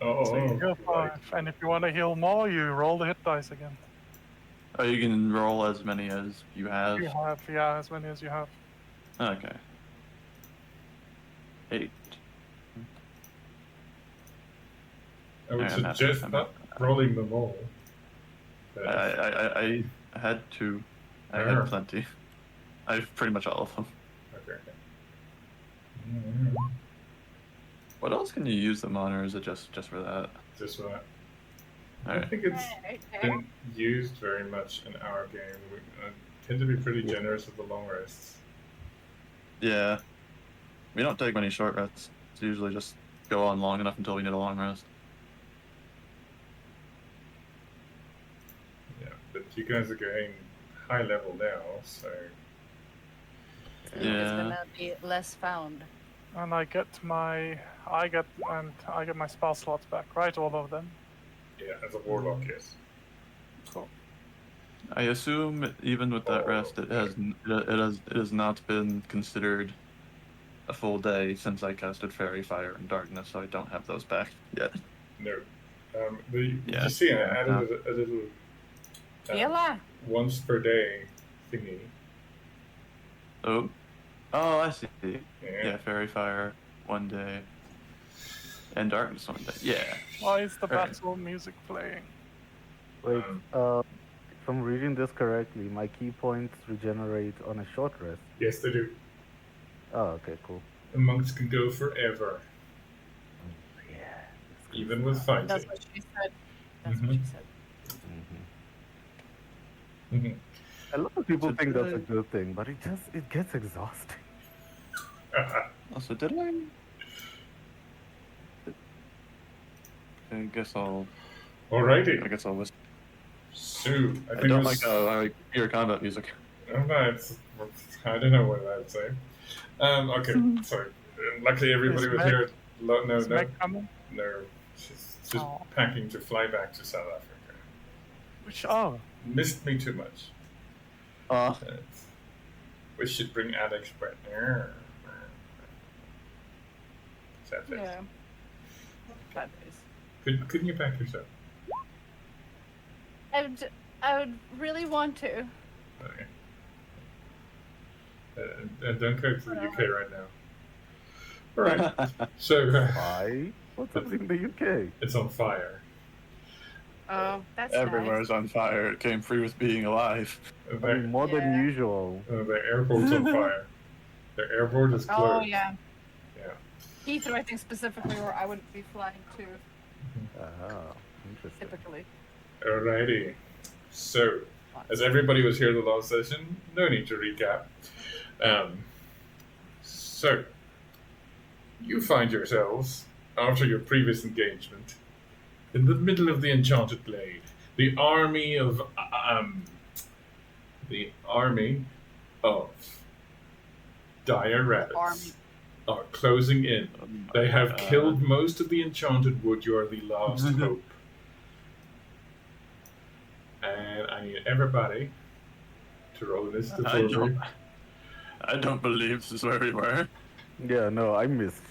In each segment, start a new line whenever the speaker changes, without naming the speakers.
Oh,
Go
right.
5. And if you want to heal more, you roll the hit dice again.
Oh, you can roll as many as you have.
You have, yeah, as many as you have.
Okay. 8.
I would
I'm happy,
suggest
I'm
not
happy.
rolling them all. But
I had 2. I
Ah.
had plenty. I have pretty much all of them.
Okay. Mm,
What else can you use them on, or is it just for that?
Just that. I
Alright.
don't think it's been used very much in our game. We tend to be pretty generous with the long rests.
Yeah. We don't take many short rests. It's usually just go on long enough until we need a long rest.
Yeah, but you guys are going high level now, so
It's
Yeah.
gonna be less found.
And I get my spell slots back, right? All of them.
yeah, as a warlock, yes.
Cool.
I assume even with that rest, it has not been considered a full day since I casted Fairy, Fire, and Darkness, so I don't have those back yet.
No. Did
Yeah.
you see I added a little
Yella.
once per day thingy?
Oh, I see. Yeah, Fairy, Fire, 1 day, and Darkness 1 day. Yeah.
Why is the
Alright.
battle music playing?
Wait, if I'm reading this correctly, my key points regenerate on a short rest.
Yes, they do.
Oh, okay, cool.
The monks can go forever,
Yeah.
even with fighting.
That's what she said. That's what she said.
Mhm.
A lot of people
So
think
did
that's a
I-
good thing, but it gets exhausting.
Also, did I? I guess I'll
Alrighty.
listen.
So, I
I
think
don't
it was,
like your combat music.
Oh, no, I don't know what I'd say. Okay, sorry. Luckily, everybody
Is
was
Meg-
here. No,
Is Meg coming?
no. She's
Oh.
packing to fly back to South Africa.
Oh,
Missed me too much. We should bring Alex back. Sad face.
Yeah. Bad face.
Couldn't you pack yourself?
I would really want to.
Okay. Don't go to the UK right now. All right. So
Why? What's up in the UK?
it's on fire.
Oh, that's
Everywhere's on fire. It came free with being alive.
I mean, more than
Yeah.
usual.
The airport's on fire. The airport is
nice.
closed.
Oh yeah.
Yeah.
Heathrow, I think specifically, where I would be flying to
Ah, interesting.
typically.
Alrighty. So, as everybody was here the last session, no need to recap. So, you find yourselves, after your previous engagement, in the middle of the Enchanted Glade. The army of dire rabbits
Army.
are closing in.
Oh my
They have
God.
killed most of the enchanted wood. You are the last hope. And I need everybody to roll this to
I don't believe this is where we were.
Yeah, no, I missed.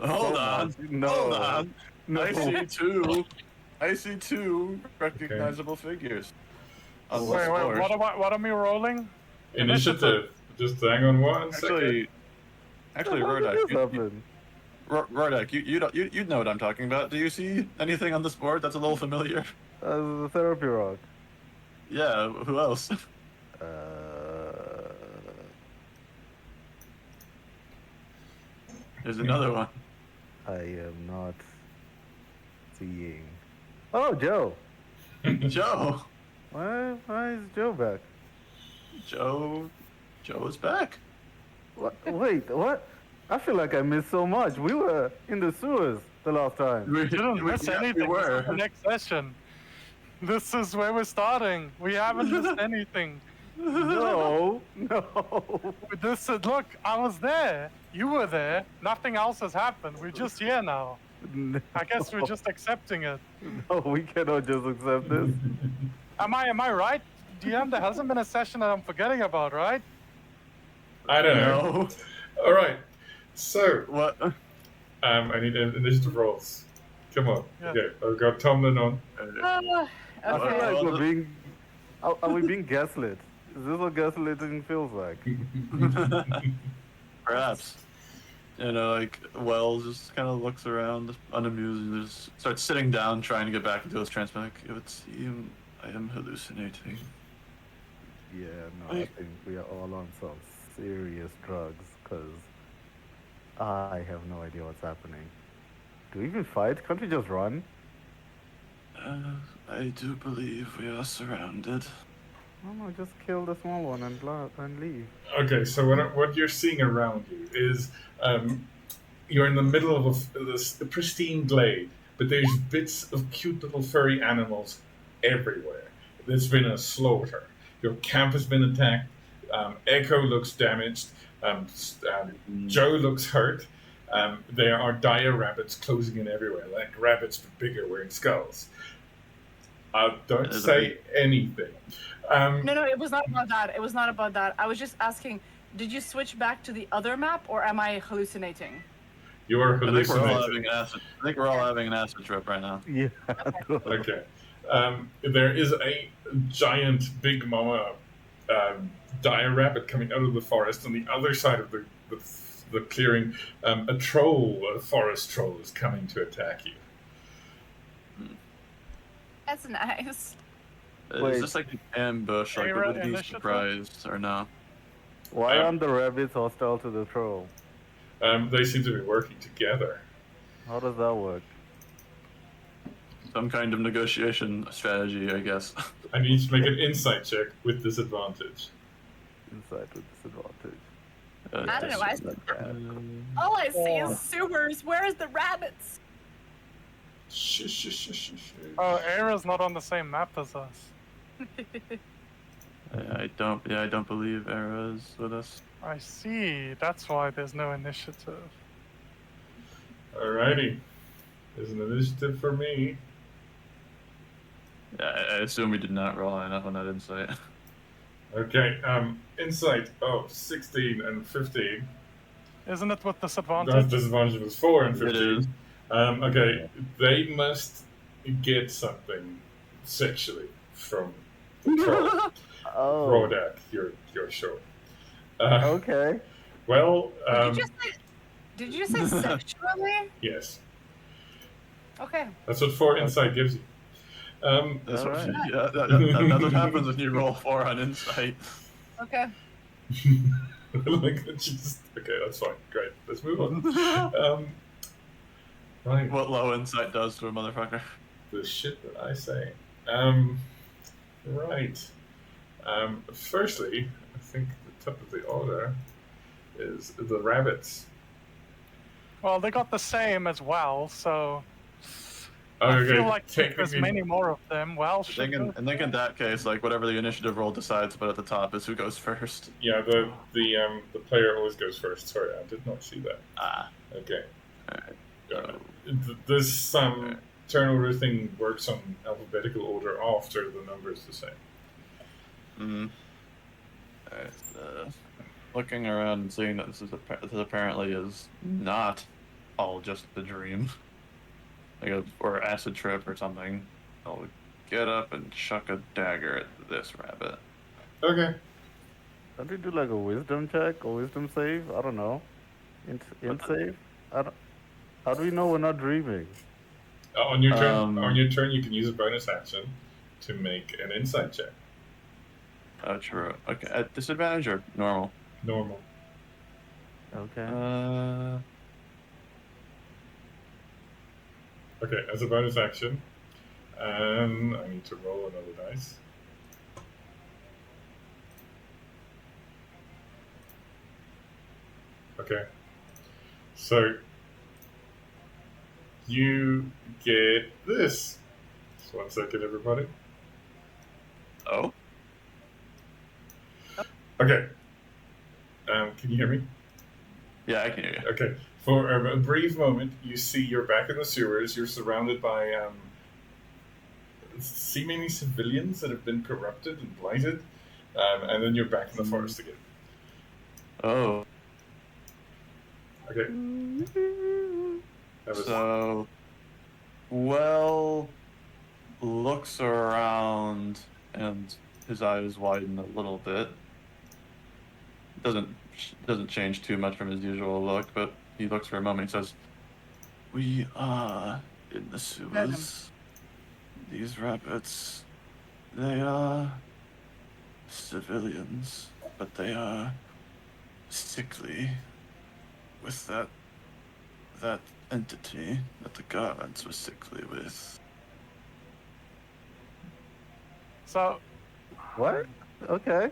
Hold
So
on.
much. No.
Hold on.
No.
I see two recognizable figures. On the
wait,
scores.
what am I rolling?
Initiative. Just hang on one second.
Actually,
How did
Rodak,
this happen?
Rodak, you know what I'm talking about. Do you see anything on this board that's a little familiar?
The therapy rock.
Yeah. Who else? There's another one.
I am not seeing. Oh, Joe.
Joe.
Why is Joe back?
Joe is back.
What? Wait, what? I feel like I missed so much. We were in the sewers the last time.
We didn't miss anything.
We
This is
were.
the next session. This is where we're starting. We haven't missed anything.
No.
Look, I was there. You were there. Nothing else has happened. We're just here now.
No.
I guess we're just accepting it.
No, we cannot just accept this.
Am I right, DM? There hasn't been a session that I'm forgetting about, right?
I don't know.
No.
All right. So,
What?
I need initiative rolls. Come on.
Yeah.
Okay, I've got Tomlin on.
I
Okay.
feel like
Well,
we're being. Are we being gaslit? Is this what gaslighting feels like?
Perhaps. Like Wells just kind of looks around, unamused, and just starts sitting down, trying to get back into his trance. Like, it would seem I am hallucinating.
Yeah, no, I think we are all on some serious drugs, because I have no idea what's happening. Do we even fight? Can't we just run?
I do believe we are surrounded.
No, just kill the small one and leave.
Okay, so what you're seeing around you is you're in the middle of this pristine glade, but there's bits of cute little furry animals everywhere. There's been a slaughter. Your camp has been attacked. Echo looks damaged. Joe looks hurt. There are dire rabbits closing in everywhere, like rabbits but bigger, wearing skulls. Don't say anything.
No, it was not about that. It was not about that. I was just asking, did you switch back to the other map, or am I hallucinating?
You are
I think we're all
hallucinating.
having an acid. I think we're all having an acid trip right now.
Yeah.
Okay. There is a giant big mama dire rabbit coming out of the forest. On the other side of the clearing, a forest troll, is coming to attack you.
That's nice.
Wait.
Is this like an ambush? Like,
Era
would we be
initiative?
surprised or no?
Why aren't the rabbits hostile to the troll?
They seem to be working together.
How does that work?
Some kind of negotiation strategy, I guess.
I need you to make an insight check with disadvantage.
Insight with disadvantage.
I don't know. I,
Um,
all I see is sewers. Where's the rabbits?
Shh, shh, shh, shh, shh.
Oh, Era's not on the same map as us.
I don't believe Era is with us.
I see. That's why there's no initiative.
Alrighty. There's an initiative for me.
Yeah, I assume we did not rely enough on that insight.
Okay, insight of 16 and 15.
Isn't it with
That's
disadvantage?
disadvantage was 4 and
It
15.
is.
Okay, they must get something sexually from
Oh.
Rodak, you're sure.
Okay.
Well,
Did you say sexually?
yes.
Okay.
That's what 4 insight gives you.
That's what,
Alright.
yeah, that's what happens when you roll 4 on insight.
Okay.
like, okay, that's fine. Great. Let's move on. Right.
What low insight does to a motherfucker.
The shit that I say. Right. Firstly, I think the top of the order is the rabbits.
Well, they got the same as well, so
Oh,
I
okay.
feel like if there's
Technically,
many more of them, well,
I think in that case, like whatever the initiative roll decides, but at the top is who goes first.
yeah, the player always goes first. Sorry, I did not see that.
Ah.
Okay.
Alright.
Got it. This turn order thing works on alphabetical order after the number is the same.
Mm-hmm. Looking around and seeing that this apparently is not all just a dream, or acid trip or something. I'll get up and chuck a dagger at this rabbit.
Okay.
Can't we do like a wisdom check or wisdom save? I don't know. Int save? How do we know we're not dreaming?
On your turn, you can use a bonus action to make an insight check.
Oh, true. Okay, at disadvantage or normal?
Normal.
Okay.
Okay, as a bonus action, I need to roll another dice. Okay, so you get this. Just 1 second, everybody.
Oh.
Okay. Can you hear me?
Yeah, I can hear you.
Okay. For a brief moment, you see you're back in the sewers. You're surrounded by seemingly civilians that have been corrupted and blighted, and then you're back in the forest again.
Oh.
Okay. That was
So, Well looks around and his eyes widen a little bit. Doesn't change too much from his usual look, but he looks for a moment and says, "We are in the sewers. These rabbits, they are civilians, but they are sickly with that entity that the guards were sickly with."
So,
What? Okay.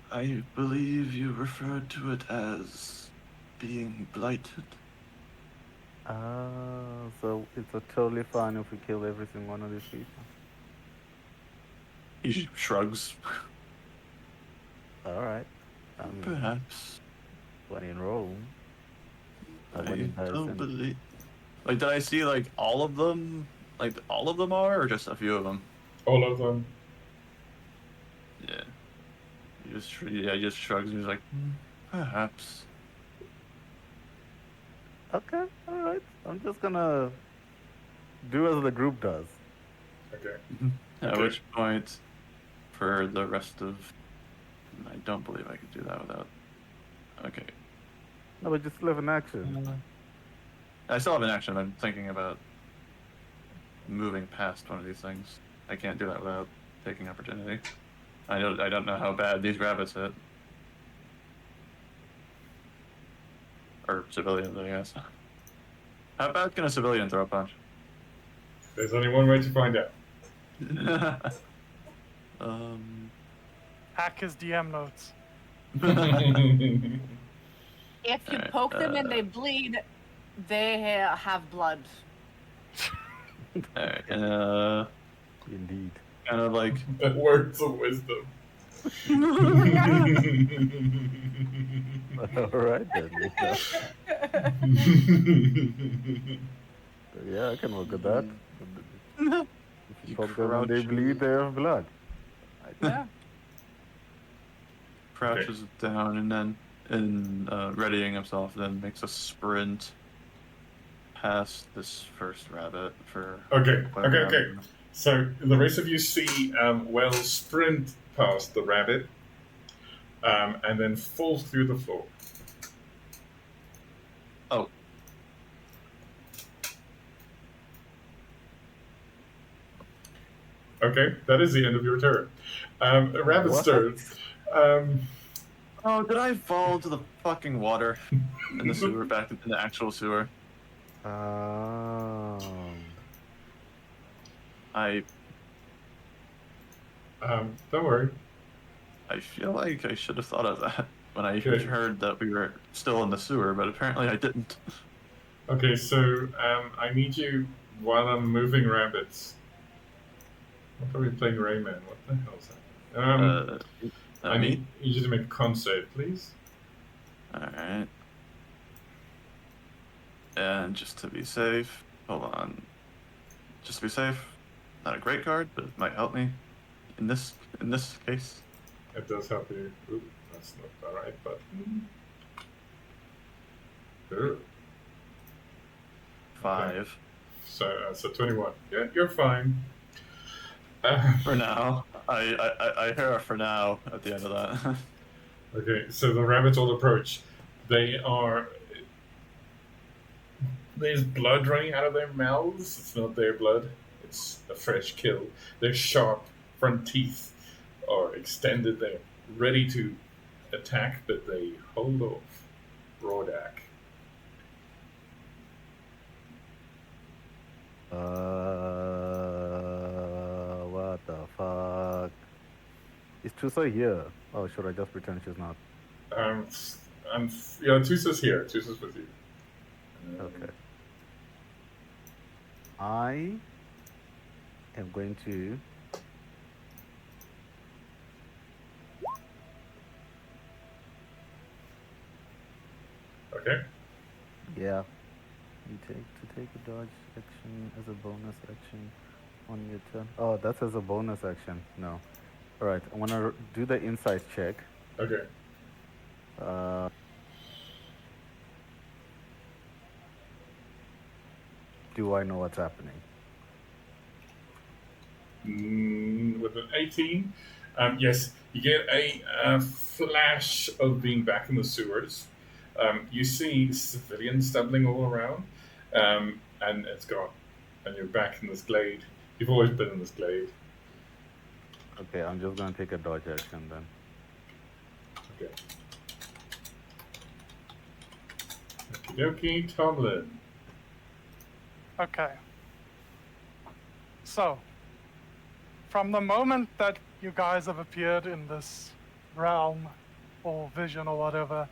I believe you referred to it as being blighted.
So it's totally fine if we kill every single one of these people.
He shrugs.
All right. I mean,
Perhaps.
when in Rome.
I
When in
don't
Dyrecinder.
believe. Like, did I see like all of them? Like all of them are, or just a few of them?
All of them.
Yeah. He just shrugs and he's like, perhaps.
Okay, all right. I'm just gonna do as the group does.
Okay.
At
Okay.
which point, for the rest of, I don't believe I could do that without. Okay.
No, but just live in action.
I still have an action. I'm thinking about moving past one of these things. I can't do that without taking opportunity. I don't know how bad these rabbits hit. Or civilians, I guess. How bad can a civilian throw a punch?
There's only one way to find out.
hack his DM notes.
If you
Alright,
poke them and they bleed, they have blood.
Alright,
Indeed.
kind of like
The words of wisdom.
All right then. Yeah, I can work with that. If you
You
poke them and they
crouch
bleed, they have blood.
Yeah.
crouches down and then, readying himself, then makes a sprint past this first rabbit for.
Okay.
whatever
Okay.
rabbit.
So the rest of you see Well sprint past the rabbit, and then fall through the floor.
Oh,
Okay, that is the end of your turn. Rabbit's
What?
turn.
oh! Did I fall into the fucking water in the sewer, back in the actual sewer? I
Don't worry.
I feel like I should have thought of that when I
Okay.
heard that we were still in the sewer, but apparently I didn't.
Okay, so I need you while I'm moving rabbits. What are we playing Rayman? What the hell is that? I
Me?
need you to make a con save, please.
Alright. And just to be safe, hold on. Just to be safe, not a great card, but it might help me in this case.
It does help you. Oop, that's not the right button. Ooh.
5
So 21. Yeah, you're fine.
for now. I hear a for now at the end of that.
Okay, so the rabbits all approach. There's blood running out of their mouths. It's not their blood. It's a fresh kill. Their sharp front teeth are extended there, ready to attack, but they hold off. Rodak.
What the fuck? Is Tusa here? Oh, should I just pretend she's not?
Yeah, Tusa's here. Tusa's with you.
Okay. I am going to.
Okay.
Yeah. You take a dodge action as a bonus action on your turn. Oh, that's as a bonus action. No. All right. I want to do the insight check.
Okay.
do I know what's happening?
With an 18, yes, you get a flash of being back in the sewers. You see civilians stumbling all around, and it's gone. And you're back in this glade. You've always been in this glade.
Okay, I'm just gonna take a dodge action then.
Okay. Okie dokie, Tomlin.
Okay. So, from the moment that you guys have appeared in this realm or vision or whatever,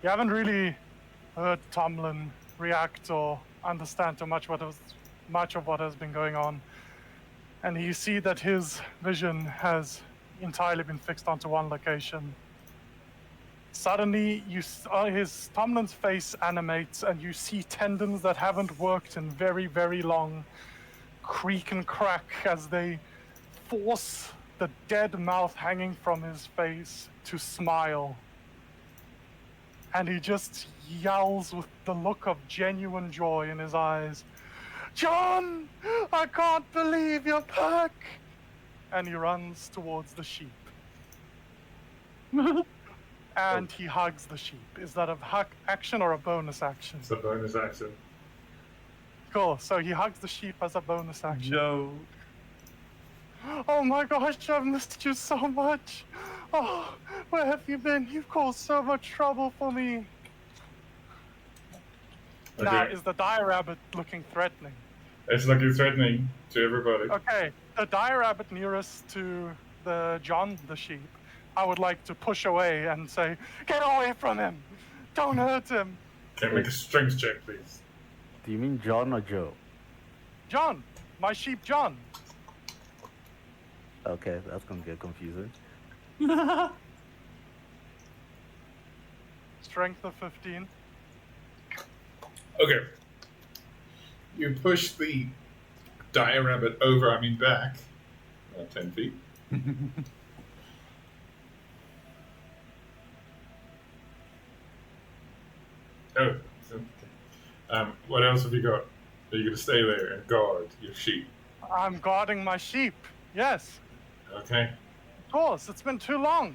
you haven't really heard Tomlin react or understand too much of what has been going on. And you see that his vision has entirely been fixed onto one location. Suddenly, his Tomlin's face animates, and you see tendons that haven't worked in very, very long creak and crack as they force the dead mouth hanging from his face to smile. And he just yells with the look of genuine joy in his eyes, "John, I can't believe you're back!" And he runs towards the sheep. And he hugs the sheep. Is that a hug action or a bonus action?
It's a bonus action.
Cool, so he hugs the sheep as a bonus action.
No.
Oh my gosh, I've missed you so much. Oh, where have you been? You've caused so much trouble for me. Now,
Okay.
is the dire rabbit looking threatening?
It's looking threatening to everybody.
Okay, the dire rabbit nearest to the John the sheep, I would like to push away and say, "Get away from him! Don't hurt him!"
Can you make a strength check, please?
Do you mean John or Joe?
John, my sheep John.
Okay, that's gonna get confusing.
Strength of 15.
Okay. You push the dire rabbit over, back, 10 feet. Oh, okay. What else have you got? Are you going to stay there and guard your sheep?
I'm guarding my sheep. Yes,
Okay.
of course. It's been too long.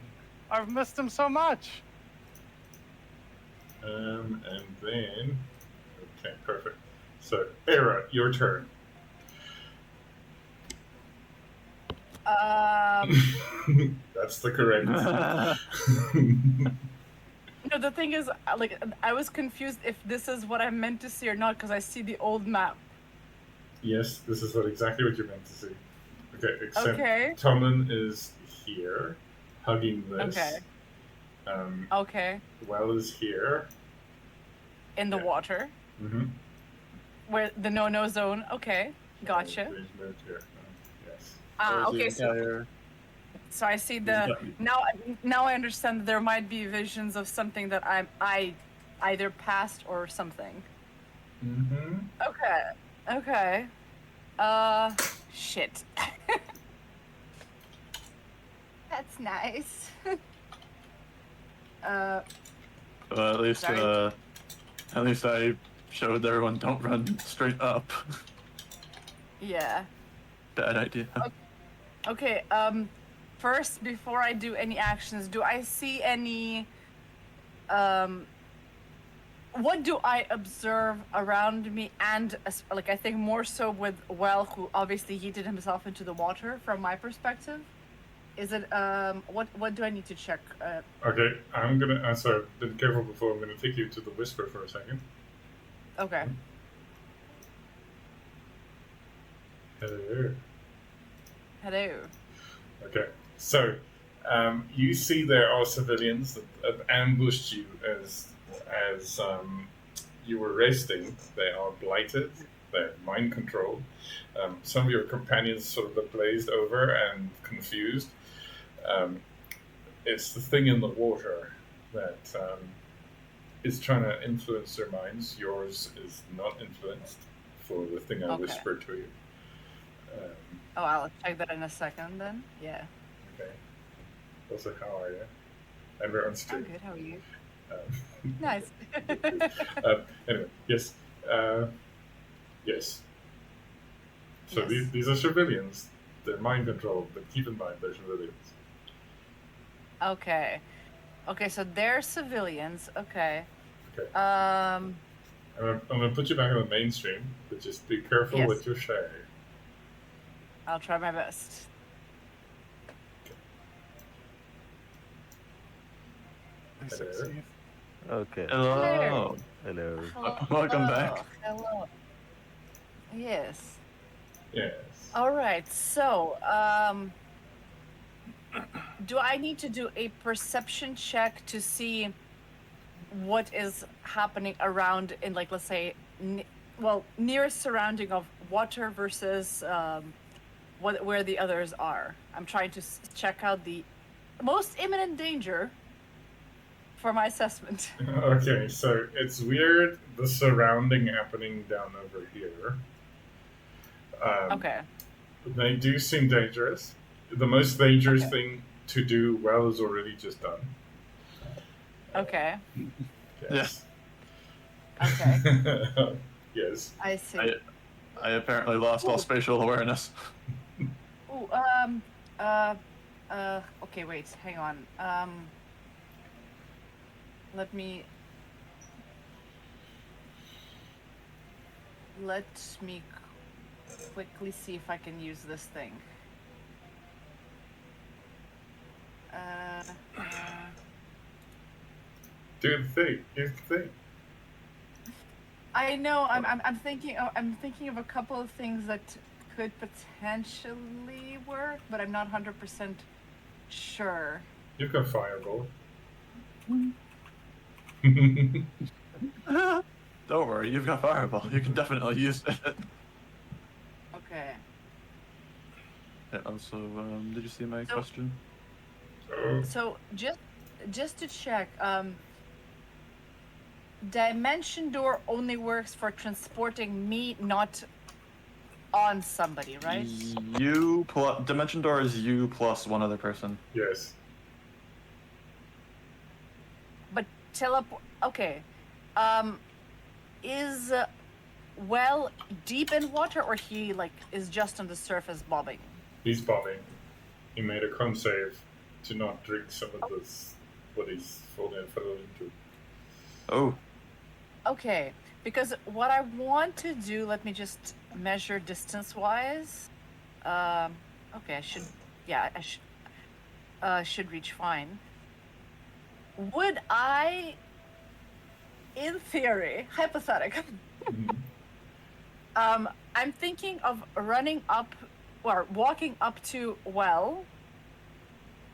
I've missed him so much.
And then... Okay, perfect. So, Era, your turn. That's the correct.
No, the thing is, I was confused if this is what I meant to see or not because I see the old map.
Yes, this is exactly what you're meant to see. Okay, except
Okay.
Tomlin is here, hugging this.
Okay. Okay.
Well is here.
In the
Yeah.
water,
Mm-hmm.
where the no zone. Okay, gotcha.
He's moved here. Yes.
Okay, so I see the now I understand that there might be visions of something that I either passed or something.
Mm-hmm.
Okay. Shit. That's nice.
At least I showed everyone don't run straight up.
Yeah.
Bad idea.
Okay, first, before I do any actions, do I see any, what do I observe around me and, I think more so with who obviously yeeted himself into the water from my perspective? Is it, what do I need to check?
Okay, I'm gonna. Sorry, be careful before I'm gonna take you to the whisper for a second.
Okay.
Hello.
Hello.
Okay, so you see there are civilians that have ambushed you as you were resting. They are blighted. They're mind controlled. Some of your companions sort of are glazed over and confused. It's the thing in the water that is trying to influence their minds. Yours is not influenced for the thing I
Okay.
whispered to you.
I'll check that in a second then. Yeah.
Okay. Also, how are you? And we're on
I'm
stream.
good. How are you?
Um,
Nice.
anyway, yes. Yes. So
Yes.
these are civilians. They're mind controlled, but keep in mind they're civilians.
Okay. Okay, so they're civilians. Okay.
Okay.
Um.
I'm gonna put you back on the mainstream, but just be careful
Yes.
with your share.
I'll try my best.
They
Hello.
succeed.
Okay.
Hello.
Hello.
Welcome back.
Hello. Yes.
Yes.
All right. So, do I need to do a perception check to see what is happening around in, like, let's say, nearest surrounding of water versus where the others are? I'm trying to check out the most imminent danger for my assessment.
Okay, so it's weird the surrounding happening down over here.
Okay.
They do seem dangerous. The most dangerous
Okay.
thing to do well is already just done.
Okay.
Yes.
Okay.
Yes.
I see.
I apparently lost all spatial awareness.
Ooh, okay, wait, hang on. Let me quickly see if I can use this thing.
Do the thing. Here's the thing.
I know. I'm thinking of a couple of things that could potentially work, but I'm not 100% sure.
You've got fireball.
Don't worry, you've got fireball. You can definitely use it.
Okay.
Yeah, also, did you see my
So-
question?
So just to check, Dimension Door only works for transporting me, not on somebody, right?
You plus Dimension Door is you plus one other person.
Yes.
But okay. Is well deep in water, or he like is just on the surface bobbing?
He's bobbing. He made a con save to not drink some of this, what he's fallen into.
Oh,
Okay, because what I want to do, let me just measure distance-wise. Okay, I should reach fine. Would I, in theory, hypothetical, I'm thinking of running up or walking up to Well,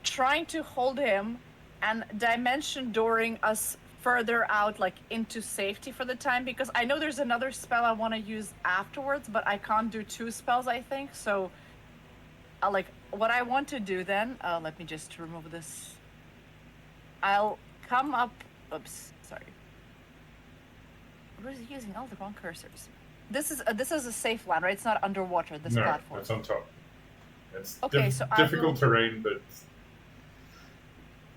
trying to hold him and dimension dooring us further out, like into safety for the time, because I know there's another spell I want to use afterwards, but I can't do two spells, I think. So like what I want to do then, let me just remove this. I'll come up, oops, sorry. What is he using? All the wrong cursors. This is a safe land, right? It's not underwater, this
No,
platform.
it's on top. It's
Okay, so I
difficult
will-
terrain, but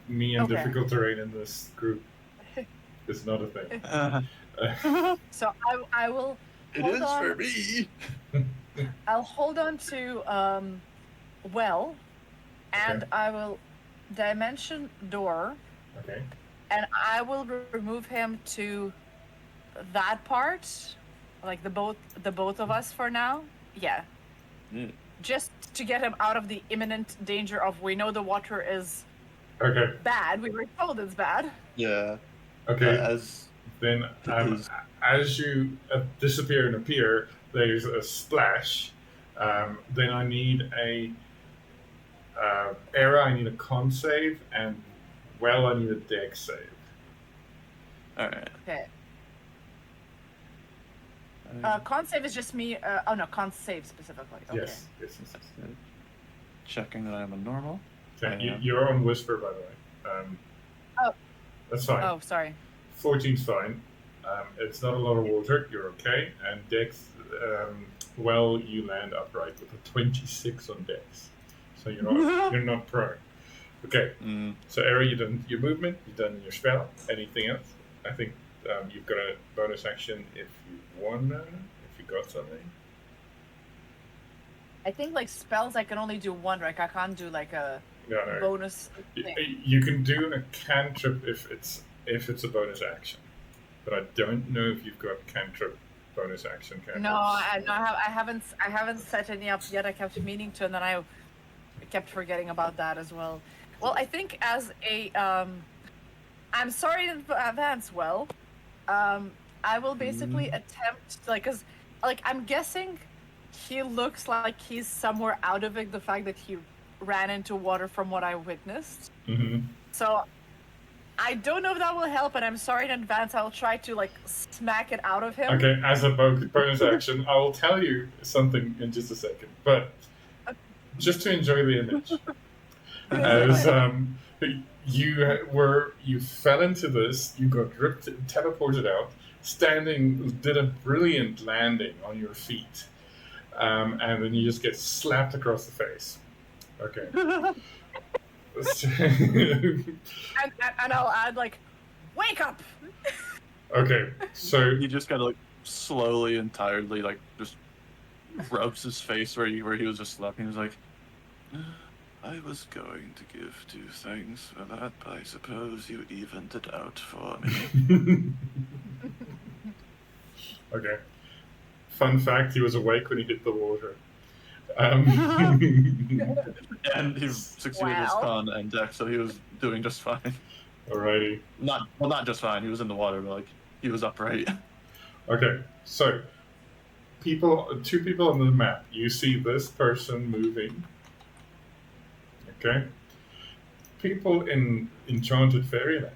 me and
Okay.
difficult terrain in this group is not a thing.
So I will
it
hold
is
on.
for me.
I'll hold on to Well, and
Okay.
I will dimension door,
Okay.
and I will remove him to that part, like the both of us for now. Yeah.
Mm.
Just to get him out of the imminent danger of, we know the water is
Okay.
bad. We were told it's bad.
Yeah.
Okay.
As
Then
is-
as you disappear and appear, there's a splash. Then I need a era. I need a con save, and Well, I need a dex save.
all right.
Okay. Con save is just me. Oh no, con save specifically. Okay.
Yes. Yes. Yes. yes.
Checking that I'm a normal.
Okay.
Yeah.
You're on whisper, by the way.
Oh.
That's fine.
Oh, sorry.
14's fine. It's not a lot of water. You're okay. And Dex, Well, you land upright with a 26 on Dex, so you're not prone. Okay.
Mm,
So Era, you've done your movement. You've done your spell. Anything else? I think you've got a bonus action if you wanna. If you got something.
I think like spells I can only do one, right? I can't do like a
No.
bonus thing.
You can do a cantrip if it's a bonus action, but I don't know if you've got cantrip bonus action cantrips.
No, I haven't set any up yet. I kept meaning to, and then I kept forgetting about that as well. Well, I think as a I'm sorry in advance. Well, I will basically attempt cause I'm guessing he looks like he's somewhere out of it. The fact that he ran into water from what I witnessed.
Mm-hmm.
So I don't know if that will help, and I'm sorry in advance. I'll try to smack it out of him.
Okay, as a bonus action, I will tell you something in just a second, but just to enjoy the image, as you fell into this, you got ripped, teleported out, did a brilliant landing on your feet, and then you just get slapped across the face. Okay.
and I'll add wake up.
Okay, so
He just kind of slowly and tiredly just rubs his face where he was just slapping. He was like, I was going to give 2 things for that, but I suppose you evened it out for me.
Okay. Fun fact: he was awake when he hit the water.
And he succeeded his con and dex, so he was doing just fine.
Alrighty.
Not just fine. He was in the water, but he was upright.
Okay, so 2 people on the map. You see this person moving. Okay. People in Enchanted Fairyland.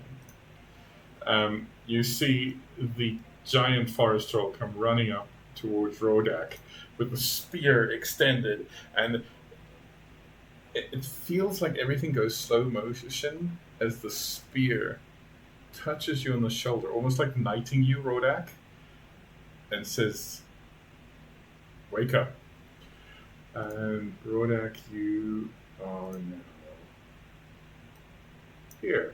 You see the giant forest troll come running up towards Rodak with the spear extended, and it feels like everything goes slow motion as the spear touches you on the shoulder, almost like knighting you, Rodak, and says, wake up. And Rodak, you are now here.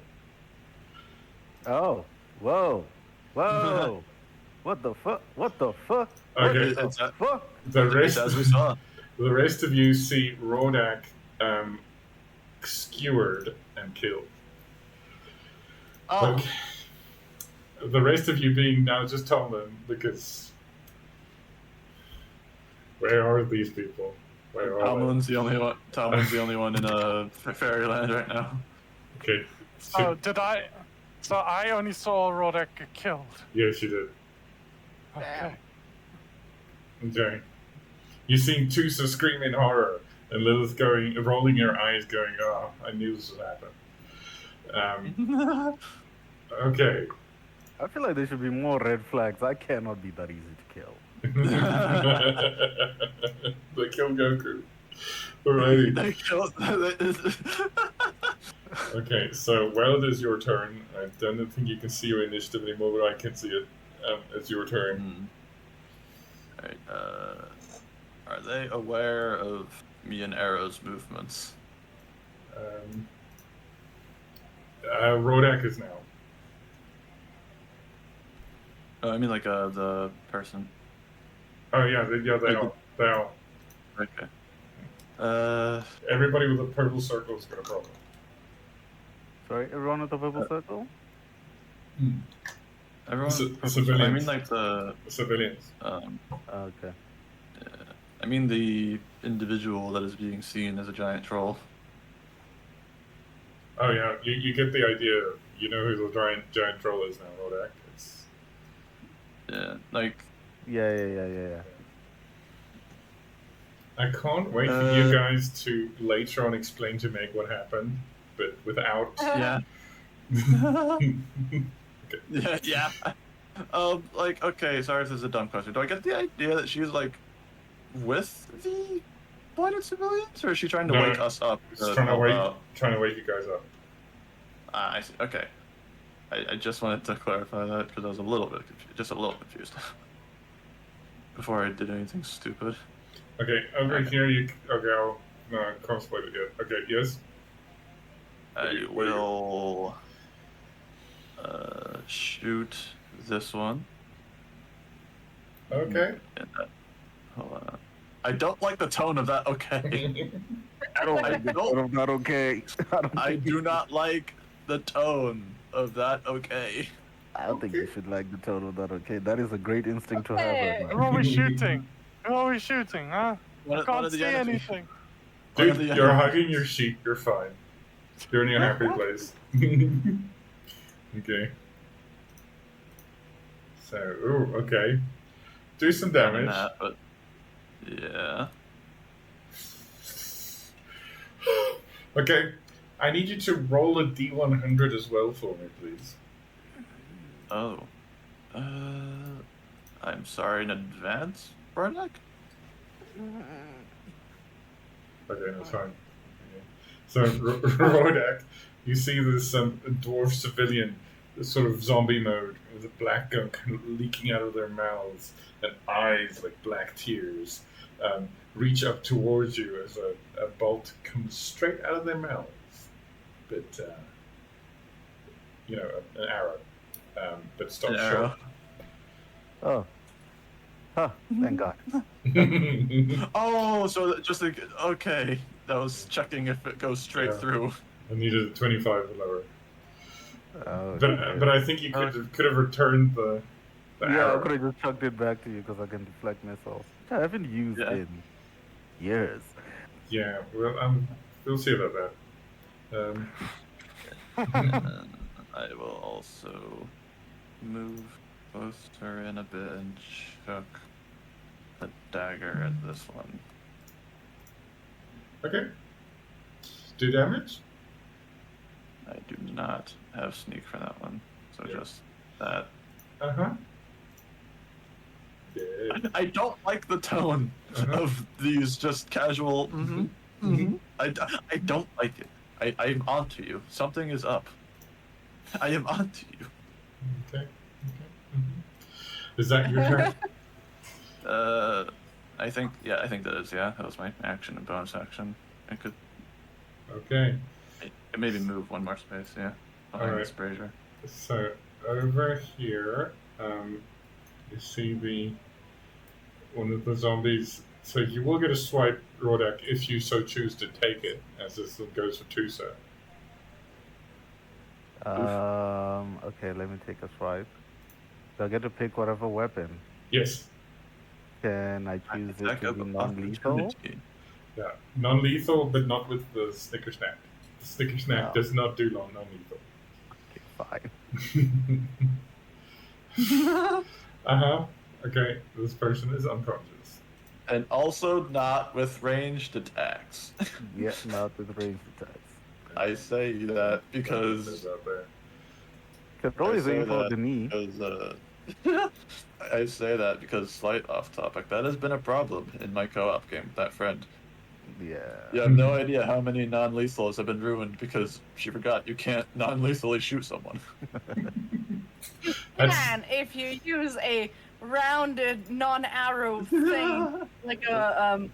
Oh, whoa. What the fuck? What the fuck?
Okay,
What the fuck?
the rest,
As we saw.
the rest of you see Rodak skewered and killed.
Oh,
Okay. The rest of you being now just Tomlin, because where are these people? Where are
Tomlin's the only one. Tomlin's the only one in Fairyland right now.
they? Okay.
So So I only saw Rodek get killed.
Yes, you did.
Okay.
Okay. You seen Tusa scream in horror, and Lilith rolling her eyes, going, "Oh, I knew this would happen." Okay.
I feel like there should be more red flags. I cannot be that easy to kill.
They killed Goku. Alrighty.
They killed.
Okay, so while it is your turn, I don't think you can see your initiative anymore, but I can see it. It's your turn.
Alright, are they aware of me and Arrow's movements?
Rodak is now.
Oh, I mean the person.
Oh yeah, they are. They are.
Okay.
Everybody with a purple circle has got a problem.
Sorry, everyone at the purple circle?
Everyone.
Civilians.
I mean the
Civilians.
Okay.
I mean the individual that is being seen as a giant troll.
Oh yeah, you get the idea. You know who the giant troll is now, Rodak. It's...
Yeah,
Yeah.
I can't wait for you guys to later on explain to Meg what happened, but without.
Yeah.
Okay.
Yeah. Okay, sorry if this is a dumb question. Do I get the idea that she's with the blinded civilians, or is she trying to wake us up?
Just trying to wake you guys up.
I see. Okay. I just wanted to clarify that because I was a little bit confused. Before I did anything stupid.
Okay, over here you. Okay, I'll can't split it yet. Okay, yes.
I will shoot this one.
Okay.
And hold on. I don't like the tone of that. Okay.
I don't like the tone of that. Okay.
I do not like the tone of that. Okay.
I don't think you should like the tone of that. Okay, that is a great instinct to have right
Who
now.
are we shooting? Who are we shooting, huh?
One
I
of- one
can't
of the
see
enemy.
anything.
One of
Dude,
the
you're
enemies.
hugging your sheep. You're fine. You're in a happy place. Okay. So, ooh, okay. Do some damage.
That, but yeah.
Okay. I need you to roll a D100 as well for me, please.
Oh. I'm sorry in advance, Bardock.
Okay, that's fine. Okay. So, Rodak, you see this dwarf civilian, this sort of zombie mode, with a black gunk leaking out of their mouths and eyes like black tears, reach up towards you as a bolt comes straight out of their mouths. But, an arrow. But stops
An arrow.
Oh. Huh, thank God.
short.
Oh, so just like, okay. That was checking if it goes straight
Yeah.
through.
I needed a 25 or lower.
Okay.
But I think you could have returned the
Yeah, I
arrow.
could have just chucked it back to you because I can deflect missiles. Which I haven't used
Yeah.
in years.
Yeah, well, we'll see about that.
And I will also move closer in a bit and chuck a dagger at this one.
Okay. Do damage?
I do not have sneak for that one, so
Yeah.
just that.
Uh-huh. Yeah.
I don't like the tone
Uh-huh.
of these just casual. I don't like it. I am onto you. Something is up. I am onto you.
Okay. Is that your turn?
I think that is, yeah. That was my action and bonus action. I could
Okay.
maybe move one more space, yeah. Behind
Alright.
this brazier.
So, over here, you see one of the zombies. So you will get a swipe, Rodak, if you so choose to take it, as this one goes for Tusa.
Okay, let me take a swipe. Do I get to pick whatever weapon?
Yes.
Can I choose it
Attack
to
of
be non-lethal?
opportunity.
Yeah. Non-lethal, but not with the Snicker Snack. The Snicker Snack
Oh.
does not do non-lethal.
Okay, fine.
Uh-huh. Okay, this person is unconscious.
And also not with ranged attacks.
Yeah, not with ranged attacks.
I say that because
There's out there.
Can always
say
aim for
that
the knee.
I say that because slight off topic. That has been a problem in my co-op game with that friend.
Yeah.
You have no idea how many non-lethals have been ruined because she forgot you can't non-lethally shoot someone.
That's-
And if you use a rounded non-arrow thing like a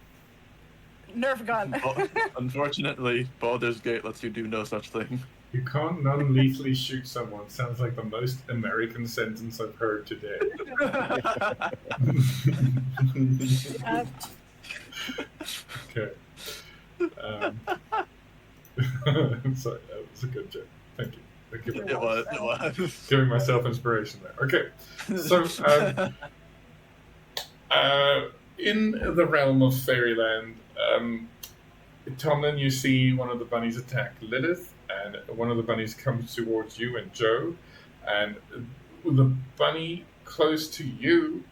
Nerf gun.
Unfortunately, Baldur's Gate lets you do no such thing.
You can't non-lethally shoot someone. Sounds like the most American sentence I've heard today. Okay. Sorry, that was a good joke. Thank you. Thank you.
It was.
Giving myself inspiration there. Okay. So, in the realm of fairyland, Tomlin, you see one of the bunnies attack Lilith, and one of the bunnies comes towards you and Joe, and the bunny close to you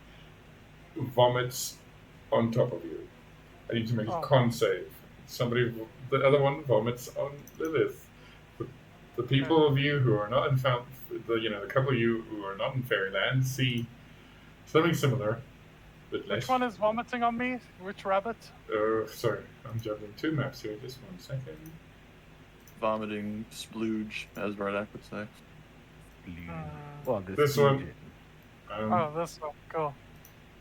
vomits on top of you. I need to make a
Oh.
con save. The other one vomits on Lilith. The people of you who are not in the couple of you who are not in fairyland see something similar, but less.
Which one is vomiting on me? Which rabbit?
Sorry, I'm juggling two maps here. Just 1 second.
Vomiting splooge, as Bardock would say.
Well,
This one.
Oh, this one. Cool.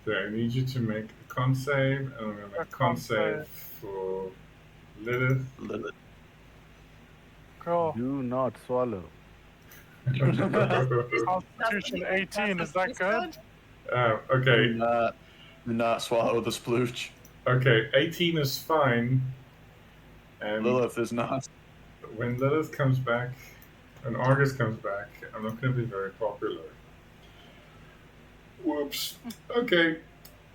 So I need you to make a con save, and I'm going to make a con save for Lilith.
Lilith.
Cool.
Do not swallow.
Constitution 18, is that good?
Do
Okay.
not swallow the splooge.
Okay, 18 is fine. And
Lilith is not.
when Lilith comes back, when Argus comes back, I'm not going to be very popular. Whoops. Okay.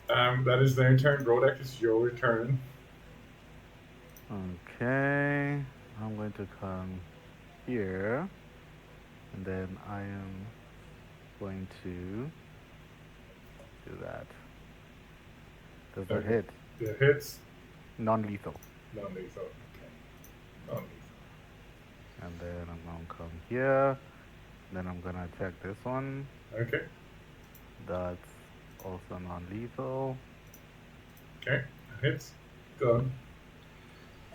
That is their turn. Rodak, it's your turn.
Okay, I'm going to come here, and then I am going to do that. Does that
Okay.
hit?
The hits,
Non-lethal.
non-lethal. Okay. Non-lethal.
And then I'm gonna come here. Then I'm gonna check this one.
Okay.
That's also non-lethal.
Okay. Hits. Go on.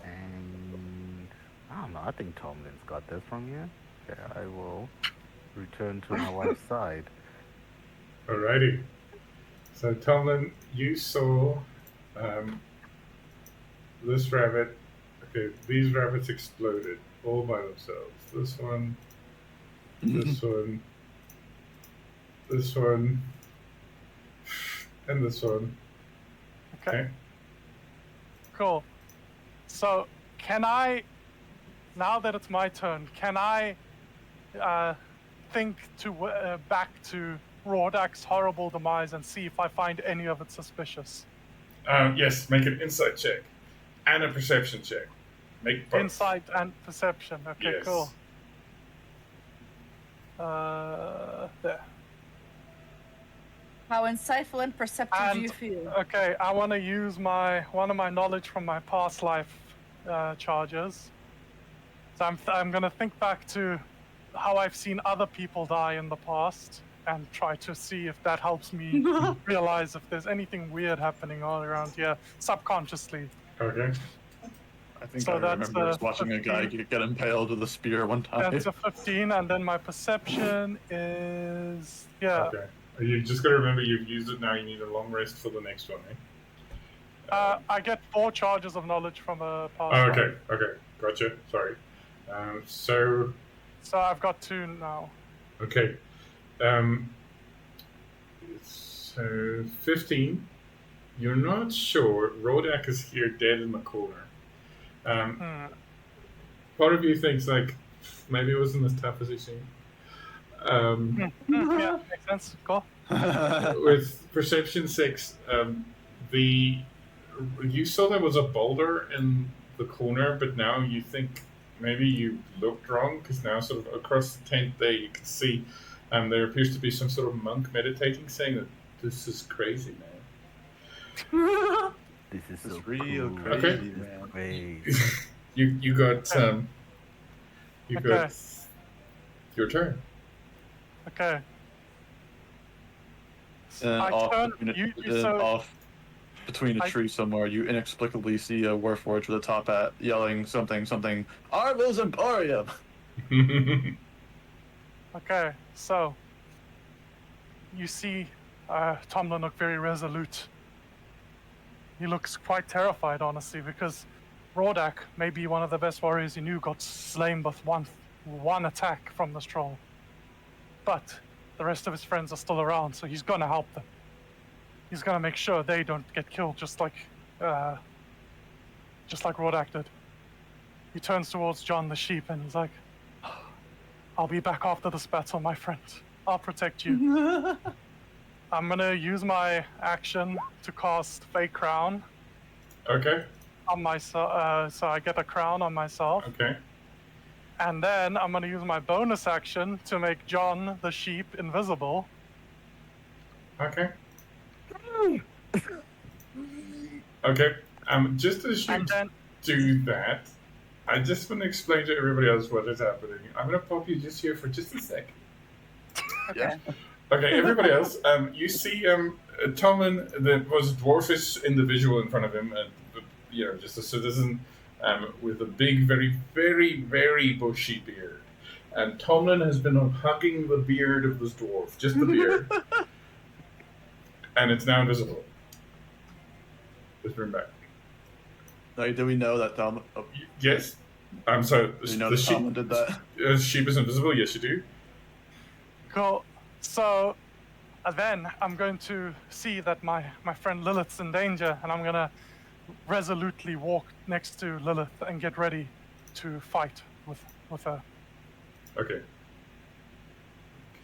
And I don't know. I think Tomlin's got this from here. Okay, I will return to my wife's side.
Alrighty. So, Tomlin, you saw this rabbit. Okay, these rabbits exploded all by themselves. This one, this one, this one, and this one.
Okay. Cool. So, can I, now that it's my turn, can I think to back to Rodak's horrible demise and see if I find any of it suspicious?
Yes, make an insight check and a perception check. Make both.
Insight and perception. Okay,
Yes.
cool. There.
How insightful and perceptive do you
And-
feel?
Okay, I want to use one of my knowledge from my past life charges. So I'm gonna think back to how I've seen other people die in the past and try to see if that helps me realize if there's anything weird happening all around here subconsciously.
Okay.
I think
So
I
that's,
remember just watching a guy
15.
get impaled with a spear one time.
That's a 15, and then my perception is
Okay. You just gotta remember you've used it now. You need a long rest for the next one, eh?
I get 4 charges of knowledge from a past
Oh,
life.
okay. Okay. Gotcha. Sorry. So
So I've got 2 now.
okay. So 15. You're not sure. Rodak is here, dead in the corner. Part of you thinks like maybe it wasn't as tough as he seemed.
Yeah, makes sense. Cool.
With perception 6, you saw there was a boulder in the corner, but now you think maybe you looked wrong because now sort of across the tent there you can see there appears to be some sort of monk meditating, saying that this is crazy, man.
This is
It's
so
real
cool.
crazy,
Okay.
man.
Great.
you got
Okay.
your turn.
Okay.
And
I
off,
turn.
between,
You so
off between a
I-
tree somewhere, you inexplicably see a Warforged with a top hat yelling something, Arvil's Emporium!
okay. So you see, Tomlin look very resolute. He looks quite terrified, honestly, because Rodak, maybe one of the best warriors he knew, got slain with one attack from this troll. But the rest of his friends are still around, so he's gonna help them. He's gonna make sure they don't get killed, just like Rodak did. He turns towards John the sheep and he's like, "I'll be back after this battle, my friend. I'll protect you." I'm gonna use my action to cast Fake Crown
Okay.
on myself, so I get a crown on myself.
Okay.
And then I'm gonna use my bonus action to make John the sheep invisible.
Okay. Okay. Just as you
And then
do that, I just want to explain to everybody else what is happening. I'm going to pop you just here for just a sec.
Yeah.
Okay, everybody else, you see Tomlin, there was a dwarfish individual in front of him, just a citizen with a big, very, very, very bushy beard. And Tomlin has been hugging the beard of this dwarf, just the beard. And it's now invisible. Just bring back.
Like, do we know that Tom? Oh,
Yes. I'm sorry.
do we know
The
that
sheep,
Tomlin did that?
sheep is invisible. Yes, you do.
cool. So then I'm going to see that my friend Lilith's in danger, and I'm gonna resolutely walk next to Lilith and get ready to fight with her.
Okay.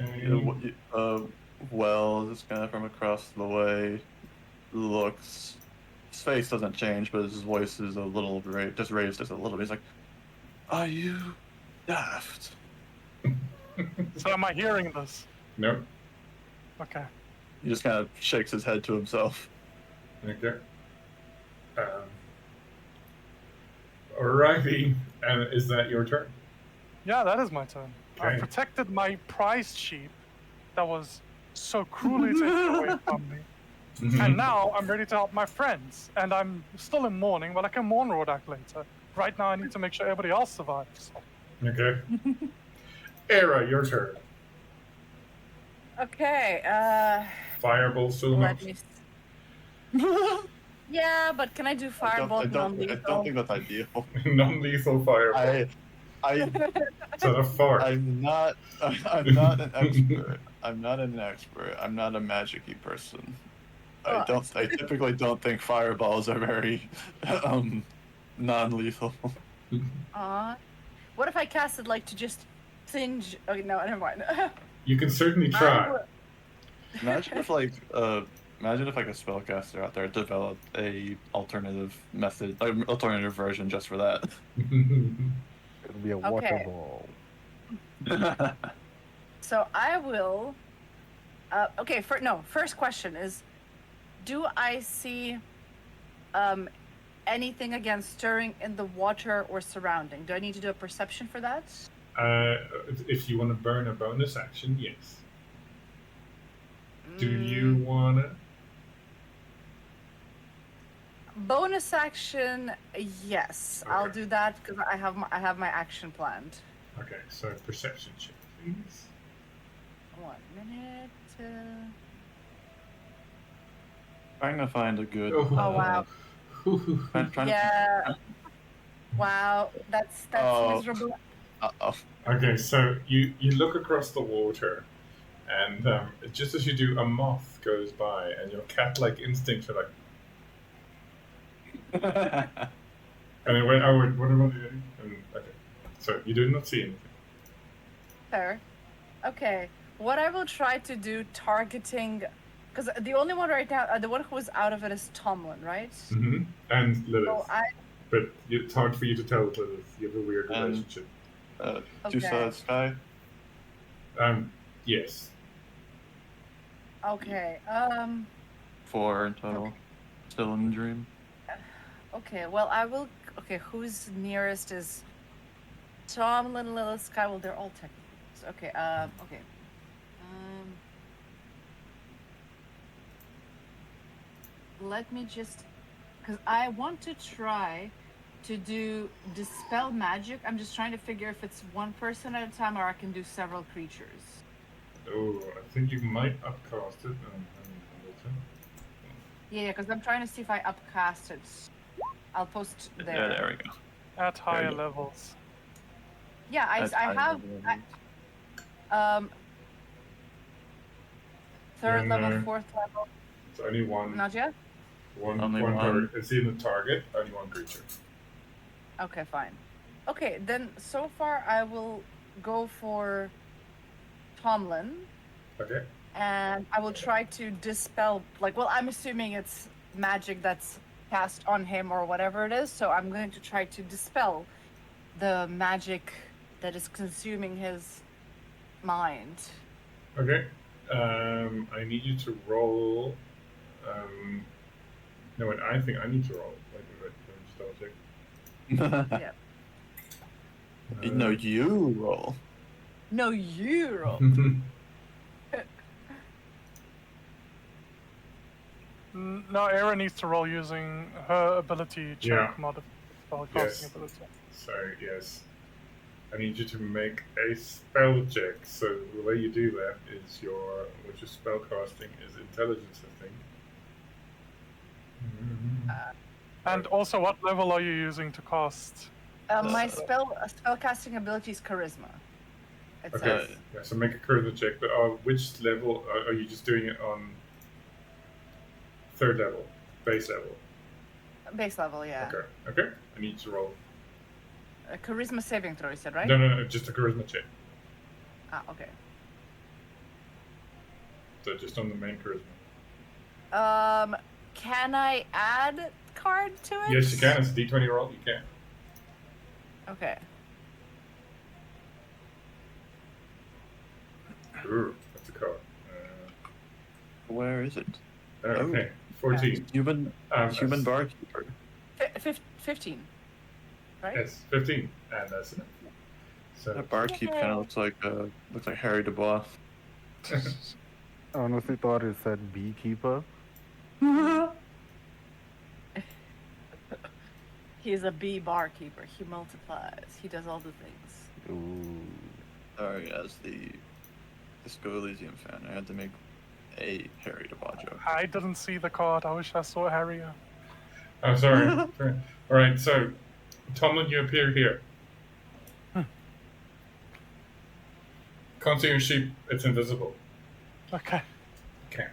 Okay.
Well, just kind of from across the way, looks. His face doesn't change, but his voice is a little just raised just a little bit. He's like, "Are you daft?"
So am I hearing this?
No.
Okay.
He just kind of shakes his head to himself.
Okay. Alrighty. And is that your turn?
Yeah, that is my turn. I
Okay.
protected my prized sheep that was so cruelly taken away from me. And now I'm ready to help my friends. And I'm still in mourning, but I can mourn Rodak later. Right now I need to make sure everybody else survives.
Okay. Era, your turn.
Okay.
Fireball still
Let
not.
me. Yeah, but can I do fireball
I don't
non-lethal?
think that's ideal.
Non-lethal fireball.
I
So a fart.
I'm not an expert. I'm not an expert. I'm not a magic-y person. I typically don't think fireballs are very non-lethal.
What if I casted like to just singe? Okay, no, never mind.
You can certainly try.
Imagine if like a spellcaster out there developed a alternative method, alternative version just for that.
It'll be a water ball.
So I will. Okay. First question is, do I see anything again stirring in the water or surrounding? Do I need to do a perception for that?
If you want to burn a bonus action, yes. Do you wanna?
Bonus action, yes.
Okay.
I'll do that because I have my action planned.
Okay, so perception check, please.
1 minute.
Trying to find a good.
Oh wow.
Trying
Yeah. Wow, that's
Oh.
miserable.
Okay, so you look across the water, and just as you do, a moth goes by, and your cat-like instincts are like. Anyway, what am I doing? Okay, so you do not see anything.
Fair. Okay. What I will try to do, targeting, because the only one right now, the one who is out of it is Tomlin, right?
Mm-hmm. And Lilith.
So
But it's hard for you to tell with Lilith. You have a weird relationship.
Two sides sky.
Yes.
Okay.
4 in total. Still in the dream.
Okay. Well, I will. Okay. Who's nearest is Tomlin, Lilith, Sky. Well, they're all technically. Okay. Okay. Let me just, because I want to try to do dispel magic. I'm just trying to figure if it's one person at a time or I can do several creatures.
Oh, I think you might upcast it.
Yeah, because I'm trying to see if I upcast it. I'll post there.
Yeah, there we go.
At higher
you go.
levels.
Yeah, I have third level,
no.
fourth level.
It's only one.
Not yet?
Only one.
target. It's in the target, only one creature.
Okay, fine. Okay, then so far I will go for Tomlin.
Okay.
And I will try to dispel, like, well, I'm assuming it's magic that's cast on him or whatever it is, so I'm going to try to dispel the magic that is consuming his mind.
Okay. I need you to roll. No, wait, I think I need to roll. Wait, let me just double check.
Yeah.
No, you roll.
No, you roll.
No, Era needs to roll using her ability check
Yeah.
spellcasting
Yes.
ability.
So, yes. I need you to make a spell check. So, the way you do that is your spell casting is intelligence, I think.
And also, what level are you using to cast?
My spellcasting ability is charisma. It
Okay.
says.
Yeah, so make a charisma check. But which level are you just doing it on? Third level, base level.
Base level, yeah.
Okay. Okay. I need to roll.
A charisma saving throw, you said, right?
No, just a charisma check.
Ah, okay.
So just on the main charisma.
Can I add card to it?
Yes, you can. It's a D20 roll. You can.
Okay.
Ooh, that's a card.
Where is it?
Okay. 14.
Human
That's-
barkeeper.
15. Right?
Yes, 15, and that's enough. So
That barkeep kind of looks like Harry Dubois.
I honestly thought it said beekeeper.
He's a bee barkeeper. He multiplies. He does all the things.
Ooh.
Sorry, as the Disco Elysium fan, I had to make a Harry Dubois joke.
I didn't see the card. I wish I saw Harrier.
I'm sorry. All right, so Tomlin, you appear here. Can't see your sheep. It's invisible.
Okay.
Okay.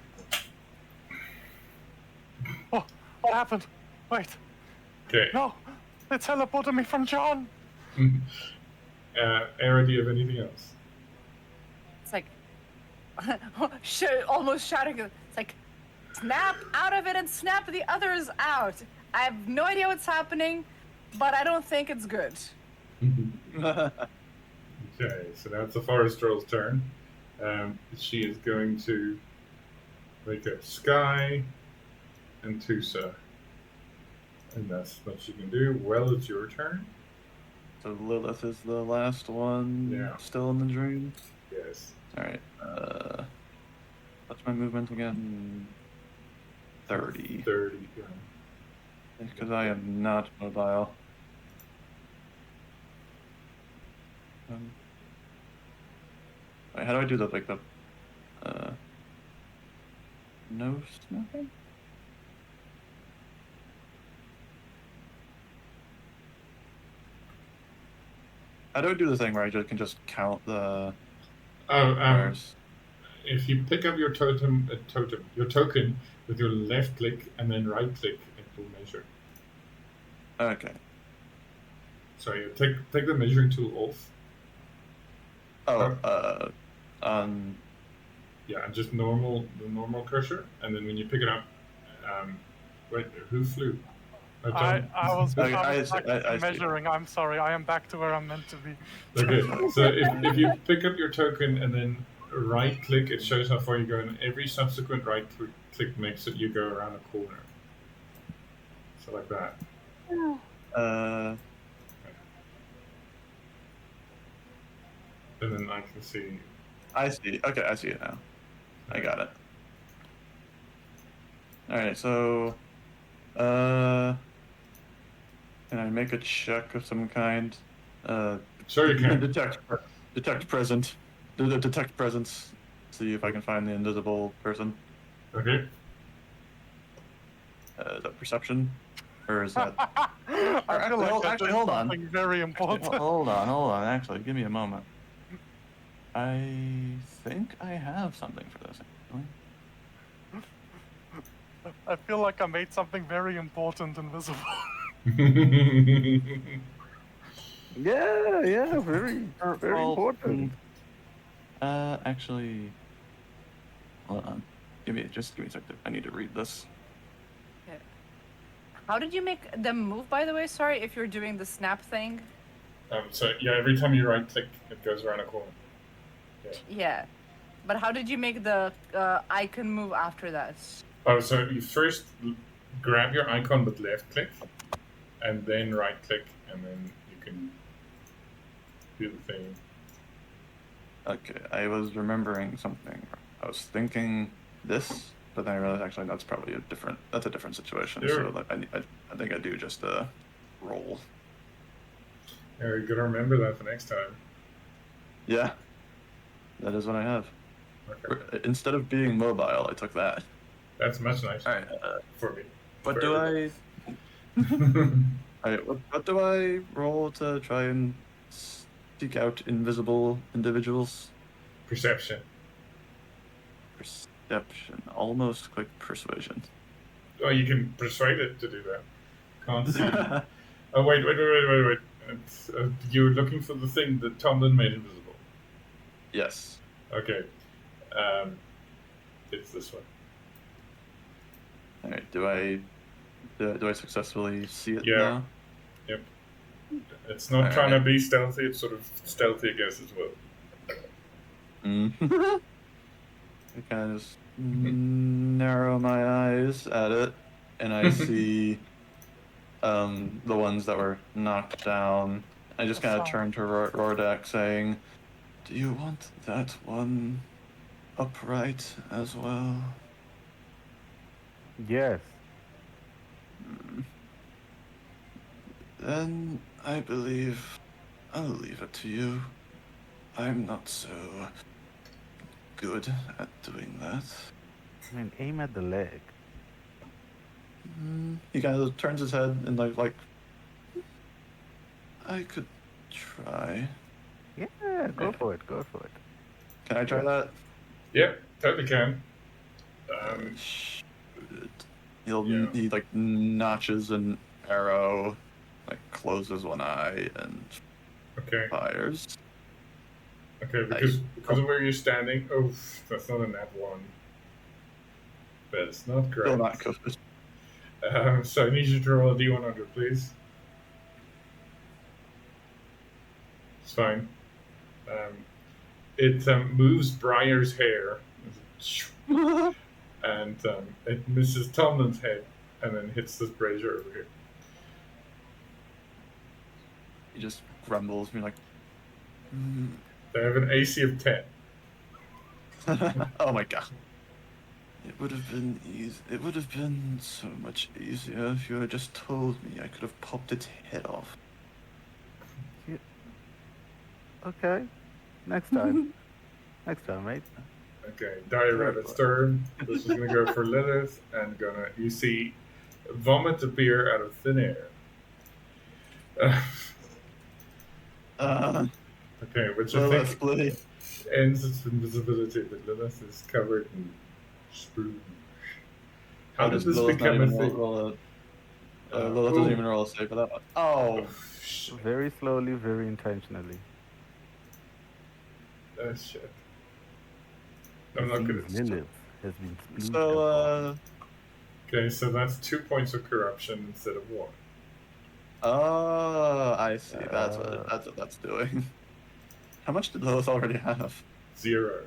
Oh, what happened? Wait.
Okay.
No. They teleported me from John.
Era, do you have anything else?
It's like almost shouting. It's like, snap out of it and snap the others out. I have no idea what's happening, but I don't think it's good.
Okay, so now it's the forest troll's turn. She is going to make a Sky and Tusa. And that's what she can do. Well, it's your turn.
So Lilith is the last one.
Yeah.
Still in the dream.
Yes.
All right. What's my movement again? 30.
30. Yeah.
Because I am not mobile. Wait, how do I do that? Like the no snapping? How do I do the thing where I can just count the wires?
If you pick up your your token with your left click and then right click, it will measure.
Okay.
So you take the measuring tool off. Yeah, and just the normal cursor, and then when you pick it up, wait, who flew?
I was
I see.
measuring. I'm sorry. I am back to where I'm meant to be.
Okay, so if you pick up your token and then right click, it shows how far you go, and every subsequent right click makes it you go around a corner. So like that. And then I can see.
I see. Okay, I see it now. I got it. Alright, so can I make a check of some kind?
Sure you can.
Detect present. Detect presence. See if I can find the invisible person.
Okay.
Is that perception? Or is that
I feel like
actually, hold on.
something very important.
Hold on. Actually, give me a moment. I think I have something for this, actually.
I feel like I made something very important invisible.
Yeah, very important.
Actually, hold on. Give me a second. I need to read this.
Okay. How did you make them move, by the way? Sorry, if you're doing the snap thing.
So yeah, every time you right click, it goes around a corner.
Yeah. But how did you make the icon move after that?
Oh, so you first grab your icon with left click, and then right click, and then you can do the thing.
Okay, I was remembering something. I was thinking this, but then I realized actually that's probably a different situation.
Sure.
So like, I think I do just roll.
Yeah, you gotta remember that for next time.
Yeah, that is what I have.
Okay.
Instead of being mobile, I took that.
That's much nicer.
All right.
For me.
What
For
do
everybody.
All right. What do I roll to try and seek out invisible individuals?
Perception.
Perception. Almost click persuasion.
Oh, you can persuade it to do that. Can't see. Oh, wait. You're looking for the thing that Tomlin made invisible.
Yes.
Okay. It's this one.
All right. Do I successfully see it
Yeah.
now?
Yep. It's not trying to be stealthy, it's sort of stealthy, I guess, as well.
I kind of just narrow my eyes at it, and I see the ones that were knocked down. I just kind of turn to Rordak saying, "Do you want that one upright as well?"
Yes.
Then I believe I'll leave it to you. I'm not so good at doing that.
I mean, aim at the leg.
He kind of turns his head and like I could try.
Yeah, go for it.
Can I try that?
Yep, totally can.
Shoot it. He like notches an arrow, like closes one eye and fires.
Okay, because of where you're standing. Oh, that's not a nat 1. But it's not correct.
Still not good.
So I need you to roll a d100, please. It's fine. It moves Briar's hair, and it misses Tomlin's head, and then hits this brazier over here.
He just grumbles, being like,
They have an AC of 10.
"Oh my god! It would have been easy. It would have been so much easier if you had just told me. I could have popped its head off."
Okay. Next time. Next time, mate.
Okay, Dire Rabbit's turn. This is gonna go for Lilith, and you see vomit appear out of thin air. Okay, which I think ends its invisibility, but Lilith is covered in spooge. How did this become a thing?
Lilith doesn't even roll a save for that one. Oh,
Very slowly, very intentionally.
Shit. I'm not good at
Lilith has been splooged.
so
Okay, so that's 2 points of corruption instead of 1.
oh, I see. That's what that's doing. How much did Lilith already have?
0.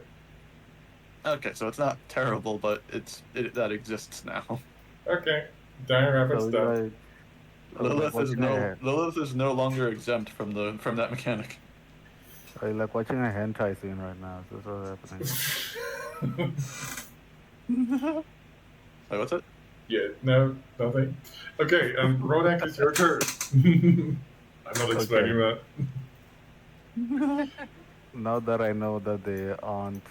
Okay, so it's not terrible, but that exists now.
Okay, Dire Rabbit's done.
Lilith is no longer exempt from that mechanic.
Are you like watching a hentai scene right now? Is this what's happening?
Wait, what's it?
Yeah, no, nothing. Okay, Rodak, it's your turn. I'm not explaining that.
Now that I know that they aren't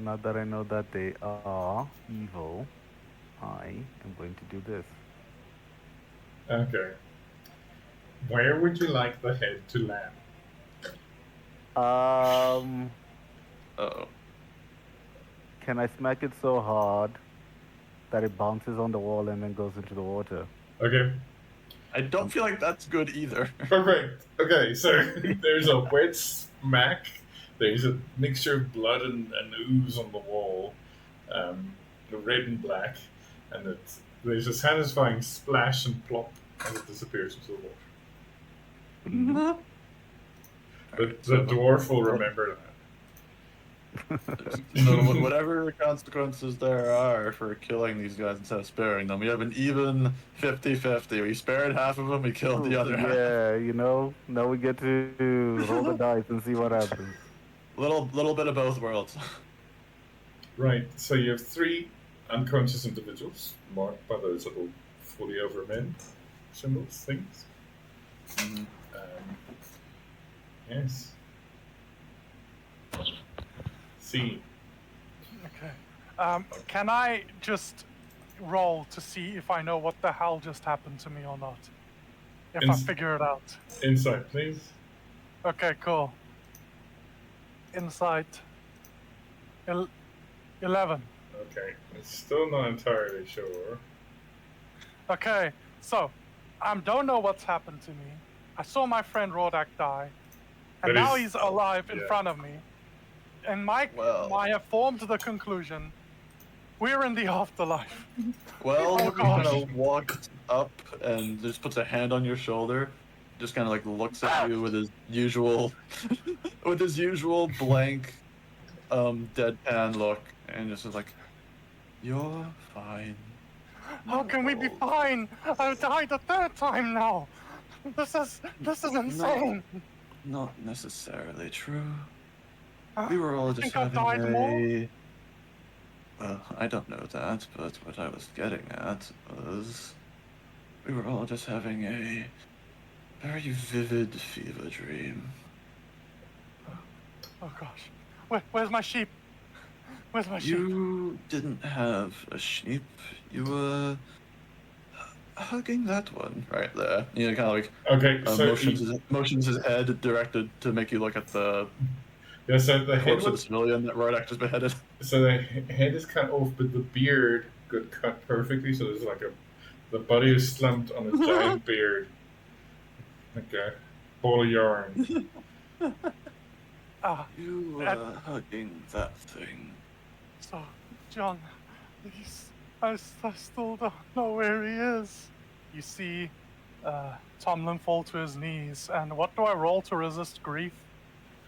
now that I know that they are evil, I am going to do this.
Okay. Where would you like the head to land?
Uh-oh.
Can I smack it so hard that it bounces on the wall and then goes into the water?
Okay.
I don't feel like that's good either.
Perfect. Okay, so there's a wet smack. There's a mixture of blood and ooze on the wall, red and black, and there's a satisfying splash and plop as it disappears into the water. But the dwarf will remember that.
So whatever consequences there are for killing these guys instead of sparing them, we have an even 50-50. We spared half of them, we killed the other half.
Yeah, now we get to roll the dice and see what happens.
Little bit of both worlds.
Right, so you have 3 unconscious individuals, marked by those little fully over men symbols, things.
Mm-hmm.
Yes. See.
Okay. Can I just roll to see if I know what the hell just happened to me or not? If I figure it out.
Insight, please.
Okay, cool. Insight. 11.
Okay, I'm still not entirely sure.
Okay, so I don't know what's happened to me. I saw my friend Rodak die, and
But
now
he's-
he's alive in
yeah.
front of me. And
Well.
I have formed the conclusion: we're in the afterlife.
Well,
Oh,
he
gosh.
kind of walks up and just puts a hand on your shoulder, just kind of like looks at you with his usual, blank, deadpan look, and just is like, "You're fine."
How can we be fine? I've died a third time now. This is insane.
Not necessarily true. We were all just
think I've
having
died more?
Well, I don't know that, but what I was getting at was we were all just having a very vivid fever dream.
Oh gosh, where's my sheep? Where's my sheep?
You didn't have a sheep. You were hugging that one right there. You know, kind of like
Okay, so
motions his head directed to make you look at the
yeah, so the head
corpse of the
was,
civilian that Rodak just beheaded.
so the head is cut off, but the beard got cut perfectly. So there's like the body is slumped on a giant beard, like a ball of yarn.
You were hugging that thing.
So, John, I still don't know where he is. You see, Tomlin fall to his knees, and what do I roll to resist grief?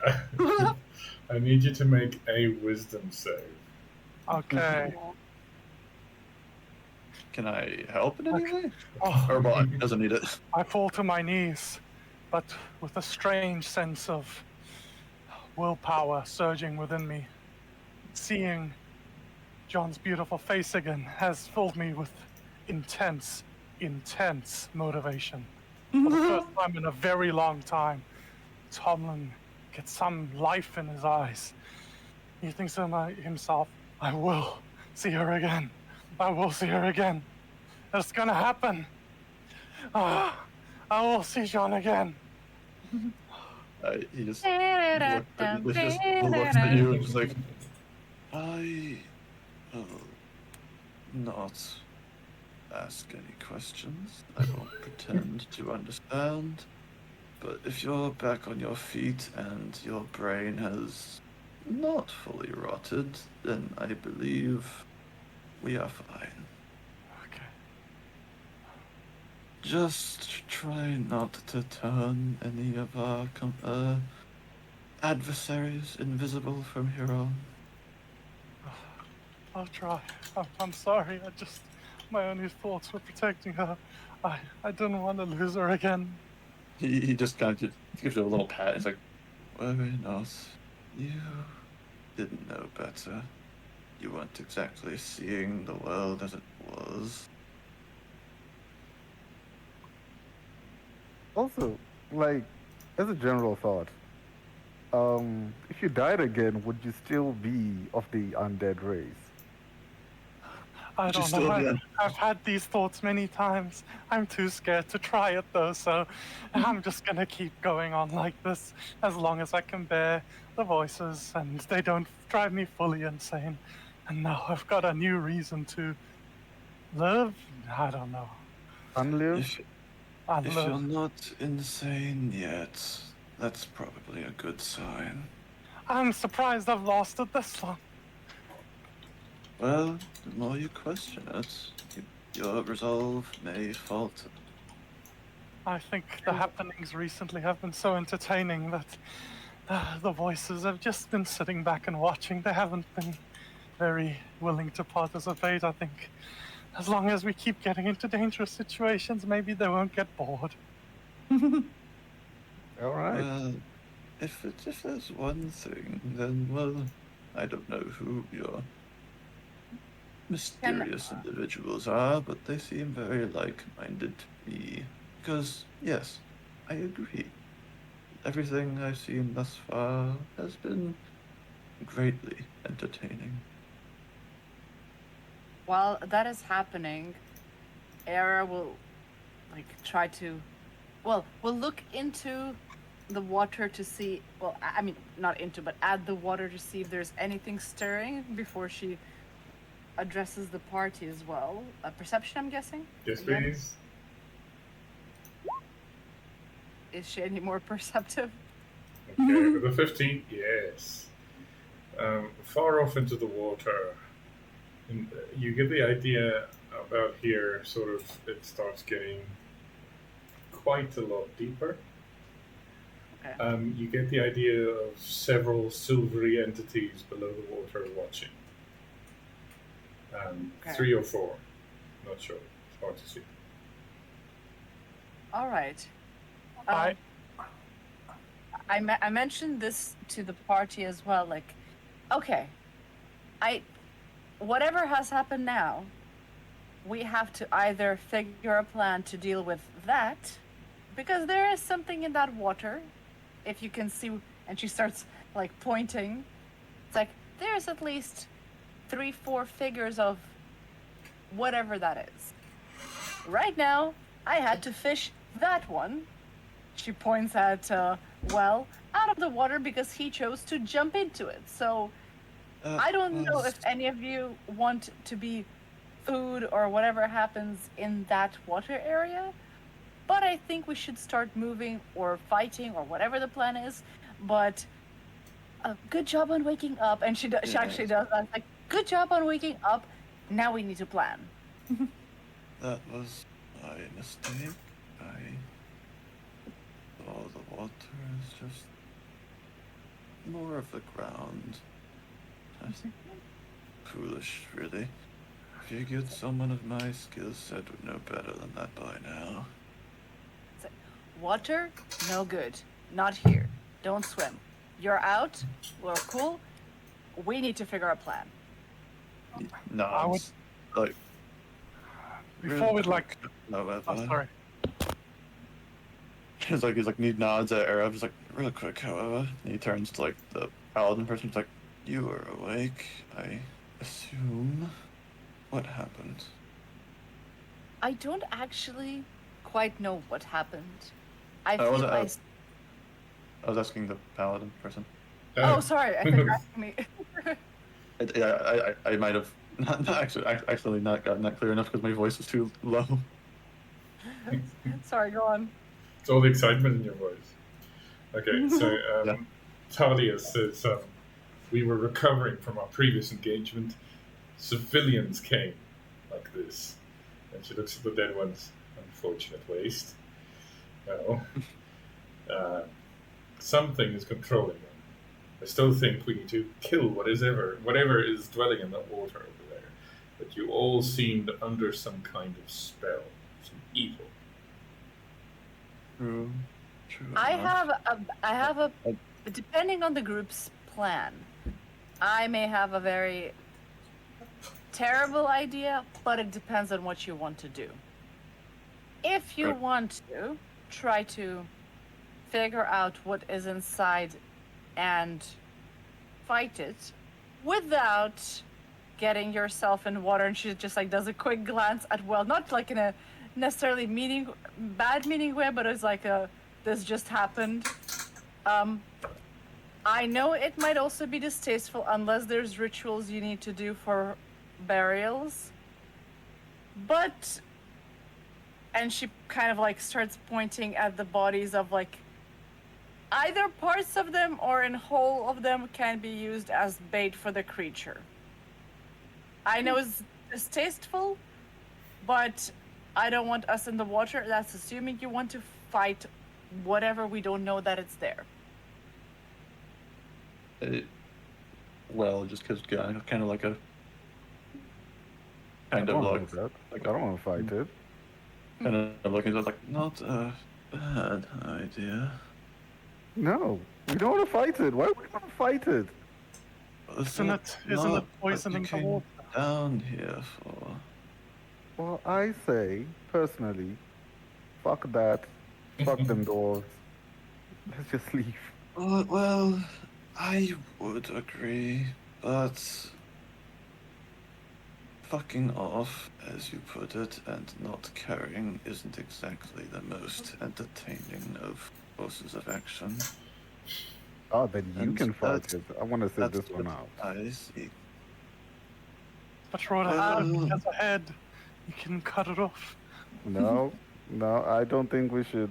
I need you to make a wisdom save.
Okay.
Can I help in any way?
Oh,
Or well, he doesn't need it.
I fall to my knees, but with a strange sense of willpower surging within me. Seeing John's beautiful face again has filled me with intense motivation. For the first time in a very long time, Tomlin gets some life in his eyes. He thinks to himself, I will see her again. I will see her again. It's gonna happen. I will see John again.
He just looks at you and just like, I will not ask any questions. I won't pretend to understand. But if you're back on your feet and your brain has not fully rotted, then I believe we are fine.
Okay.
Just try not to turn any of our adversaries invisible from here on.
I'll try. I'm sorry. My only thoughts were protecting her. I didn't want to lose her again.
He just kind of gives you a little pat. It's like, worry not. You didn't know better. You weren't exactly seeing the world as it was.
Also, like, as a general thought, if you died again, would you still be of the undead race?
I don't know. I've had these thoughts many times. I'm too scared to try it though, so I'm just gonna keep going on like this as long as I can bear the voices and they don't drive me fully insane. And now I've got a new reason to live. I don't know.
Unlive?
If you're not insane yet, that's probably a good sign.
I'm surprised I've lasted this long.
Well, the more you question it, your resolve may falter.
I think the happenings recently have been so entertaining that the voices have just been sitting back and watching. They haven't been very willing to participate. I think as long as we keep getting into dangerous situations, maybe they won't get bored.
All right.
Well, if there's one thing, then, well, I don't know who your mysterious individuals are, but they seem very like-minded to me. Because, yes, I agree. Everything I've seen thus far has been greatly entertaining.
While that is happening, Era will try to we'll look into the water to see, well, I mean not into, but add the water to see if there's anything stirring before she addresses the party as well. Perception, I'm guessing.
Yes,
Again?
please.
Is she any more perceptive?
Okay, with a 15, yes. Far off into the water, and you get the idea about here. Sort of, it starts getting quite a lot deeper.
Okay.
You get the idea of several silvery entities below the water watching.
Okay.
3 or 4, not sure. It's hard to see.
All right.
I-
I mentioned this to the party as well. Like, okay, whatever has happened now, we have to either figure a plan to deal with that, because there is something in that water. If you can see, and she starts like pointing. It's like there's at least 3-4 figures of whatever that is. Right now, I had to fish that one. She points at well, out of the water because he chose to jump into it. So I don't know if any of you want to be food or whatever happens in that water area, but I think we should start moving or fighting or whatever the plan is. But good job on waking up. And she actually does that. Like, good job on waking up. Now we need to plan.
That was my mistake. I thought the water is just more of the ground. I think foolish, really. Figured someone of my skill set would know better than that by now.
Water, no good. Not here. Don't swim. You're out. We're cool. We need to figure out a plan.
No,
I would-
like
Before we'd like.
however.
Oh, sorry.
He's like he nods at Arab. He's like, real quick, however. And he turns to like the paladin person. He's like, you are awake, I assume. What happened?
I don't actually quite know what happened. I
I wasn't-
feel
I was asking the paladin person.
Oh, sorry. I think you're asking me.
I might have not actually not gotten that clear enough because my voice was too low.
Sorry, go on.
It's all the excitement in your voice. Okay, so
Yeah.
Talia says, we were recovering from our previous engagement. Civilians came like this. And she looks at the dead ones. Unfortunate waste. No. Something is controlling them. I still think we need to kill whatever is dwelling in that water over there. But you all seemed under some kind of spell, some evil.
True.
I
enough.
have a depending on the group's plan, I may have a very terrible idea, but it depends on what you want to do. If you
Right.
want to try to figure out what is inside and fight it without getting yourself in water, and she just like does a quick glance at, well, not like in a necessarily bad meaning way, but it's like this just happened. I know it might also be distasteful unless there's rituals you need to do for burials, but, and she kind of like starts pointing at the bodies of like either parts of them or in whole of them can be used as bait for the creature. I know it's distasteful, but I don't want us in the water. That's assuming you want to fight whatever we don't know that it's there.
Well, just because kind of like a
I
kind
don't
of
want
like
that. I don't want to fight it.
kind of looking at like not a bad idea.
No, we don't want to fight it. Why would we want to fight it?
Isn't it poison in the water?
Down here for.
Well, I say, personally, fuck that. Fuck them doors. Let's just leave.
Well, I would agree, but fucking off, as you put it, and not caring isn't exactly the most entertaining of courses of action.
Oh, then you
And
can fight
that's-
it. I want to sit
That's
this one
what
out.
I see.
But Rhoda has a head. You can cut it off.
No, no, I don't think we should.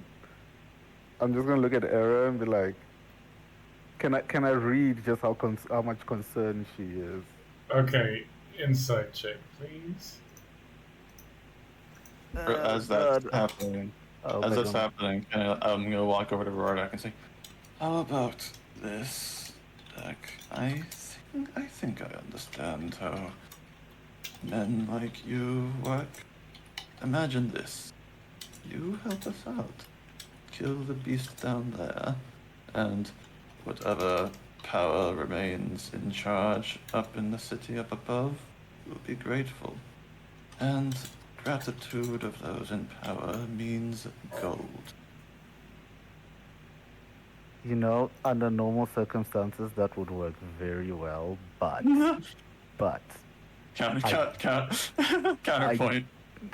I'm just gonna look at Era and be like, can I read just how much concerned she is?
Okay, insight check, please.
As that's happening,
Oh,
as
my
that's
God.
happening, I'm gonna walk over to Rordak and say, "How about this, Deck? I think I understand how men like you work. Imagine this: you help us out, kill the beast down there, and whatever power remains in charge up in the city up above will be grateful. And gratitude of those in power means gold."
You know, under normal circumstances, that would work very well, but
Counterpoint.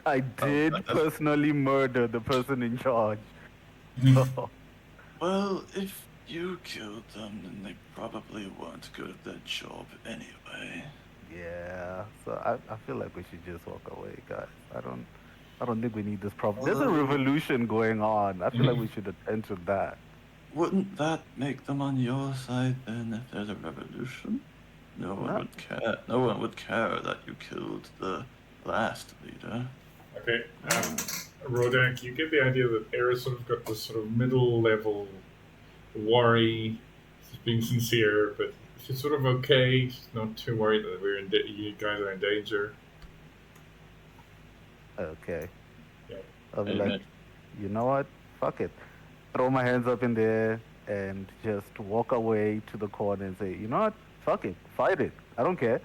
I did personally murder the person in charge. So,
Well, if you killed them, then they probably weren't good at their job anyway.
yeah. So I feel like we should just walk away, guys. I don't think we need this problem. There's a revolution going on. I feel like we should attend to that.
Wouldn't that make them on your side then if there's a revolution? No one
No.
would care. No one would care that you killed the last leader.
Okay, Rodak, you get the idea that Era's sort of got this sort of middle level worry. She's being sincere, but she's sort of okay. She's not too worried that you guys are in danger.
Okay.
Yeah.
I'll be
Amen.
like, you know what? Fuck it. Throw my hands up in the air and just walk away to the corner and say, you know what? Fuck it. Fight it. I don't care.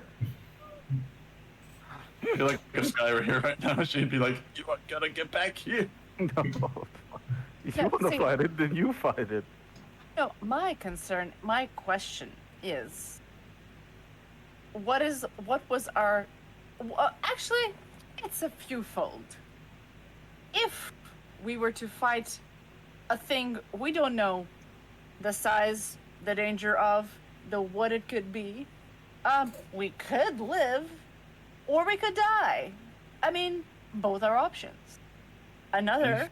I feel like if Sky were here right now, she'd be like, "You gotta get back here."
No. If you
No,
want to
see-
fight it, then you fight it.
No, my question is, what was our? Well, actually, it's a fewfold. If we were to fight a thing we don't know the size, the danger of, what it could be, we could live, or we could die. I mean, both are options. Another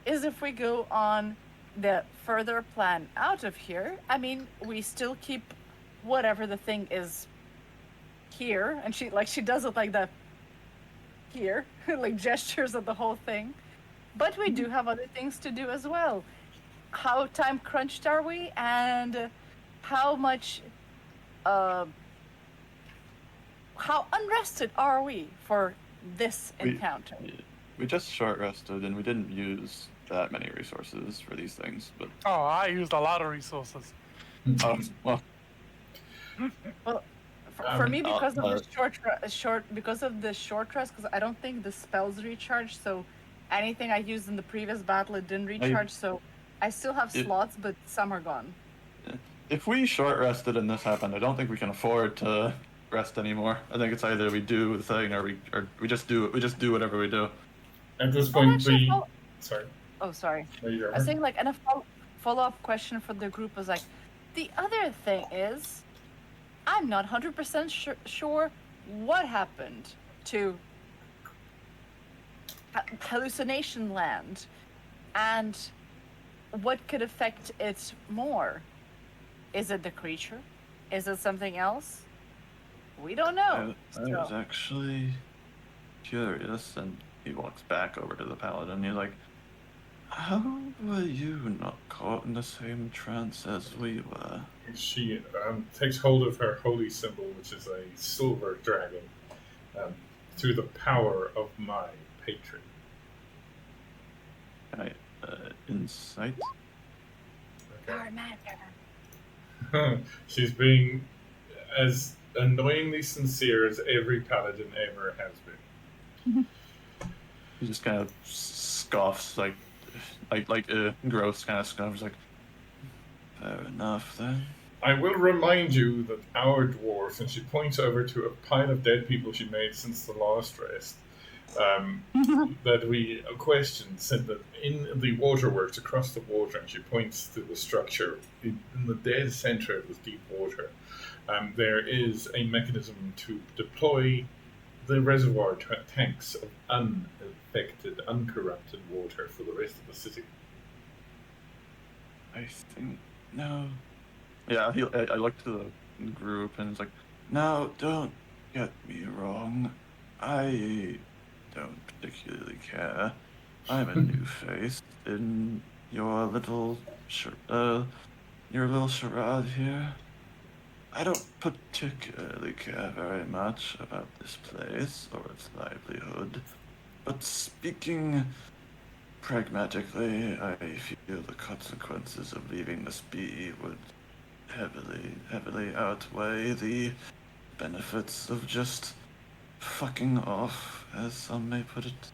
is if we go on the further plan out of here. I mean, we still keep whatever the thing is here, and she does it like the here, like gestures of the whole thing. But we do have other things to do as well. How time crunched are we, and how much, how unrested are we for this encounter?
We just short rested and we didn't use that many resources for these things, but
Oh, I used a lot of resources.
well,
Well, for me, because of the because of the short rest, because I don't think the spells recharge. So anything I used in the previous battle, it didn't recharge. So I still have slots, but some are gone.
if we short rested and this happened, I don't think we can afford to rest anymore. I think it's either we do the thing or we just do it. We just do whatever we do.
At this
Oh,
point,
actually,
sorry.
Oh, sorry.
No, you go
I was
ahead.
saying, like, and a follow-up question for the group was like, the other thing is, I'm not 100% sure what happened to hallucination land, and what could affect it more. Is it the creature? Is it something else? We don't know.
I was actually curious, and he walks back over to the paladin. He's like, "How were you not caught in the same trance as we were?"
She takes hold of her holy symbol, which is a silver dragon, through the power of my patron.
Can I insight?
Okay. She's being as annoyingly sincere as every paladin ever has been.
He just kind of scoffs, like gross kind of scoffs, like, "Fair enough then."
I will remind you that our dwarf, and she points over to a pile of dead people she made since the last rest, that we questioned, said that in the waterworks across the water, and she points to the structure, in the dead center of this deep water, there is a mechanism to deploy the reservoir tanks of unaffected, uncorrupted water for the rest of the city.
I think no. Yeah, I look to the group and it's like, no, don't get me wrong. I don't particularly care. I'm a new face in your little charade here. I don't particularly care very much about this place or its livelihood, but speaking pragmatically, I feel the consequences of leaving this be would heavily outweigh the benefits of just fucking off, as some may put it.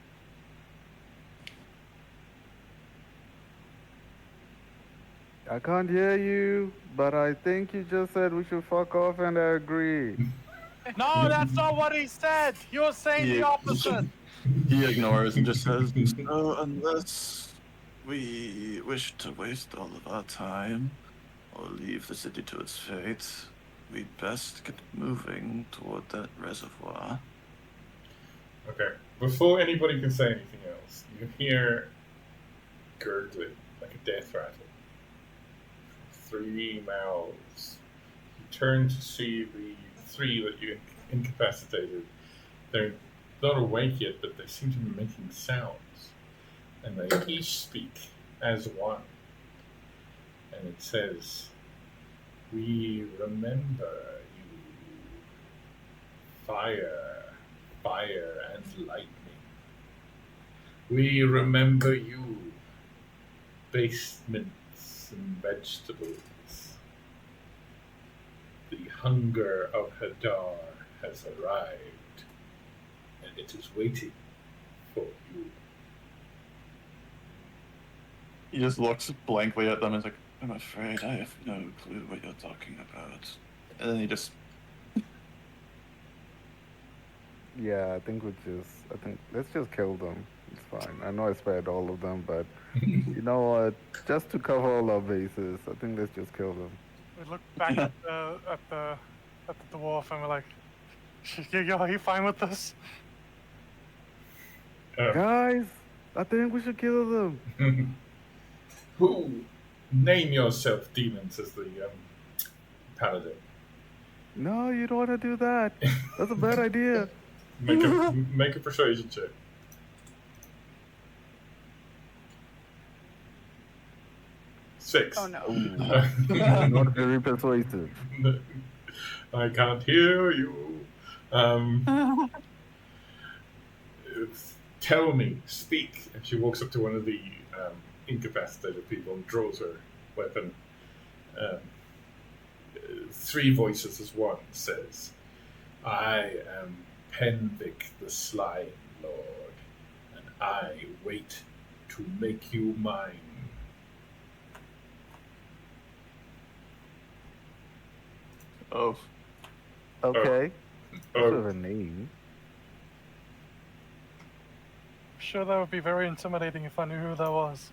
I can't hear you, but I think you just said we should fuck off, and I agree.
No, that's not what he said. You're saying the opposite.
He ignores and just says, so unless we wish to waste all of our time or leave the city to its fate, we'd best get moving toward that reservoir.
Okay. Before anybody can say anything else, you hear gurgling like a death rattle. 3 mouths. You turn to see the 3 that you incapacitated. They're not awake yet, but they seem to be making sounds. And they each speak as one. And it says, "We remember you. Fire, fire and lightning. We remember you. Basements and vegetables. The hunger of Hadar has arrived, and it is waiting for you."
He just looks blankly at them and is like, I'm afraid I have no clue what you're talking about. And then he just
Yeah, I think let's just kill them. It's fine. I know I spared all of them, but you know what? Just to cover all our bases, I think let's just kill them.
We look back at the dwarf and we're like, are you fine with this?
Guys, I think we should kill them.
Who? Name yourself, demon, says the paladin.
No, you don't want to do that. That's a bad idea.
Make a persuasion check. Six.
Oh no.
Not very persuasive.
I can't hear you. Tell me, speak. And she walks up to one of the incapacitated people and draws her weapon. 3 voices as one says, "I am Penvic the Slime Lord, and I wait to make you mine."
oh,
Okay. Sort of
Oh,
a name.
Sure, that would be very intimidating if I knew who that was.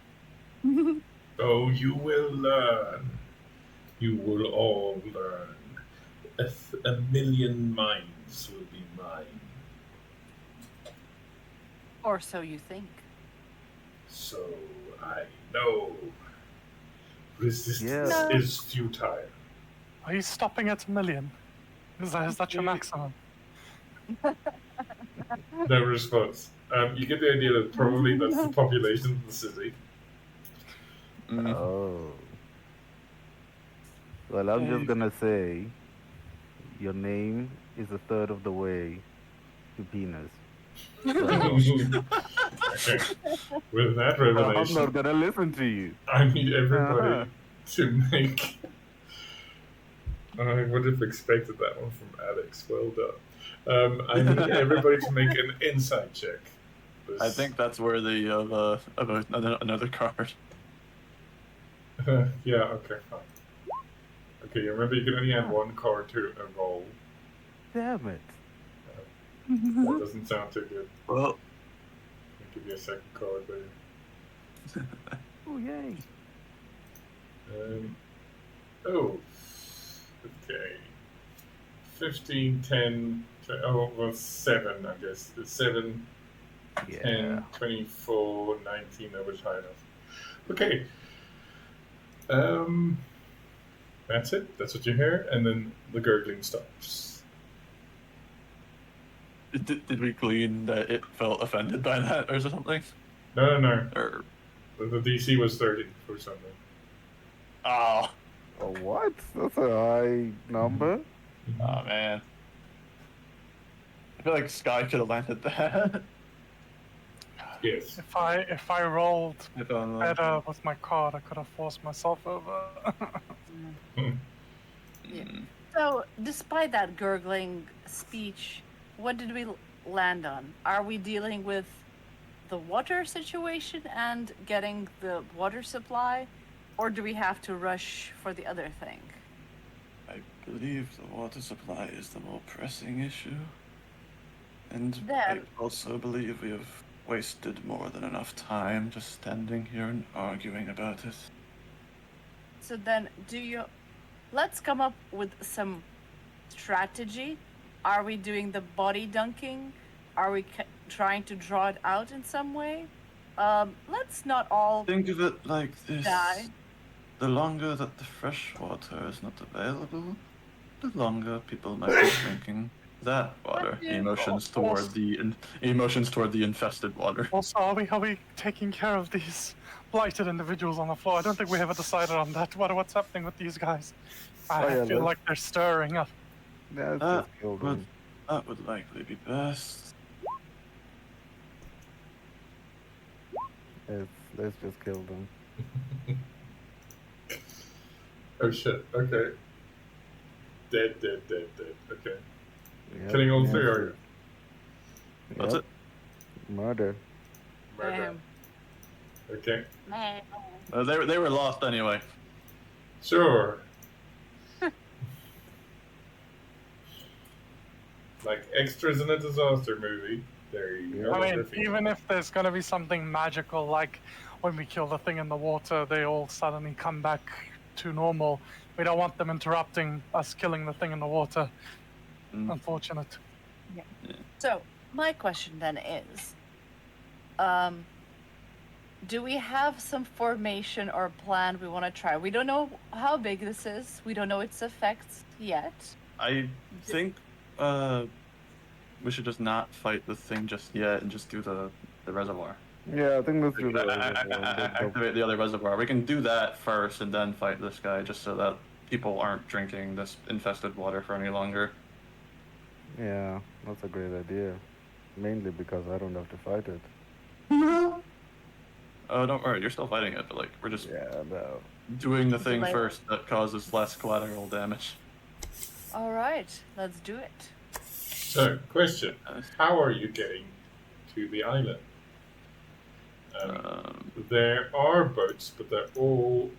oh, you will learn. You will all learn. A million minds will be mine.
Or so you think.
So I know. Resistance
Yeah.
is futile.
Are you stopping at 1,000,000? Is that your maximum?
No response. You get the idea that probably that's the population of the city.
Oh. Well, I'm just gonna say, your name is a third of the way to penis.
Okay. With that
I'm
revelation,
not gonna listen to you.
I need everybody
Uh-huh.
to make. I would have expected that one from Alex. Well done. I need everybody to make an insight check.
I think that's worthy of another card.
Yeah. Okay. Fine. Okay. Remember, you can only add 1 card to a roll.
Damn it.
That doesn't sound too good.
Well,
I'll give you a second card there.
Oh, yay.
Oh. Okay. 15, 10, oh, well, 7, I guess. It's 7,
Yeah.
10, 24, 19, that was high enough. Okay. That's it. That's what you hear, and then the gurgling stops.
Did we glean that it felt offended by that or something?
No.
Or
The DC was 30 for something.
oh,
Oh, what? That's a high number.
oh man, I feel like Sky could have landed that.
Yes.
If I rolled
If I'm,
better with my card, I could have forced myself over.
Yeah. So, despite that gurgling speech, what did we land on? Are we dealing with the water situation and getting the water supply, or do we have to rush for the other thing?
I believe the water supply is the more pressing issue, and
Then-
I also believe we have wasted more than enough time just standing here and arguing about it.
So then, let's come up with some strategy. Are we doing the body dunking? Are we trying to draw it out in some way? Let's not all
Think of it like this.
die.
The longer that the fresh water is not available, the longer people might be drinking that water.
Yeah.
Emotions toward the infested water.
Also, are we taking care of these blighted individuals on the floor? I don't think we ever decided on that. What's happening with these guys? I
Oh, yeah,
feel
let's-
like they're stirring up.
Yeah, let's
That
just kill
would,
them.
that would likely be best.
Let's just kill them.
Oh shit. Okay. Dead. Okay.
Yep,
Killing all
yeah,
3 are you?
That's
yep.
it.
Murder.
Murder. Okay.
They were lost anyway.
Sure. Like extras in a disaster movie. There you go.
I mean,
Perfect.
even if there's gonna be something magical, like when we kill the thing in the water, they all suddenly come back to normal. We don't want them interrupting us killing the thing in the water.
Mm.
Unfortunate.
So, my question then is, do we have some formation or plan we want to try? We don't know how big this is. We don't know its effects yet.
I think we should just not fight the thing just yet and just do the reservoir.
Yeah, I think let's do that.
Activate the other reservoir. We can do that first and then fight this guy, just so that people aren't drinking this infested water for any longer.
Yeah, that's a great idea. Mainly because I don't have to fight it.
Oh, don't worry, you're still fighting it, but like we're just
Yeah, no.
doing the thing
Delay.
first that causes less collateral damage.
All right, let's do it.
So, question: how are you getting to the island? There are boats, but they're all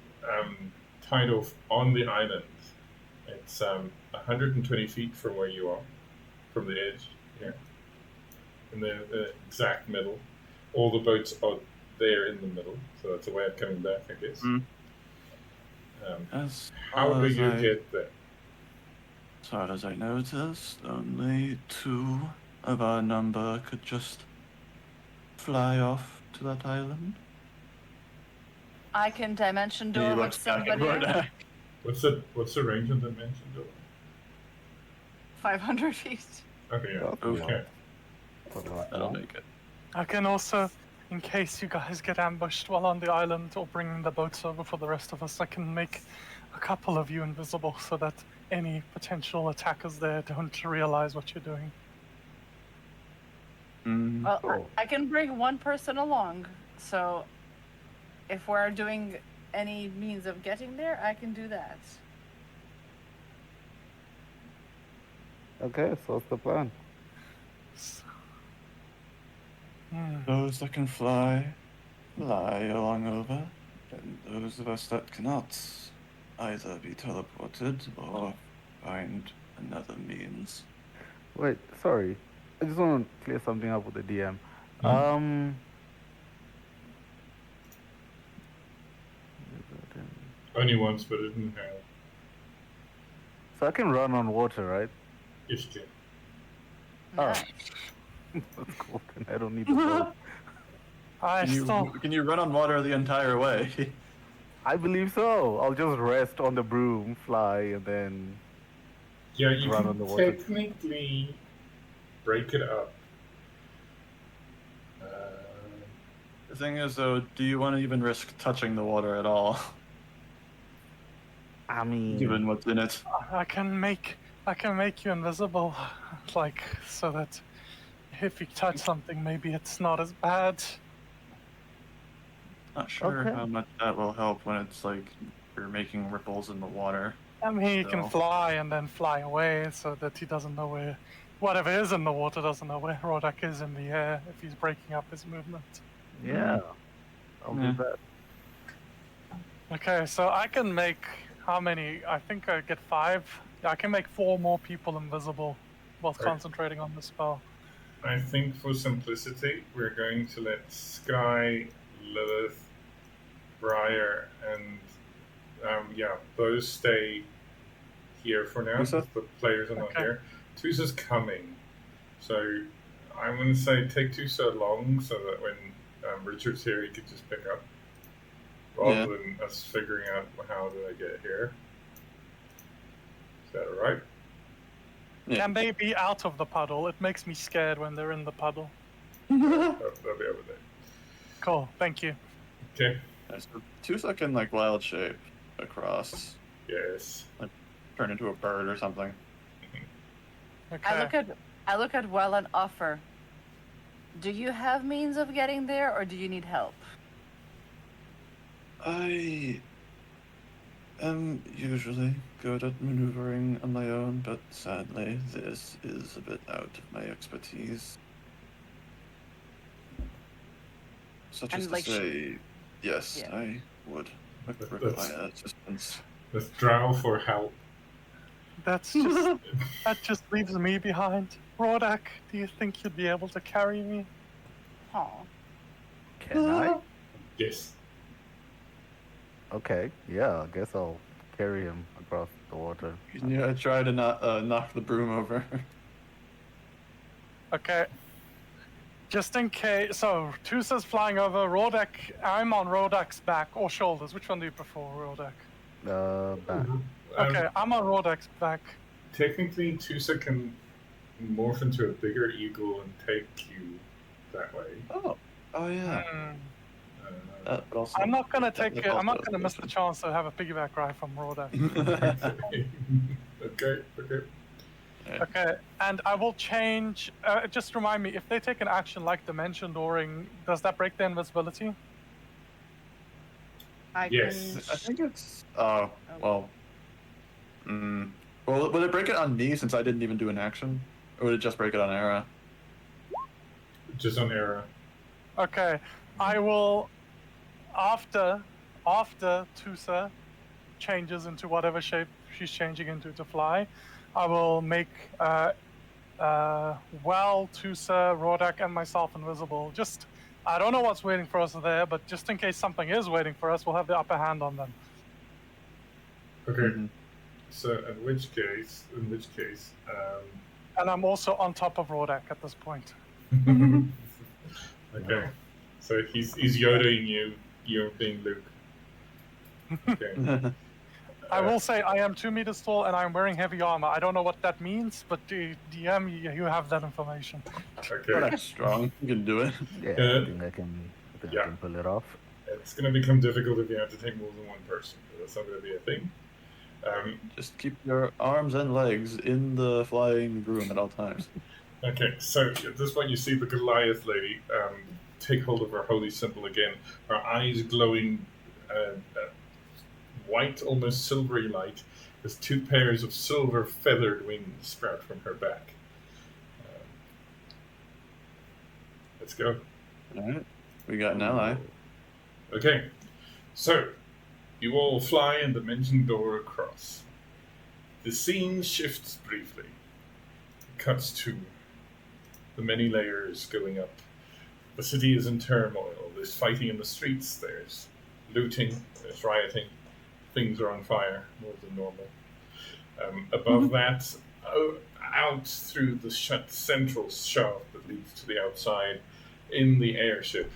tied off on the island. It's 120 feet from where you are, from the edge here, in the exact middle. All the boats are there in the middle, so that's a way of coming back, I guess.
Mm. As
How
far
do
as
you
I-
get there?
As far as I noticed, only 2 of our number could just fly off to that island.
I can dimension door
He
with
looks back at
somebody.
Rodak.
What's the range of dimension door?
500 feet.
Okay, yeah.
That's
Okay.
That'll make it.
I can also, in case you guys get ambushed while on the island or bringing the boats over for the rest of us, I can make a couple of you invisible so that any potential attackers there don't realize what you're doing.
Mm.
Well,
Oh.
I can bring one person along, so if we're doing any means of getting there, I can do that.
Okay, so what's the plan?
Those that can fly along over, and those of us that cannot either be teleported or find another means.
Wait, sorry. I just want to clear something up with the DM.
Hmm? Only once, but it didn't help.
So I can run on water, right?
Ishkin.
Oh.
Nice.
That's cool. Then I don't need the boat.
Can you run on water the entire way?
I believe so. I'll just rest on the broom, fly, and then
Yeah, you
run
can
on the water.
technically break it up.
The thing is, though, do you want to even risk touching the water at all,
I mean,
given what's in it?
I can make you invisible, like so that if you touch something, maybe it's not as bad.
Not sure
Okay.
how much that will help when it's like you're making ripples in the water.
I mean, he can
So-
fly and then fly away, so that he doesn't know where whatever is in the water doesn't know where Rodak is in the air if he's breaking up his movement.
yeah. I'll
Yeah.
do that.
Okay, so I can make how many? I think I get 5. I can make 4 more people invisible while
Right.
concentrating on the spell.
I think for simplicity, we're going to let Sky, Lilith, Briar, and those stay here for now.
Tusa?
Since the players are not
Okay.
here. Tusa's coming, so I'm going to say take Tusa along so that when Richard's here, he can just pick up, rather than us figuring out how do I get here. Is that all right?
Yeah.
Can they be out of the puddle? It makes me scared when they're in the puddle.
They'll be over there.
Cool, thank you.
Okay.
So 2 second like wild shape across,
Yes.
turn into a bird or something.
Okay.
I look at Well and offer. Do you have means of getting there, or do you need help?
I am usually good at maneuvering on my own, but sadly, this is a bit out of my expertise. Such
And,
as to
like,
say, yes,
Yeah.
I would
That's-
require assistance.
Let's drow for help.
That's just that just leaves me behind. Rodak, do you think you'd be able to carry me?
Aw.
Can I?
Yes.
Okay. Yeah. I guess I'll carry him across the water.
Can you try to not knock the broom over?
Okay. Just in case, so Tusa's flying over. Rodak, I'm on Rodak's back or shoulders. Which one do you prefer, Rodak?
Back.
Okay, I'm on Rodak's back.
Technically, Tusa can morph into a bigger eagle and take you that way.
Oh yeah.
Hmm.
Uh,
But also,
I'm not gonna
that-
take
that's
it. I'm not
also
gonna miss the
a
chance to have a piggyback ride from Rodak.
okay.
Yeah.
Okay, and I will change. Just remind me, if they take an action like Dimension Dooring, does that break their invisibility?
I
Yes.
I think it's. Oh well. Well, would it break it on me since I didn't even do an action, or would it just break it on Era?
Just on Era.
Okay, I will after Tusa changes into whatever shape she's changing into to fly. I will make Tusa, Rodak, and myself invisible. Just I don't know what's waiting for us there, but just in case something is waiting for us, we'll have the upper hand on them.
Okay.
Mhm.
So, in which case,
And I'm also on top of Rodak at this point.
okay. So he's Yodaing you. You're being Luke. Okay.
I will say I am 2 meters tall and I'm wearing heavy armor. I don't know what that means, but DM, you have that information.
You're
Okay.
not strong. You can do it.
Yeah.
Uh,
I think I can. I
yeah.
can pull it off.
It's going to become difficult if you have to take more than one person. That's not going to be a thing.
Just keep your arms and legs in the flying broom at all times.
Okay, so at this point you see the Goliath lady take hold of her holy symbol again. Her eyes glowing white, almost silvery light, as 2 pairs of silver feathered wings sprout from her back. Let's go.
All right, we got an ally.
Okay, so you all fly and dimension door across. The scene shifts briefly. It cuts to the many layers going up. The city is in turmoil. There's fighting in the streets. There's looting. There's rioting. Things are on fire more than normal. Above that, out through the central shaft that leads to the outside in the airship.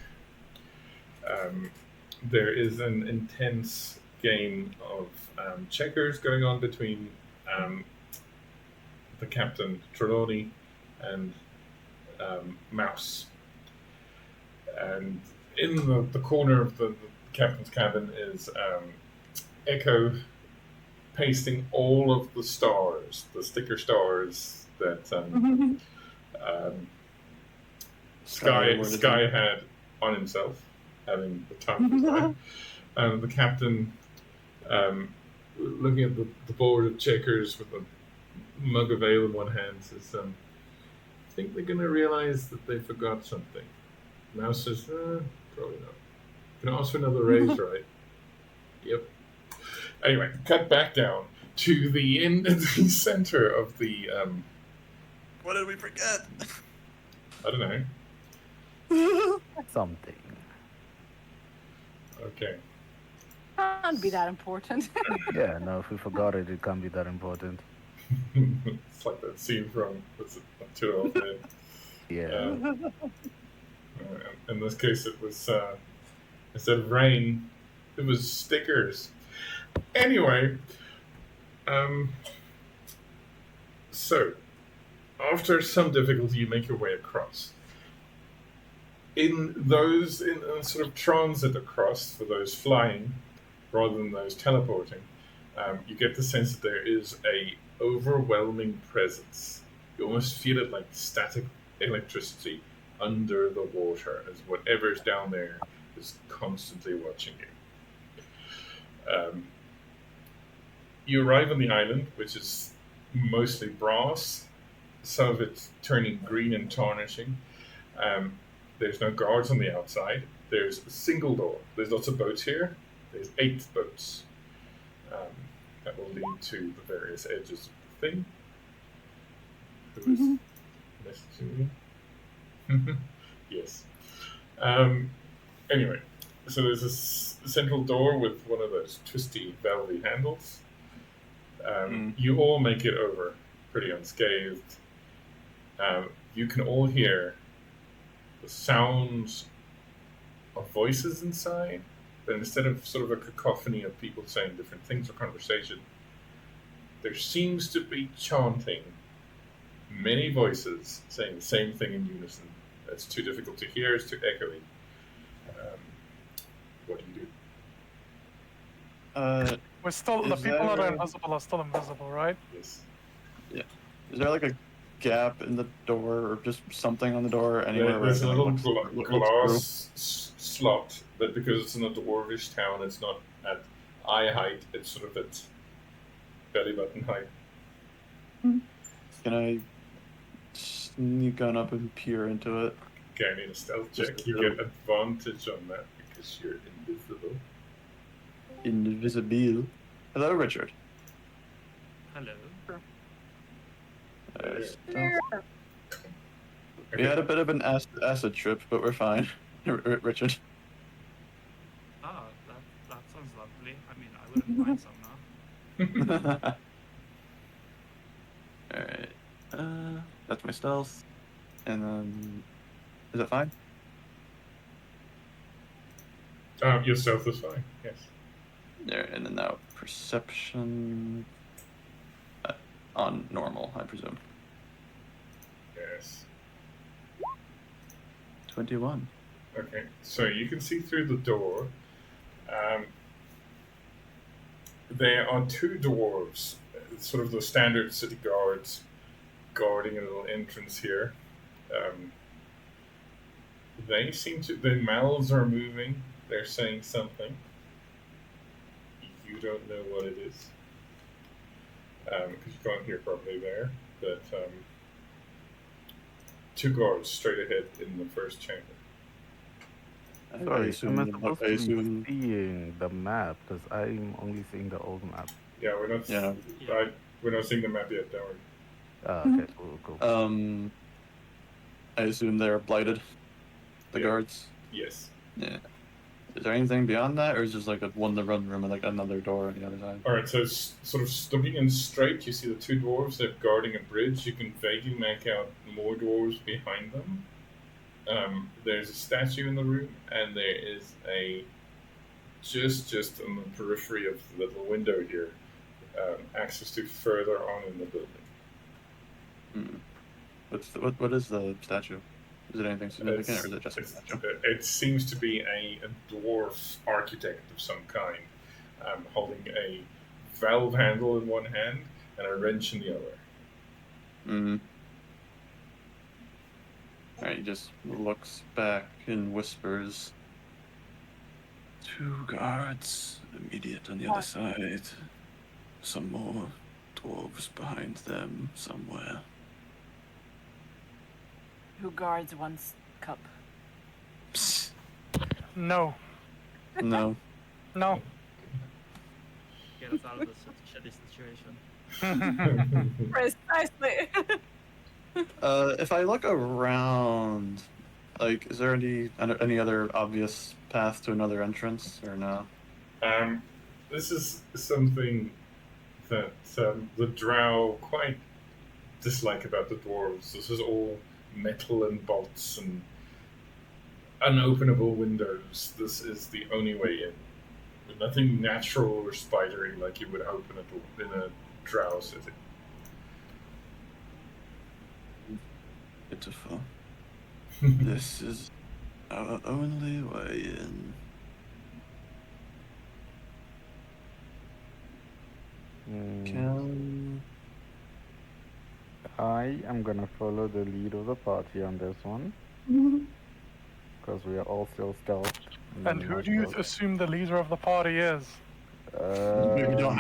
There is an intense game of checkers going on between the captain Trelawney and Mouse. And in the corner of the captain's cabin is Echo pasting all of the stars, the sticker stars that Sky had on himself, having the time of his life. The captain, looking at the board of checkers with a mug of ale in one hand, says, I think they're going to realize that they forgot something. Mouse says, probably not. Can I ask for another raise, right? Yep. Anyway, cut back down to the center of the.
What did we forget?
I don't know.
Something.
Okay.
Can't be that important.
Yeah, no, if we forgot it, it can't be that important.
It's like that scene from what's it, Two Old Men.
Yeah.
In this case, it was instead of rain, it was stickers. Anyway, so after some difficulty, you make your way across. In sort of transit across for those flying, rather than those teleporting, you get the sense that there is a overwhelming presence. You almost feel it like static electricity under the water, as whatever's down there is constantly watching you. You arrive on the island, which is mostly brass, some of it turning green and tarnishing. There's no guards on the outside. There's a single door. There's lots of boats here. There's 8 boats that will lead to the various edges of the thing. Who is messaging me? Yes. Anyway, so there's a central door with one of those twisty, velvety handles. You all make it over pretty unscathed. You can all hear the sounds of voices inside, but instead of sort of a cacophony of people saying different things or conversation, there seems to be chanting, many voices saying the same thing in unison. It's too difficult to hear, it's too echoey. What do you do?
We're still the
Is
people that are
there-
invisible are still invisible, right?
Yes.
Is there like a gap in the door or just something on the door anywhere?
There's a
where I
little
can look through?
glass slot, but because it's in a dwarvish town, it's not at eye height, it's sort of at belly button height.
Can I sneak on up and peer into it?
Okay, I need a stealth check.
Just
You
a
get advantage on that because you're invisible.
Invisible. Hello, Richard.
Hello.
We had a bit of an acid trip, but we're fine. Richard.
Ah, that sounds lovely. I mean, I wouldn't mind some now.
Alright. That's my stealth. And then... Is it fine?
Your stealth is fine, yes.
There, and then now perception... on normal, I presume.
Yes.
21.
Okay, so you can see through the door. There are 2 dwarves, sort of the standard city guards, guarding a little entrance here. They seem to, their mouths are moving, they're saying something. You don't know what it is, because you can't hear properly there, but 2 guards straight ahead in the first chamber.
Sorry,
assume
am I
that-
supposed
I
to
assume-
be seeing the map? Because I'm only seeing the old map.
Yeah, we're not.
Yeah.
We're not seeing the map yet. Don't worry.
Okay, cool.
I assume they're blighted. The
Yeah.
guards.
Yes.
Yeah. Is there anything beyond that, or is it just like a one to run room and like another door on the other side?
All right, so sort of looking in straight, you see the two dwarves. They're guarding a bridge. You can vaguely make out more dwarves behind them. There's a statue in the room, and there is a just on the periphery of the little window here, access to further on in the building.
What is the statue? Is it anything significant, or is it just a statue?
It seems to be a dwarf architect of some kind, holding a valve handle in one hand and a wrench in the other.
Mm-hmm. Alright, he just looks back and whispers, 2 guards immediate on the other side. Some more dwarves behind them somewhere.
Who guards one's cup?
Psst.
No.
No.
No.
Get us out of this shitty situation.
Precisely.
If I look around, like, is there any other obvious path to another entrance, or no?
This is something that the drow quite dislike about the dwarves. This is all metal and bolts and unopenable windows. This is the only way in. Nothing natural or spidery like you would open a door in a drow city.
Pitiful. This is our only way in. Can...
I am gonna follow the lead of the party on this one. Because we are all still stealthed.
And who do you assume the leader of the party is?
we don't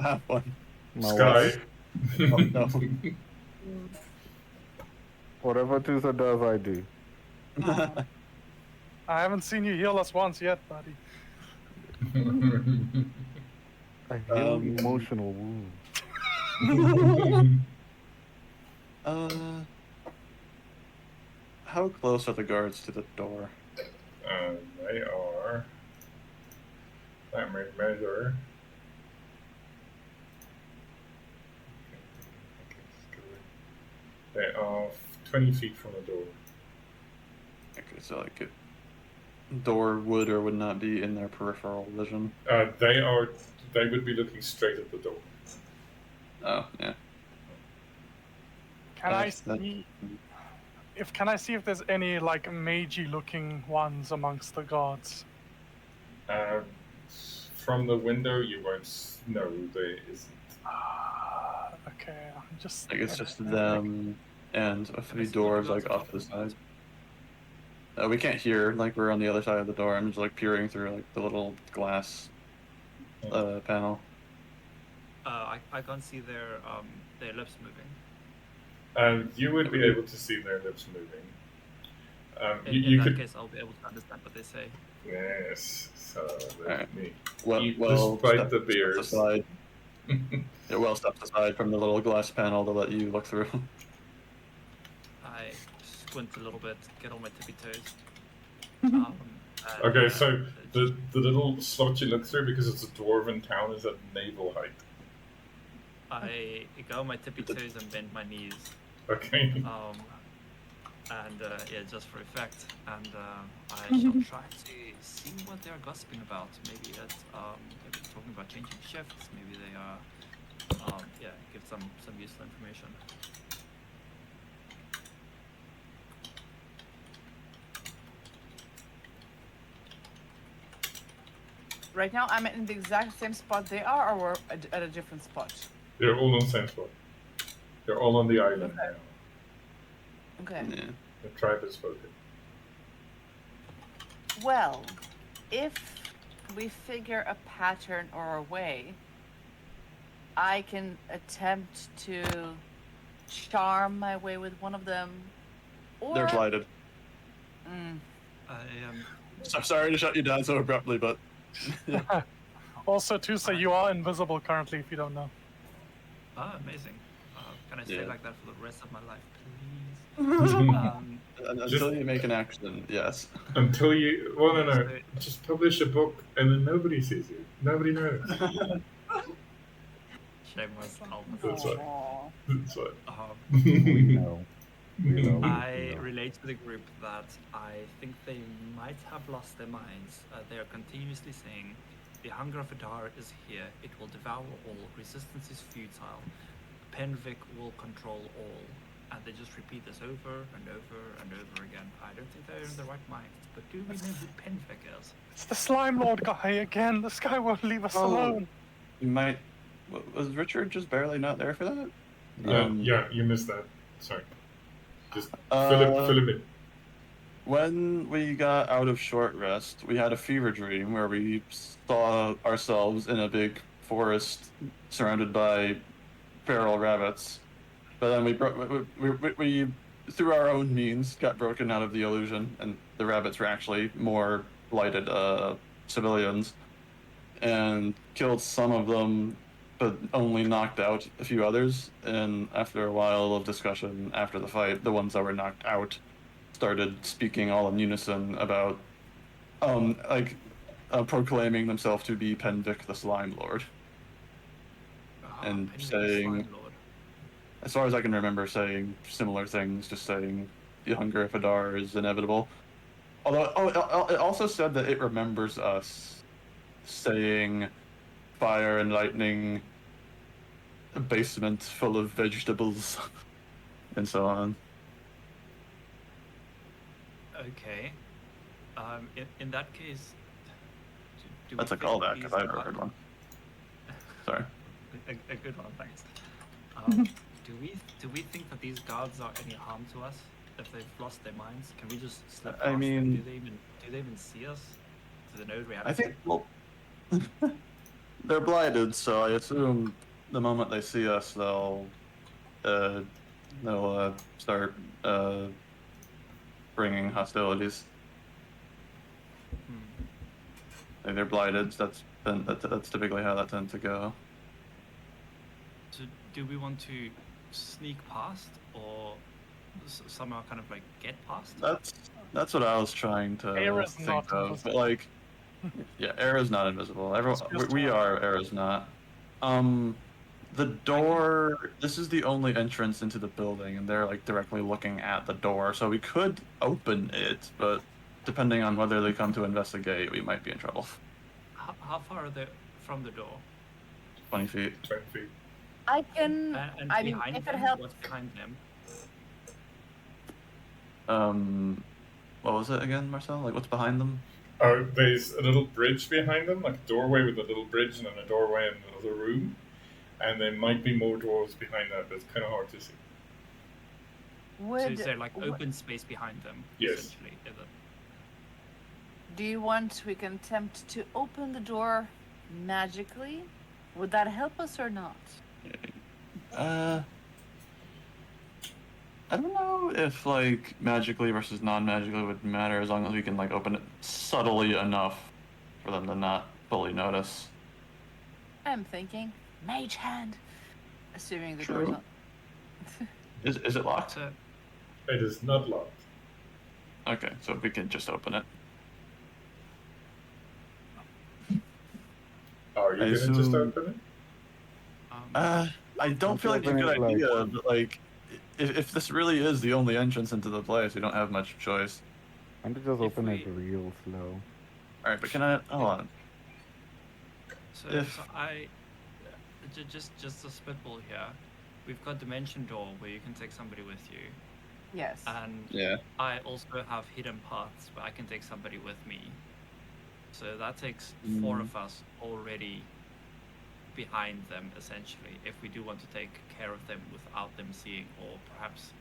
have one.
My
Sky.
wife.
Oh, no.
Whatever Tusa does, I do.
I haven't seen you heal us once yet, buddy.
I heal emotional wounds.
How close are the guards to the door?
They are. That may measure. They are 20 feet from the door.
Okay, so like it, door would or would not be in their peripheral vision.
They would be looking straight at the door.
Oh, yeah.
Can I see if there's any like magey looking ones amongst the guards?
From the window, you won't. No, there isn't.
Okay, I'm just.
Like it's just them and a few doors like off to the side. We can't hear, like we're on the other side of the door. I'm just like peering through like the little glass panel.
I can't see their lips moving.
You would be able to see their lips moving.
In that case, I'll be able to understand what they say.
Yes. So let
Right.
me.
Well,
despite the beers.
Aside. Yeah, well stepped aside from the little glass panel to let you look through.
I squint a little bit, get on my tippy toes.
Okay, so the little slot you look through, because it's a dwarven town, is at navel height.
I go on my tippy toes and bend my knees.
Okay.
Yeah, just for effect. And I shall try to see what they're gossiping about. Maybe it's maybe talking about changing shifts. Maybe they are give some useful information.
Right now, I'm in the exact same spot they are, or we're at a different spot.
They're all on the same spot. They're all on the island
Okay.
now.
Okay.
Yeah.
The tribe has spoken.
Well, if we figure a pattern or a way, I can attempt to charm my way with one of them. Or...
They're blighted.
I
So sorry to shut you down so abruptly, but
Also, Tusa, you are invisible currently, if you don't know.
amazing. Can I stay
Yeah.
like that for the rest of my life, please?
Until you make an action, yes.
Until you, well, no,
So,
just publish a book and then nobody sees you. Nobody knows.
shameless Albus.
That's right.
Aw.
That's right.
We know. We know.
I
know.
relate to the group that I think they might have lost their minds. They are continuously saying, the hunger of Adar is here. It will devour all. Resistance is futile. Penvic will control all. And they just repeat this over and over and over again. I don't think they're in the right minds. But do we know who Penvic is?
It's the Slime Lord guy again. This guy won't leave us alone.
You might. Was Richard just barely not there for that?
Yeah, you missed that. Sorry. Just
Uh,
fill him in.
When we got out of short rest, we had a fever dream where we saw ourselves in a big forest surrounded by feral rabbits. But then we through our own means, got broken out of the illusion, and the rabbits were actually more blighted civilians, and killed some of them, but only knocked out a few others. And after a while of discussion after the fight, the ones that were knocked out started speaking all in unison about, proclaiming themselves to be Penvic the Slime Lord. And
Penvic the
saying-
Slime Lord.
As far as I can remember, saying similar things, just saying the hunger of Adar is inevitable. Although, it also said that it remembers us, saying fire and lightning, a basement full of vegetables, and so on.
Okay. In that case, do
That's
we
a
think
callback,
these
if I ever
guards-
heard one. Sorry.
A good one, thanks. Do we think that these guards are any harm to us if they've lost their minds? Can we just slip past
I
them?
mean-
do they even see us? Do they know reality?
I think, well, they're blighted, so I assume the moment they see us, they'll start bringing hostilities. Like, they're blighted. That's typically how that tends to go.
So do we want to sneak past or somehow kind of like get past?
That's what I was trying to
Era's
think
not
of.
invisible.
But like, yeah, Era's not invisible. Everyone,
It's just
we
her.
are. Era's not. The door. This is the only entrance into the building, and they're like directly looking at the door. So we could open it, but depending on whether they come to investigate, we might be in trouble.
How far are they from the door?
20 feet.
20 feet.
I can.
And
I mean,
behind
if it
them,
helps.
what's behind them?
What was it again, Marcel? Like, what's behind them?
There's a little bridge behind them, like a doorway with a little bridge and then a doorway in another room. And there might be more doors behind that, but it's kind of hard to see.
So
Would
is there like
w-
open space behind them?
Yes.
Essentially, is it?
do you want we can attempt to open the door magically? Would that help us or not?
I don't know if like magically versus non-magically would matter as long as we can like open it subtly enough for them to not fully notice.
I'm thinking mage hand. Assuming the
True.
door's not.
Is it locked?
So
It is not locked.
Okay, so we can just open it.
Are you
I
going to just
assume-
open it?
I don't feel like it's a good idea, but like if this really is the only entrance into the place, we don't have much choice.
I'm to just
If
open it
we-
real slow.
All right, but can I hold on?
So,
If-
so I just a spitball here. We've got dimension door where you can take somebody with you,
Yes.
and
Yeah.
I also have hidden paths where I can take somebody with me. So that takes four of us already behind them, essentially, if we do want to take care of them without them seeing, or perhaps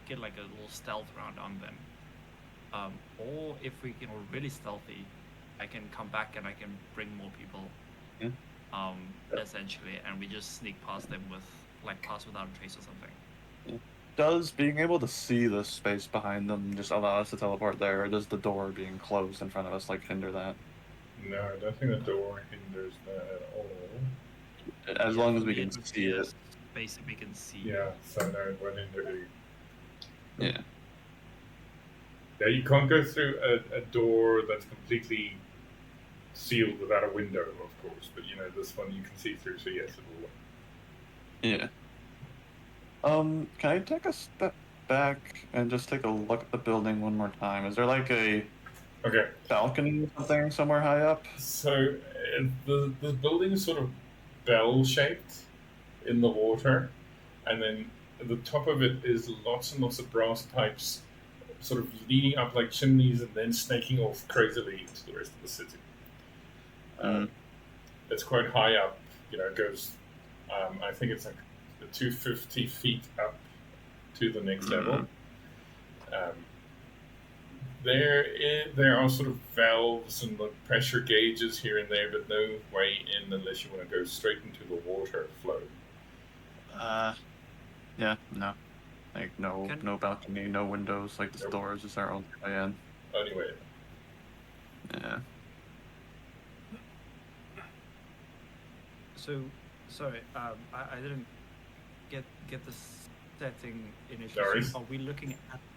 get like a little stealth round on them. Or if we can, we're really stealthy, I can come back and I can bring more people.
Yeah.
Essentially, and we just sneak past them with like pass without a trace or something.
Does being able to see the space behind them just allow us to teleport there, or does the door being closed in front of us like hinder that?
No, I don't think the door hinders that at all.
As
Yeah,
long
for
as we
me,
can
it would
see
be a
it.
space that we can see.
Yeah, so no, it went into the...
Yeah.
Yeah, you can't go through a door that's completely sealed without a window, of course. But this one you can see through, so yes, it will work.
Yeah. Can I take a step back and just take a look at the building one more time? Is there like a
Okay.
balcony or something somewhere high up?
So the building is sort of bell-shaped in the water, and then at the top of it is lots and lots of brass pipes, sort of leading up like chimneys and then snaking off crazily into the rest of the city. It's quite high up. It goes. I think it's like 250 feet up to the next level. There are sort of valves and pressure gauges here and there, but no way in unless you want to go straight into the water flow.
Yeah, no. Like, no balcony, no windows, like the doors is our only way in.
Anyway.
Yeah.
So, sorry, I didn't get the setting initially.
No worries.
Are we looking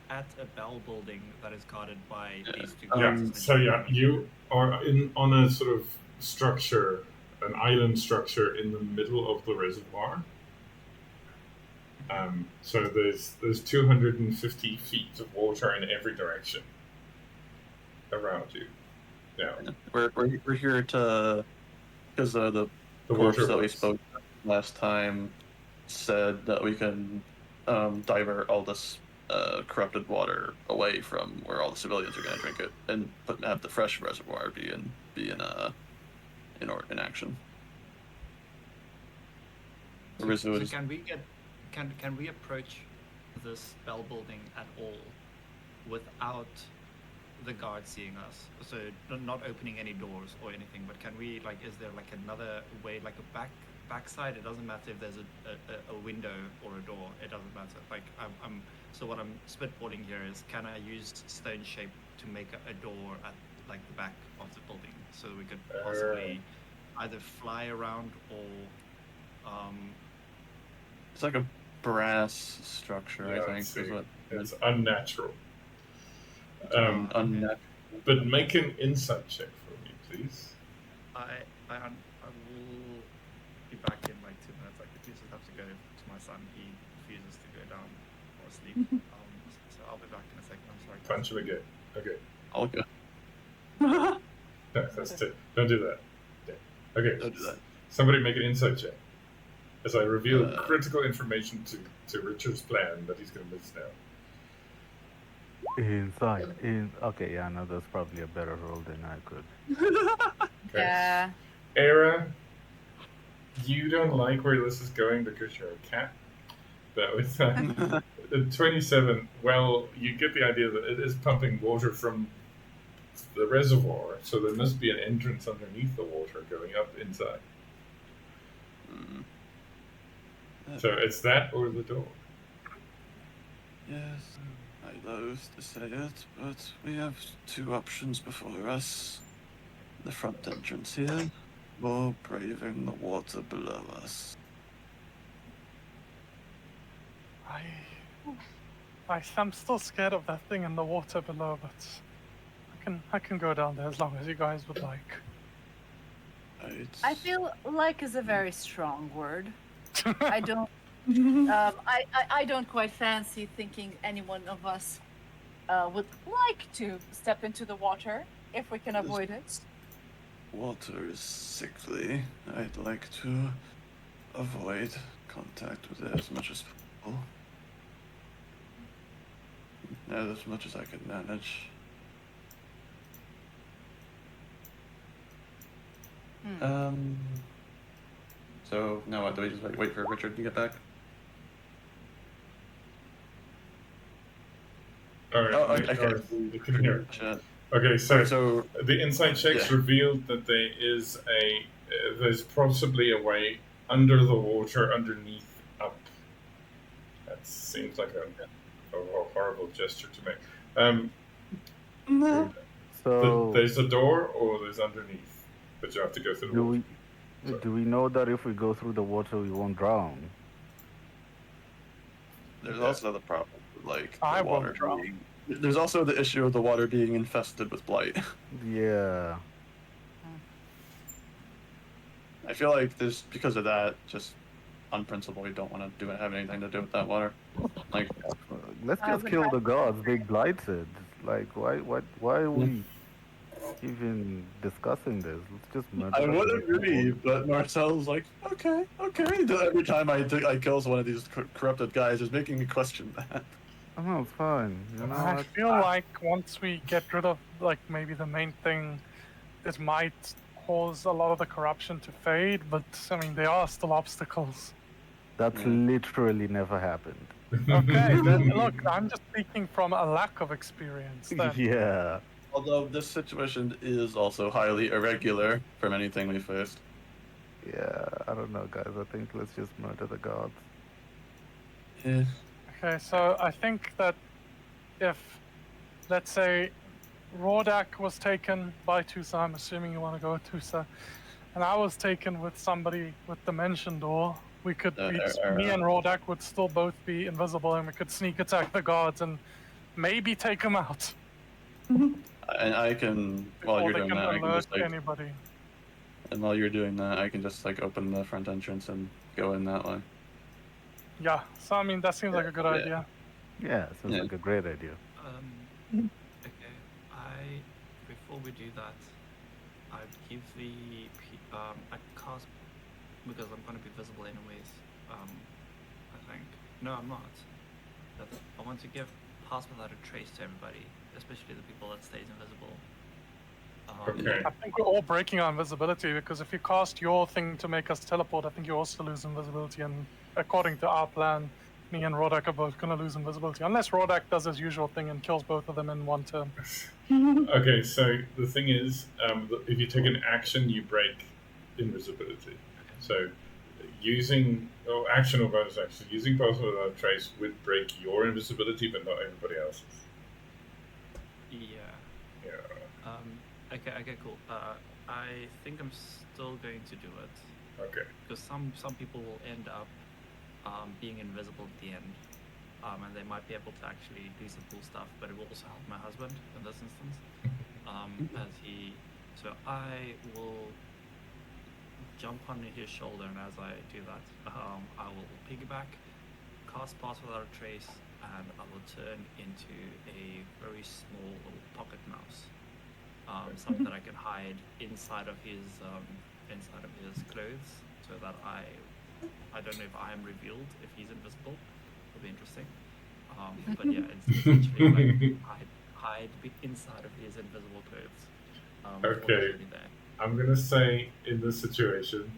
at a bell building that is guarded by these two
Yeah,
guys?
so you are on a sort of structure, an island structure in the middle of the reservoir. So there's 250 feet of water in every direction around you. Yeah,
We're here to, because the corpse
water
that we
works.
spoke last time said that we can divert all this corrupted water away from where all the civilians are going to drink it, and have the fresh reservoir be in action.
So can we approach this bell building at all without the guard seeing us? So not opening any doors or anything, but can we, like, is there like another way, like a backside? It doesn't matter if there's a window or a door. It doesn't matter. Like so what I'm spitballing here is, can I use stone shape to make a door at like the back of the building so we could possibly either fly around or
It's like a brass structure,
Yeah,
I think.
it's unnatural.
Unnatural.
But make an insight check for me, please.
I will be back in like 2 minutes. Like, the pieces have to go to my son. He refuses to go down or sleep. So I'll be back in a second. I'm sorry.
Punch him again. Okay.
I'll go.
No, that's two. Don't do that. Yeah. Okay.
Don't do that.
Somebody make an insight check. As I reveal critical information to Richard's plan that he's going to miss now.
Inside. Okay, yeah, no, that's probably a better roll than I could.
Okay.
Yeah.
Era, you don't like where this is going because you're a cat. But with 27, well, you get the idea that it is pumping water from the reservoir, so there must be an entrance underneath the water going up inside. So it's that or the door.
Yes, I loathe to say it, but we have two options before us. The front entrance here, or braving the water below us.
I'm still scared of that thing in the water below, but I can go down there as long as you guys would like.
I feel like is a very strong word. I don't. I don't quite fancy thinking any one of us would like to step into the water if we can avoid it.
Water is sickly. I'd like to avoid contact with it as much as possible. As much as I can manage. So now what? Do we just wait for Richard to get back?
All right.
Okay.
You can hear.
Shit.
Okay, so
So
the inside checks revealed that there is there's possibly a way under the water, underneath, up. That seems like a horrible gesture to make.
So,
There's a door, or there's underneath, but you have to go through the water.
do we know that if we go through the water, we won't drown?
there's also the problem, like
I
the
won't
water
drown.
being there's also the issue of the water being infested with blight.
Yeah.
I feel like there's because of that, just on principle, we don't want to have anything to do with that water. Like,
Let's
I
just
would
kill
have
the
to
gods. They
agree.
blighted. Like, why are we even discussing this? Let's just murder
I
them
would
and move
agree,
on.
but Marcel's like, okay. Every time I kill one of these corrupted guys, it's making me question that.
Oh, it's fine. You know
I
what?
feel like once we get rid of like maybe the main thing, it might cause a lot of the corruption to fade. But I mean, there are still obstacles.
That's
Yeah.
literally never happened.
Okay, then look, I'm just speaking from a lack of experience. Then
Yeah.
Although this situation is also highly irregular from anything we faced.
Yeah. I don't know, guys. I think let's just murder the gods.
Yeah.
okay, so I think that if, let's say, Rodak was taken by Tusa, I'm assuming you want to go with Tusa, and I was taken with somebody with Dimension Door, we could me and Rodak would still both be invisible, and we could sneak attack the guards and maybe take them out
And I can, while
before
you're
they
doing
can
that, I can
alert
just like,
anybody.
and while you're doing that, I can just like open the front entrance and go in that way.
Yeah, so I mean that seems like a good
Yeah.
idea.
Yeah. Sounds
Yeah.
like a great idea.
Okay, before we do that, I'd give I cast because I'm going to be visible anyways. I think no, I'm not. I want to give pass without a trace to everybody, especially the people that stays invisible.
Okay.
I think we're all breaking our invisibility because if you cast your thing to make us teleport, I think you also lose invisibility. And according to our plan, me and Rodak are both going to lose invisibility. Unless Rodak does his usual thing and kills both of them in one turn.
Okay, so the thing is, if you take an action, you break invisibility. So using action or bonus action, using password without trace would break your invisibility, but not everybody else's.
Yeah.
Yeah.
Okay, cool. I think I'm still going to do it
Okay.
because some people will end up being invisible at the end, and they might be able to actually do some cool stuff. But it will also help my husband in this instance, So I will jump on his shoulder, and as I do that, I will piggyback, cast Pass Without a Trace, and I will turn into a very small little pocket mouse. Something that I can hide inside of his clothes, so that I don't know if I am revealed if he's invisible. It'll be interesting. But yeah, it's essentially like hide inside of his invisible clothes.
Okay. I'm gonna say in this situation,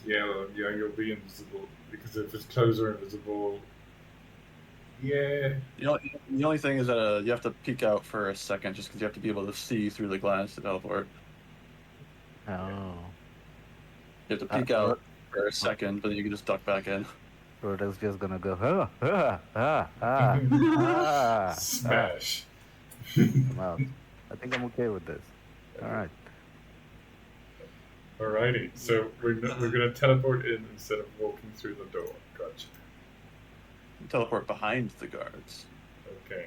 yeah, you'll be invisible because if his clothes are invisible, yeah.
The only thing is that you have to peek out for a second, just because you have to be able to see through the glass to teleport.
Oh.
You have to peek out for a second, but you can just duck back in.
Rodak's just gonna go,
Smash.
I'm out. I think I'm okay with this. All right.
Alrighty, so we're gonna teleport in instead of walking through the door. Gotcha.
Teleport behind the guards.
Okay.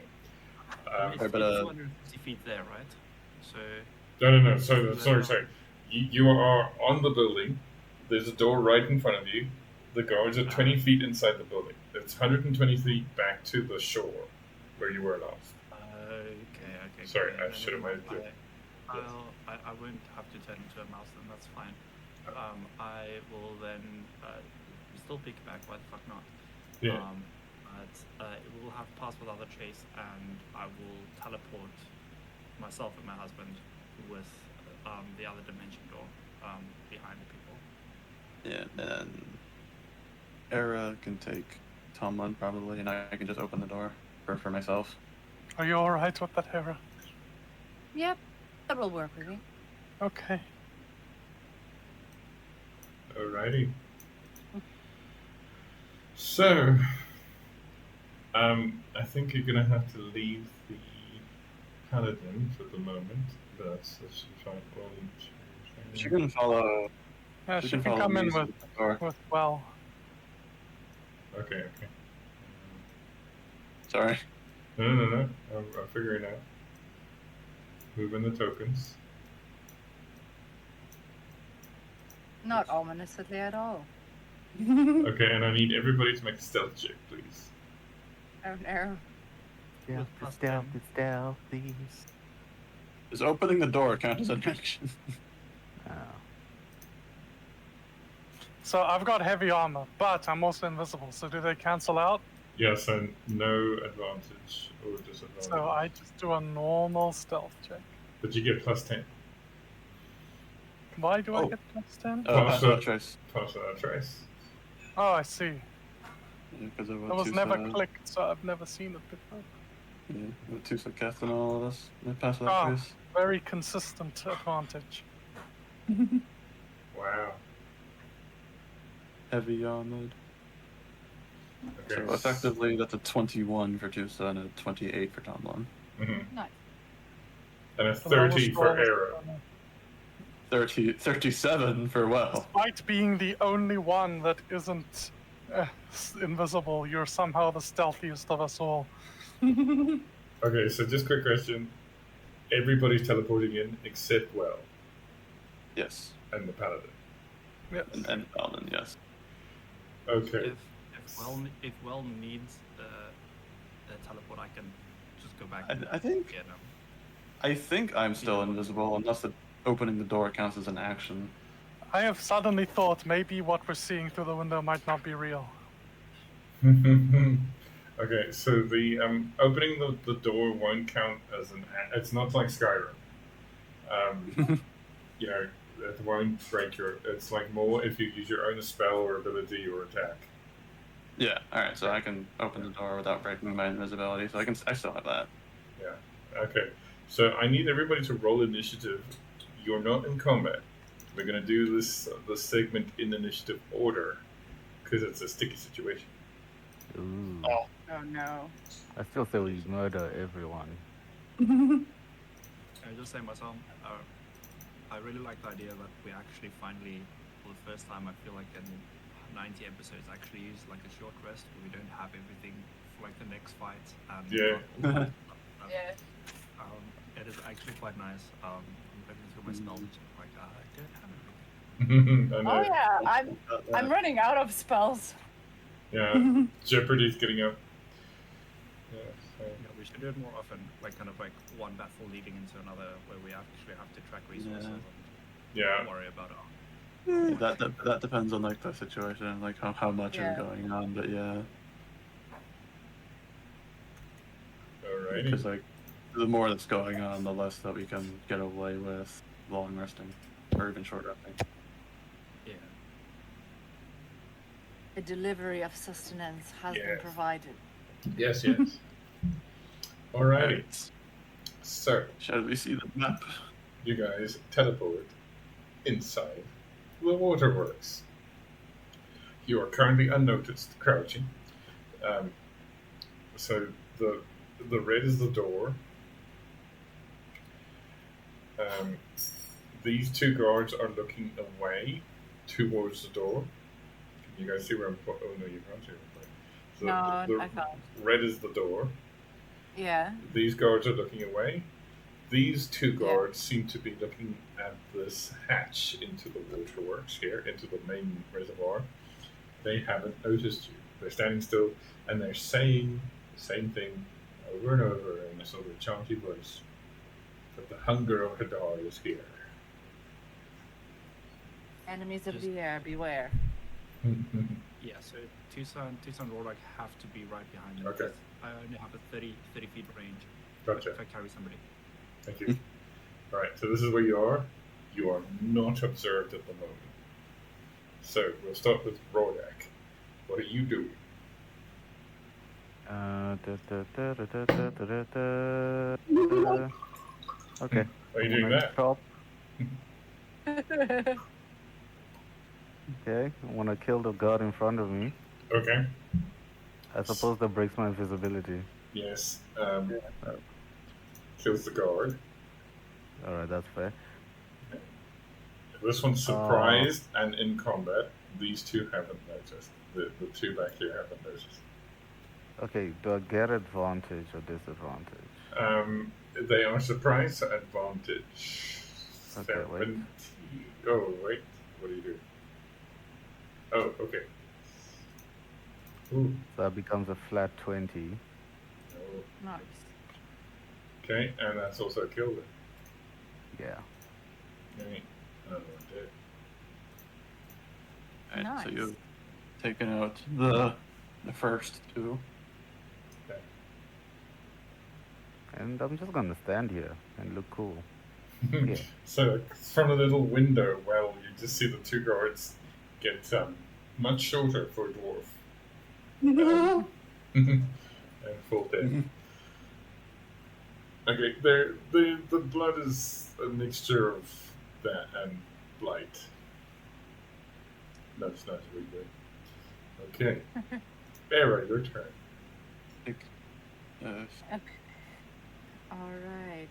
It's 250 feet there, right? So
No. Sorry. You are on the building. There's a door right in front of you. The guards are 20 feet inside the building. It's 120 feet back to the shore where you were last.
okay.
Sorry, I should have made it.
I won't have to turn into a mouse then, that's fine. I will then still pick back, why the fuck not?
Yeah.
But it will have Pass Without a Trace, and I will teleport myself and my husband with the other dimension door behind the people.
Yeah, and Era can take Tomlin probably, and I can just open the door for myself.
Are you alright with that, Hera?
Yep, that will work with me.
Okay.
Alrighty. So, I think you're gonna have to leave the paladin for the moment. That's fine.
She can follow.
Yeah,
she
she can
follow
come in
me
with
the door.
well.
Okay.
Sorry.
No. I'm figuring out. Moving the tokens.
Not ominously at all.
Okay, and I need everybody to make a stealth check, please.
Oh no.
Stealth,
plus
stealth,
10.
stealth, please.
Is opening the door count as an action?
Oh.
So I've got heavy armor, but I'm also invisible. So do they cancel out?
Yes, and no advantage or disadvantage.
So I just do a normal stealth check.
But you get plus 10.
Why do I
Oh.
get plus 10?
Pass without trace.
Pass without trace.
Oh, I see.
Because of
It
what
was
Tusa-
never clicked, so I've never seen it before.
Yeah, what Tusa cast and all of this. They pass without
Oh,
trace.
very consistent advantage.
Wow.
Heavy armored.
Okay.
So effectively, that's a 21 for Tusa and a 28 for Tomlin.
Mm-hmm.
Nice.
And a
The lowest
30 for
roll was-
arrow.
37 for Well.
Despite being the only one that isn't invisible, you're somehow the stealthiest of us all.
Okay, so just quick question. Everybody's teleporting in except Well
Yes.
and the paladin.
Yes.
And Tomlin, yes.
Okay.
If Well needs the teleport, I can just go back.
I think
Get him.
I think I'm still invisible unless the opening the door counts as an action.
I have suddenly thought maybe what we're seeing through the window might not be real.
Okay, so the opening the door won't count as an. It's not like Skyrim. You know, it won't break your. It's like more if you use your own spell or ability or attack.
Yeah. All right. So I can open the door without breaking my invisibility. So I still have that.
Yeah. Okay. So I need everybody to roll initiative. You're not in combat. We're gonna do this segment in initiative order because it's a sticky situation.
Ooh.
Oh.
Oh no.
I still say we murder everyone.
I just say myself, I really like the idea that we actually finally, for the first time, I feel like in 90 episodes, actually use like a short rest where we don't have everything for like the next fight. And
Yeah.
Yeah.
It is actually quite nice. I'm looking through my spells, like I don't have everything.
I know.
Oh yeah, I'm running out of spells.
Yeah. Jeopardy's getting up. Yeah. So.
Yeah, we should do it more often, like kind of like one battle leading into another, where we actually have to track resources and
Yeah.
don't worry about it.
That depends on like the situation, like how much
Yeah.
is going on. But yeah,
Alrighty.
because like the more that's going on, the less that we can get away with long resting or even short resting.
Yeah.
The delivery of sustenance has been
Yes.
provided.
Yes. Yes. Alrighty. So
Shall we see the map?
you guys teleport inside the waterworks. You are currently unnoticed, crouching. So the red is the door. These two guards are looking away towards the door. Can you guys see where I'm? Oh no, you can't see. So
No,
the
I can't.
red is the door.
Yeah.
These guards are looking away. These two
Yeah.
guards seem to be looking at this hatch into the waterworks here, into the main reservoir. They haven't noticed you. They're standing still and they're saying the same thing over and over in a sort of chanty voice. That the hunger of Hadar is here.
Enemies of
Just-
the air, beware.
Yeah, so Tucson and Warlock have to be right behind me.
Okay.
because I only have a 30 feet range.
Gotcha.
If I carry somebody.
Thank you. Alright, so this is where you are. You are not observed at the moment. So we'll start with Rodak. What are you doing?
Okay.
Are you doing that?
Chop. Okay. I want to kill the guard in front of me.
Okay.
I suppose that breaks my invisibility.
Yes. Kills the guard.
Alright, that's fair.
This one's surprised and in combat. These two haven't noticed. The two back here haven't noticed.
Okay, do I get advantage or disadvantage?
They are surprise advantage.
Okay, wait.
70. Oh, wait. What do you do? Oh, okay. Ooh.
So that becomes a flat 20.
No.
Nice.
Okay, and that's also a kill then.
Yeah.
Okay. Another one dead.
Alright, so
Nice.
you've taken out the first two.
Okay.
And I'm just gonna stand here and look cool. Yeah.
So from a little window, well, you just see the two guards get much shorter for a dwarf. And full dead. Okay, the blood is a mixture of that and blight. That's not really good. Okay. Era, your turn.
Take,
Okay. All right.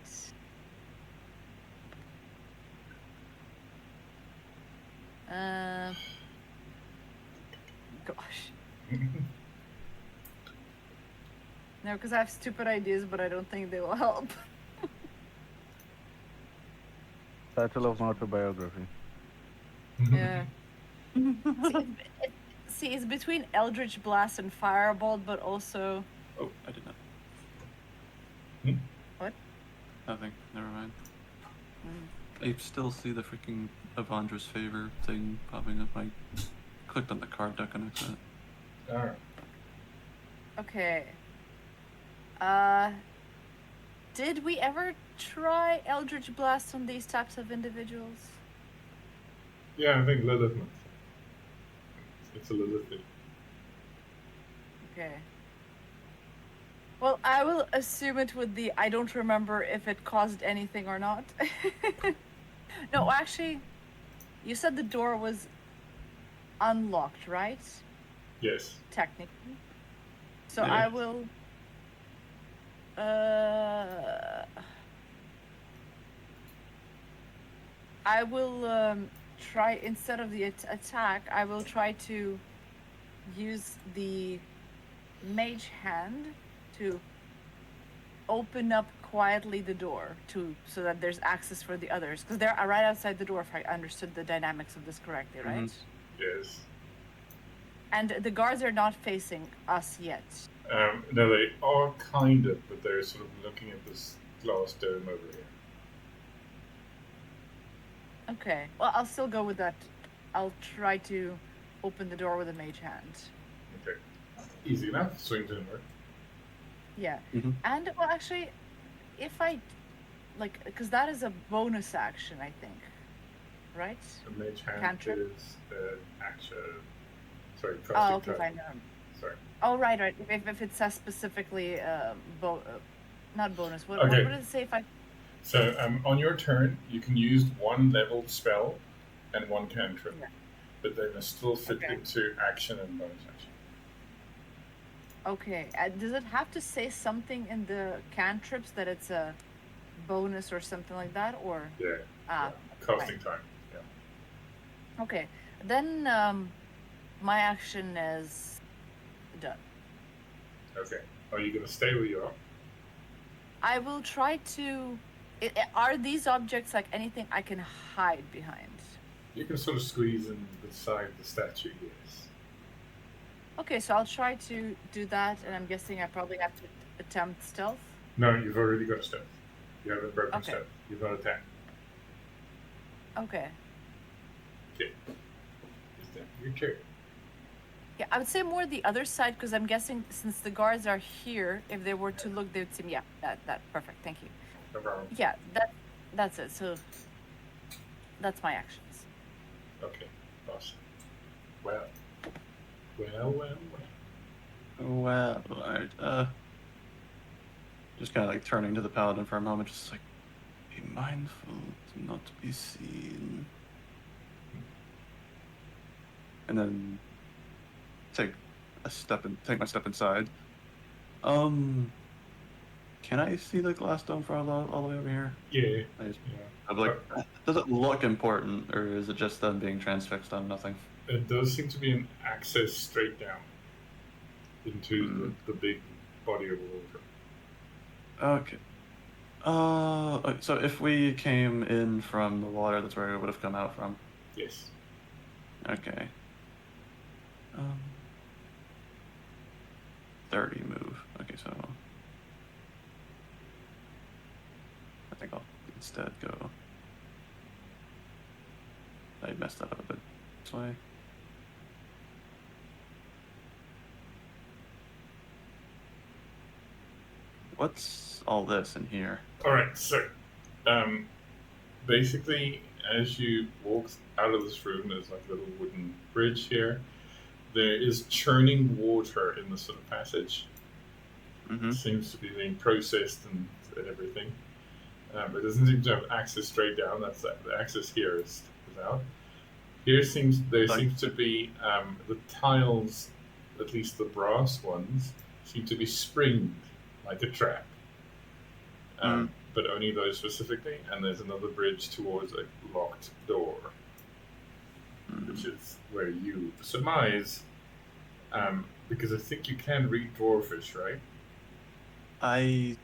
Gosh. No, because I have stupid ideas, but I don't think they will help.
Title of my autobiography.
Yeah. See, it's between Eldritch Blast and Firebolt, but also.
oh, I did not.
What?
Nothing. Never mind.
Mm.
I still see the freaking Avandra's favor thing popping up. I clicked on the card deck on accident.
Alright.
Okay. Did we ever try Eldritch Blast on these types of individuals?
Yeah, I think Lilith. It's a Lilith thing.
Okay. Well, I will assume it would be. I don't remember if it caused anything or not. No, actually, you said the door was unlocked, right?
Yes.
Technically. So
Yeah.
I will. I will try, instead of the attack, I will try to use the mage hand to open up quietly the door so that there's access for the others, because they're right outside the door, if I understood the dynamics of this correctly, right?
Yes.
And the guards are not facing us yet.
No, they are kind of, but they're sort of looking at this glass dome over here.
Okay. Well, I'll still go with that. I'll try to open the door with a mage hand.
Okay. Easy enough. Swings inward.
Yeah.
Mhm.
And, well, actually, if I, like, because that is a bonus action, I think. Right?
The mage hand
Cantrip?
is action. Sorry,
Oh,
casting
okay,
time.
fine.
Sorry.
Oh, right. If it says specifically, not bonus. What
Okay.
does it say if I...
So on your turn, you can use one leveled spell and one cantrip,
Yeah.
but they must still fit
Okay.
into action and bonus action.
Okay. Does it have to say something in the cantrips that it's a bonus or something like that, or?
Yeah.
Ah,
Casting time. Yeah.
okay. Then my action is done.
Okay. Are you going to stay where you are?
I will try to. Are these objects like anything I can hide behind?
You can sort of squeeze in beside the statue, yes.
Okay, so I'll try to do that, and I'm guessing I probably have to attempt stealth.
No, you've already got a stealth. You haven't broken
Okay.
stealth. You've got attack.
Okay.
Okay. Is that your turn?
Yeah, I would say more the other side, because I'm guessing since the guards are here, if they were to look, they would see me. Yeah, that perfect. Thank you.
No problem.
Yeah, that's it. So that's my actions.
Okay. Awesome. Well.
Well, alright, just kind of like turning to the paladin for a moment, just like, be mindful to not be seen. And then take my step inside. Can I see the glass dome from all the way over here?
Yeah.
I'm like, does it look important, or is it just them being transfixed on nothing?
It does seem to be an access straight down. into the big body of water.
Okay. So if we came in from the water, that's where we would have come out from.
Yes.
Okay. 30 move. Okay, so I think I'll instead go. I messed that up a bit this way. What's all this in here?
All right. So, basically, as you walk out of this room, there's like a little wooden bridge here. There is churning water in the sort of passage.
Mm-hmm.
It seems to be being processed and everything. It doesn't seem to have access straight down. That's the access here is out. There seems to be the tiles, at least the brass ones, seem to be springed like a trap. But only those specifically. And there's another bridge towards a locked door, which is where you surmise, because I think you can read Dwarfish, right?
I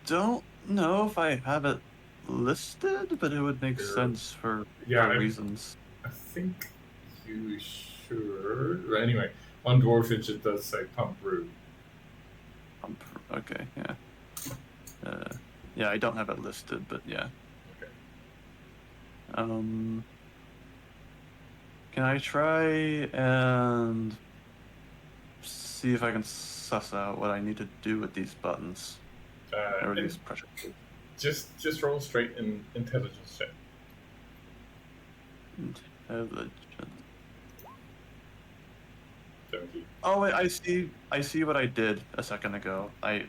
don't know if I have it listed, but it would make sense for reasons.
I think you should. Well, anyway, on Dwarfish it does say pump brew.
Okay, yeah. Yeah, I don't have it listed, but yeah.
Okay.
Can I try and see if I can suss out what I need to do with these buttons? Or these pressure plates?
Just roll straight in intelligence check.
Intelligence.
70.
Oh wait, I see what I did a second ago. I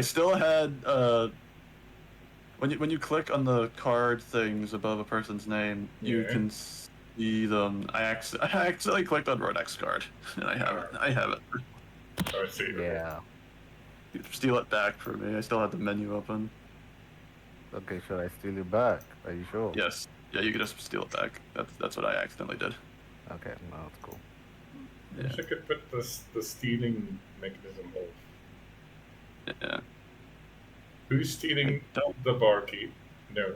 still had when you click on the card things above a person's name, you can see them. I accidentally clicked on Rodex card, and I have it.
Oh, I see.
Yeah.
You steal it back for me. I still had the menu open.
Okay, should I steal it back? Are you sure?
Yes. Yeah, you can just steal it back. That's what I accidentally did.
Okay, no, that's cool.
I wish I could put the stealing mechanism off.
Yeah.
Who's stealing the barkeep? No.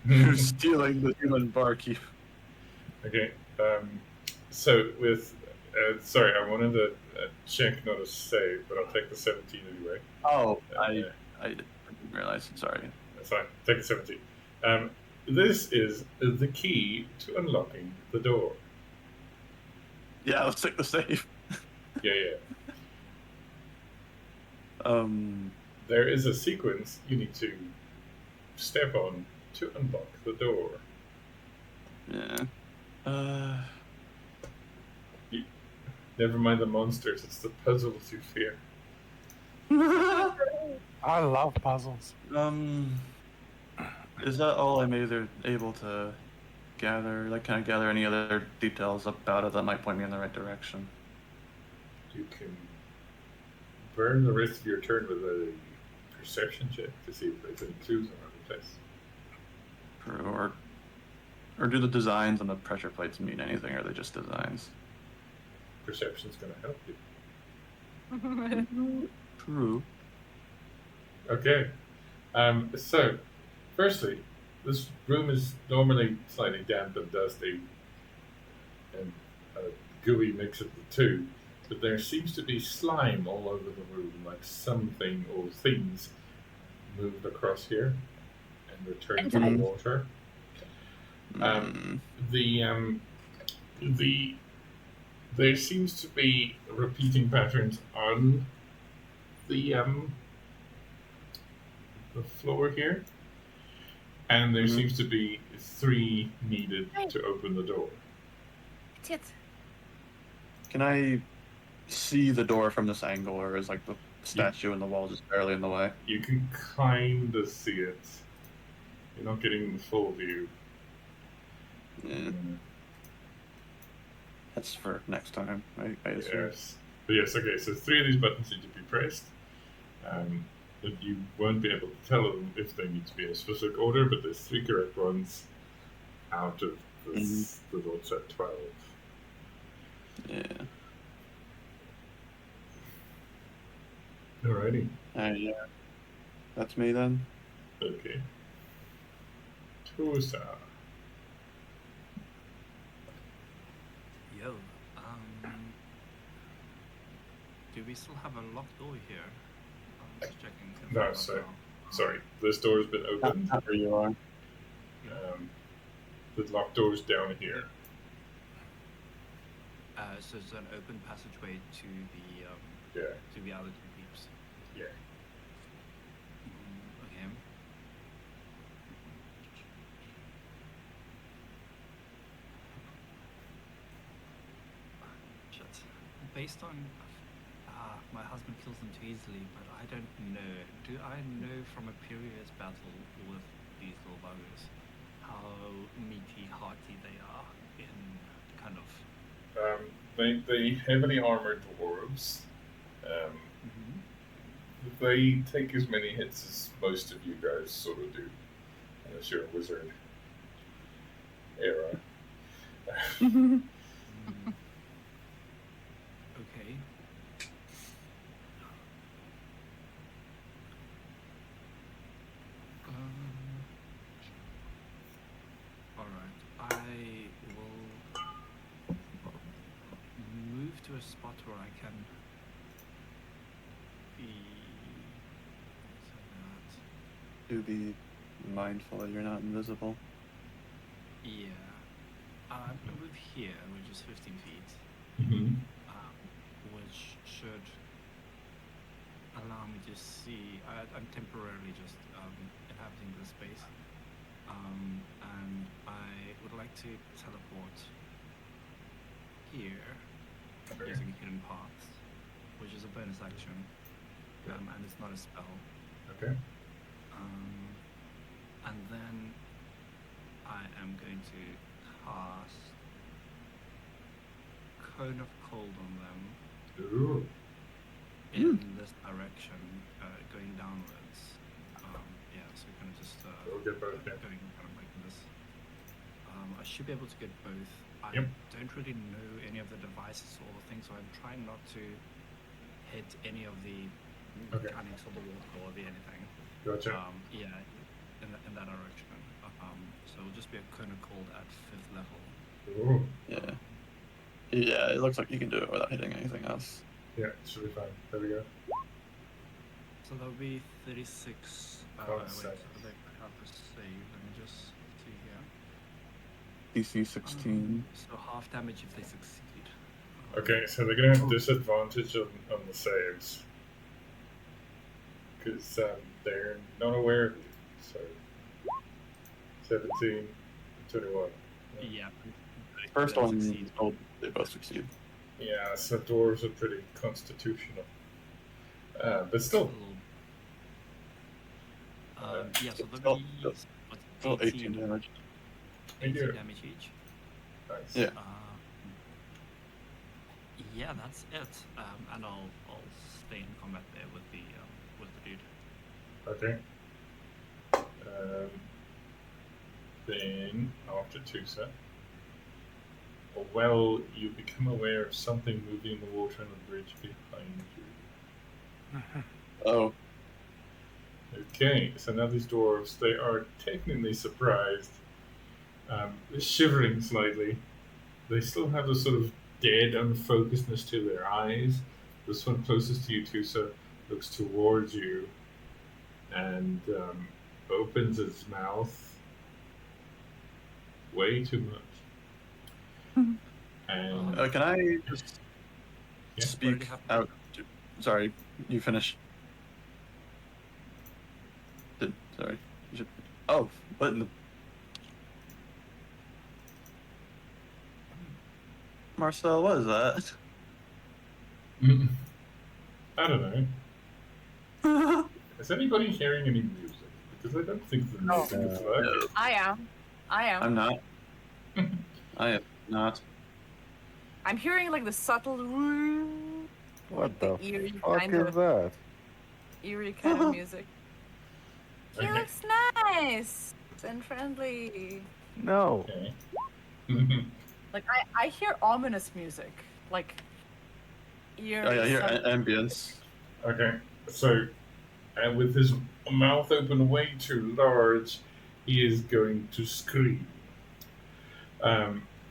Who's stealing the human barkeep?
Okay. So with sorry, I wanted to check, not a save, but I'll take the 17 anyway.
Oh, I didn't realize. Sorry.
That's fine. Take the 17. This is the key to unlocking the door.
Yeah, let's take the save.
Yeah. There is a sequence you need to step on to unlock the door.
Yeah.
Never mind the monsters, it's the puzzles you fear.
I love puzzles.
Is that all I'm able to gather? Like, can I gather any other details about it that might point me in the right direction?
You can burn the rest of your turn with a perception check to see if there's any clues around the place.
Or do the designs on the pressure plates mean anything, or are they just designs?
Perception's going to help you.
True.
Okay. So, firstly, this room is normally slightly damp and dusty, and a gooey mix of the two. But there seems to be slime all over the room, like something or things moved across here and returned to the water. There seems to be repeating patterns on the floor here, and there seems to be 3 needed to open the door.
Can I see the door from this angle, or is like the statue in the wall just barely in the way?
You can kind of see it. You're not getting the full view.
Yeah. That's for next time, I assume.
Yes. But yes, okay, so 3 of these buttons need to be pressed. But you won't be able to tell them if they need to be in a specific order, but there's 3 correct ones out of the what's at 12.
Yeah.
Alrighty.
Yeah. That's me then.
Okay. Tusa.
Yo, do we still have a locked door here? I'm just checking. if
No,
I'm not
sorry.
wrong.
Sorry, this door's been opened.
Where you are.
The locked door's down here.
So it's an open passageway to the
Yeah.
to the other two peeps.
Yeah.
Okay. Shit. Based on my husband kills them too easily, but I don't know. Do I know from a previous battle with these little buggers how meaty, hearty they are in kind of?
They heavily armored dwarves. They take as many hits as most of you guys sort of do, unless you're a wizard era.
Okay. All right. I will move to a spot where I can be. So
Do be mindful that you're not invisible.
that, yeah. I'm gonna move here, which is 15 feet.
Mm-hmm.
Which should allow me to see. I'm temporarily just inhabiting this space, and I would like to teleport here
Okay.
using hidden paths, which is a bonus action, and it's not a spell.
Okay.
And then I am going to cast Cone of Cold on them.
Ooh.
In this direction, going downwards. Yeah, so kind of just
We'll get both, yeah.
going kind of like this. I should be able to get both. I
Yep.
don't really know any of the devices or things, so I'm trying not to hit any of the
Okay.
mechanics of the water or the anything.
Gotcha.
Yeah, in that direction. So it'll just be a Cone of Cold at 5th level.
Ooh.
Yeah. Yeah, it looks like you can do it without hitting anything else.
Yeah, it should be fine. There we go.
So that'll be 36.
Oh,
Wait,
sick.
I have to save. Let me just see here.
DC 16.
So half damage if they succeed.
Okay, so they're gonna have disadvantage on the saves. Because they're not aware of you. So 17, 21.
Yeah.
First
they
one,
succeed.
they both succeed.
Yeah, so dwarves are pretty constitutional. But still,
Yeah, so
Still-
there'll be
Still 18 damage.
18
Yeah.
damage each.
nice.
Yeah.
Yeah, that's it. And I'll stay in combat there with the dude.
Okay. Then, after Tusa, well, you become aware of something moving in the water on the bridge behind you.
Oh,
Okay, so now these dwarves, they are technically surprised, shivering slightly. They still have a sort of dead unfocusedness to their eyes. This one closest to you, Tusa, looks towards you and opens its mouth way too much. And
can I just
Yeah.
speak
Already happened.
out? Sorry, you finish. Sorry. You should... Oh, what in the... Marcel, what is that?
I don't know. Is anybody hearing any music? Because I don't think the music is like it.
I am.
I'm not. I am not.
I'm hearing like the subtle
What the
eerie
fuck
kind
is
of
that?
music. He
Okay.
looks nice and friendly.
No.
Okay.
Like I hear ominous music. like ear.
Oh yeah, here
some-
ambience.
Okay, so, and with his mouth open way too large, he is going to scream.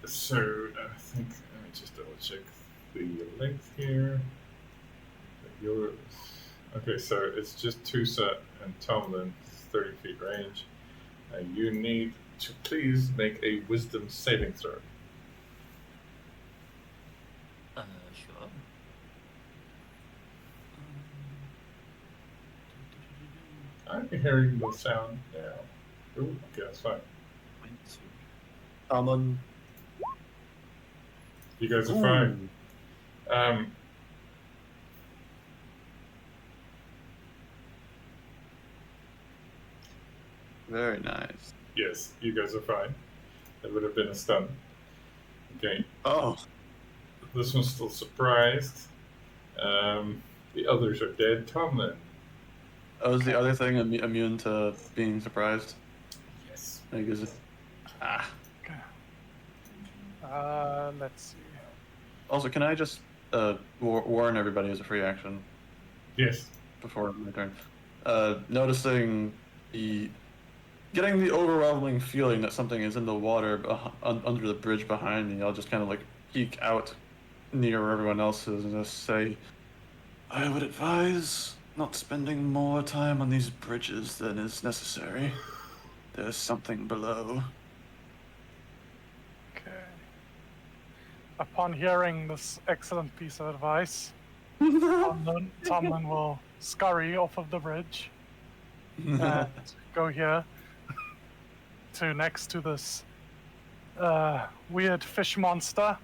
So I think let me just double check the length here. Yours. Okay, so it's just Tusa and Tomlin, 30 feet range. You need to please make a wisdom saving throw.
Sure.
I'm hearing the sound now. Ooh, okay, that's fine.
22.
Tomlin.
You guys are fine.
Very nice.
Yes, you guys are fine. That would have been a stun. Okay,
Oh,
this one's still surprised. The others are dead. Tomlin.
oh, is the other thing immune to being surprised?
Yes.
Like, is it? Ah.
Let's see.
Also, can I just warn everybody as a free action
Yes.
before my turn? Noticing getting the overwhelming feeling that something is in the water under the bridge behind me. I'll just kind of like peek out near where everyone else is and just say, I would advise not spending more time on these bridges than is necessary. There's something below.
Okay. Upon hearing this excellent piece of advice, Tomlin will scurry off of the bridge and go here to next to this weird fish monster.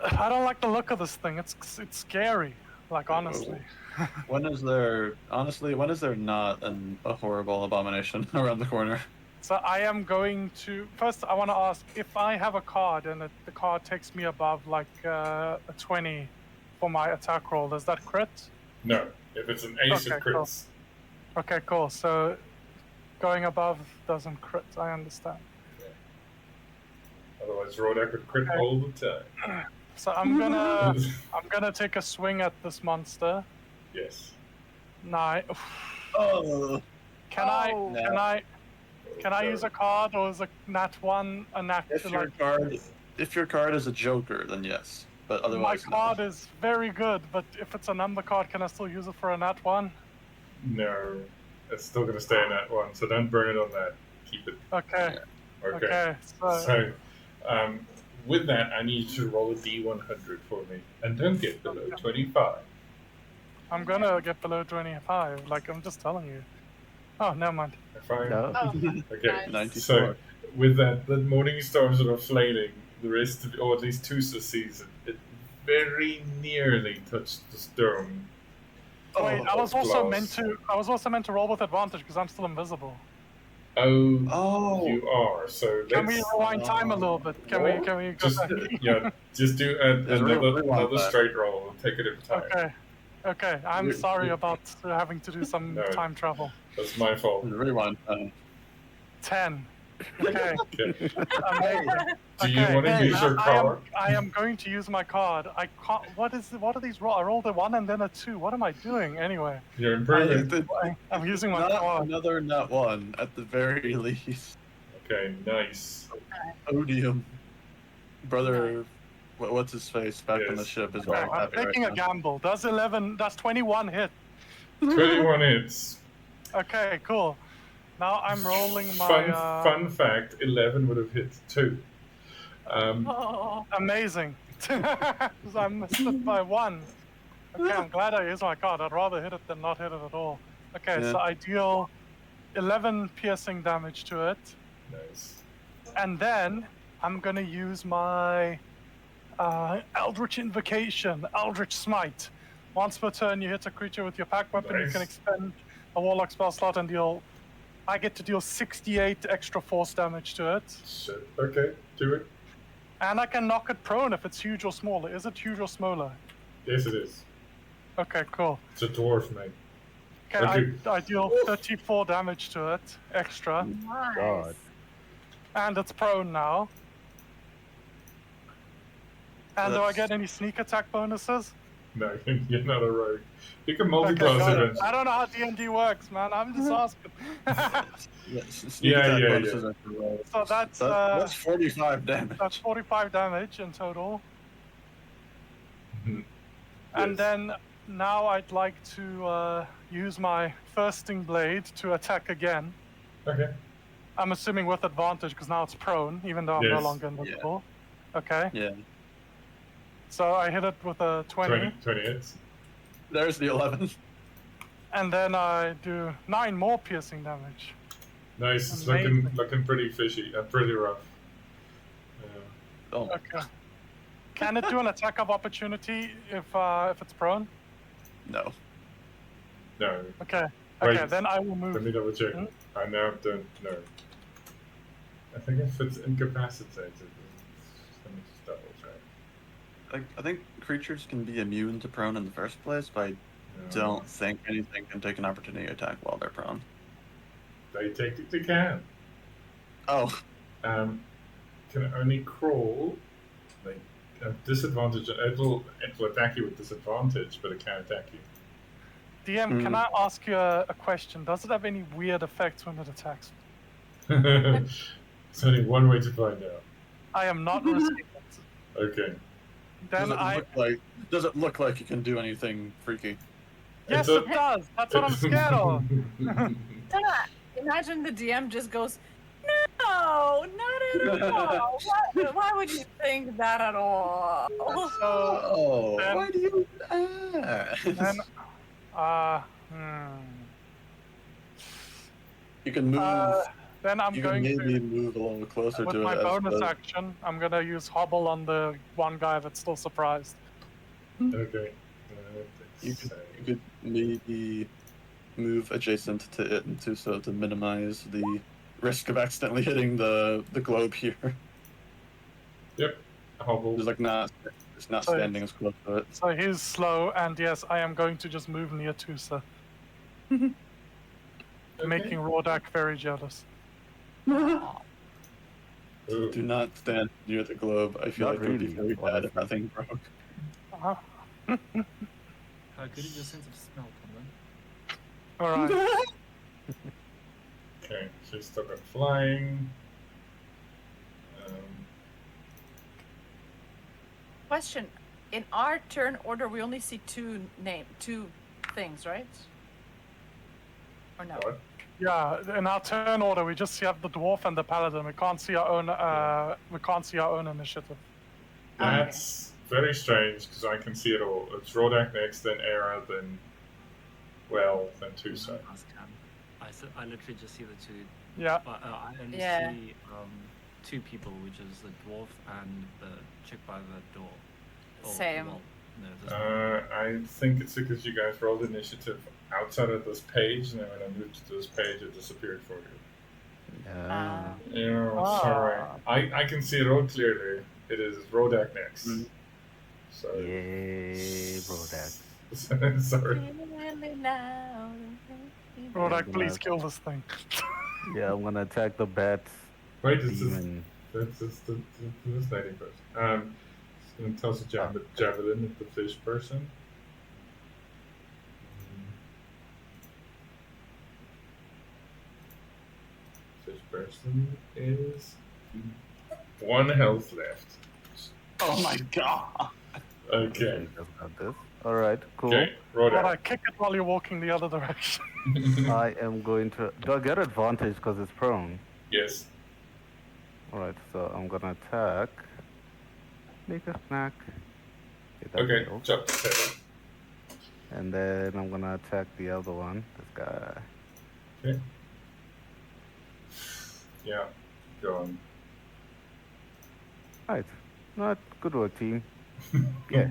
I don't like the look of this thing. It's scary. Like honestly.
When is there not a horrible abomination around the corner?
So I am going to first. I want to ask if I have a card and the card takes me above like a 20 for my attack roll. Does that crit?
No. If it's an ace,
Okay,
it crits.
Okay, cool. So going above doesn't crit. I understand.
Otherwise, Rodak would crit
Okay.
all the time.
So I'm gonna take a swing at this monster.
Yes.
Oh,
Can I use a card, or is a nat 1 a nat?
if your card is a joker, then yes. But
My
otherwise,
card is very good, but if it's a number card, can I still use it for a nat 1?
No. It's still going to stay in that one, so don't burn it on that. Keep it.
Okay.
Okay.
Okay.
So, with that, I need you to roll a d100 for me. And don't get below 25.
I'm gonna get below 25. Like I'm just telling you. Oh, never mind.
Fine?
No.
Oh,
Okay.
nice.
94.
So, with that, the morning stars that are flailing, the rest of, or at least Tusa sees it very nearly touched the stone.
Wait, I was
Close.
also meant to roll with advantage because I'm still invisible.
Oh, you are. So
Can we
let's
rewind time a little bit? Can we go
just
back?
just do another straight roll and take it in time.
Okay. I'm sorry about having to do some
No.
time travel.
That's my fault.
rewind.
10. Okay.
Okay.
Amazing.
Do you want to
Okay,
use your card?
I am going to use my card. I can't. What are these rolls? I rolled a 1 and then a 2. What am I doing anyway?
You're improving.
I'm using my
Not
card.
another nat 1 at the very least.
Okay, nice.
Odium. Brother, what's his face back on the
Yes.
ship is
Okay,
very
I'm
happy
taking
right
a
now.
gamble. Does 21 hit?
21 hits.
Okay, cool. Now I'm rolling my
Fun fact: 11 would have hit too.
Oh.
amazing. Because I missed it by 1. Okay, I'm glad I used my card. I'd rather hit it than not hit it at all. Okay,
Yeah.
so I deal 11 piercing damage to it.
Nice.
And then I'm gonna use my Eldritch Invocation, Eldritch Smite. Once per turn, you hit a creature with your pack weapon. You can
Nice.
expend a Warlock spell slot and I get to deal 68 extra force damage to it.
Shit. Okay, do it.
And I can knock it prone if it's huge or smaller. Is it huge or smaller?
Yes, it is.
Okay, cool.
It's a dwarf, mate.
Okay,
Okay.
I deal 34 damage to it extra.
Nice.
God.
And it's prone now. And do I
That's-
get any sneak attack bonuses?
No, you're not a rogue. You can
Okay,
multi-class
got it.
eventually.
I don't know how D&D works, man. I'm just asking.
Sneak
Yeah,
attack
yeah,
bonuses
yeah.
are for rogues.
So that's,
that's 45 damage.
That's 45 damage in total.
Mhm.
And
Yes.
then now I'd like to use my thirsting blade to attack again.
Okay.
I'm assuming with advantage because now it's prone, even though I'm no
Yes.
longer invisible. Okay,
Yeah.
so I hit it with a 20,
20 hits.
There's the 11.
and then I do 9 more piercing damage.
Nice. It's
Amazing.
looking pretty fishy. Pretty rough.
Oh,
Okay. Can it do an attack of opportunity if it's prone?
no.
No.
Okay.
Wait.
Okay, then I will
Let
move.
me double check.
Hmm?
I now don't know. I think if it's incapacitated, let me just double check.
I think creatures can be immune to prone in the first place, but I don't think anything can take an opportunity attack while they're prone.
They technically can.
Oh,
Can only crawl. Like disadvantage. It'll attack you with disadvantage, but it can't attack you.
DM, can I ask you a question? Does it have any weird effects when it attacks?
There's only one way to find out.
I am not risking it.
Okay.
Then
does it look like you can do anything freaky?
Yes,
It's
it does. That's what I'm scared of.
Imagine the DM just goes, no, not at all. Why would you think that at all?
So
Oh,
then-
why do you?
then,
You can move.
then I'm
you can
going
maybe
to,
move a little closer
with
to
my
it.
bonus action, I'm gonna use hobble on the one guy that's still surprised.
Okay.
You could maybe move adjacent to it to minimize the risk of accidentally hitting the globe here.
Yep. Hobble.
It's not
So
standing as close to it.
So he's slow, and yes, I am going to just move near Tusa, making Rodak very jealous.
Ooh.
Do not stand near the globe. I feel
Not
like it would be
really,
very bad if
honestly.
nothing broke.
Uh-huh.
How good is your sense of smell, Tomlin?
All right.
Okay, she's still got flying.
Question: in our turn order, we only see two things, right? Or no?
What?
Yeah, in our turn order, we just have the dwarf and the paladin. We can't see our own. We can't see our own initiative.
That's very strange because I can see it all. It's Rodak next, then Era, then then Tusa.
I literally just see the two.
Yeah.
But I only
Yeah.
see two people, which is the dwarf and the chick by the door.
Same.
Well, no, there's
I think it's because you guys rolled initiative outside of this page, and then when I moved to this page, it disappeared for you.
Yeah.
Yeah, sorry. I can see it all clearly. It is Rodak next.
Mm.
So.
Yay, Rodak.
Sorry.
Rodak, please kill this thing.
Yeah, I'm gonna attack the bat
Wait, this is
demon.
that's just the sniding person. It's gonna toss a javelin at the fish person. Fish person is 1 health left.
Oh my god!
Okay.
Just got this. Alright, cool.
Okay,
But I
Rodak.
kick it while you're walking the other direction.
I am going to. Do I get advantage because it's prone?
Yes.
Alright, so I'm gonna attack. Make a snack. That
Okay,
failed.
jump to 7.
And then I'm gonna attack the other one. This guy.
Okay. Yeah, go on.
Right. Not good work, team. Yeah.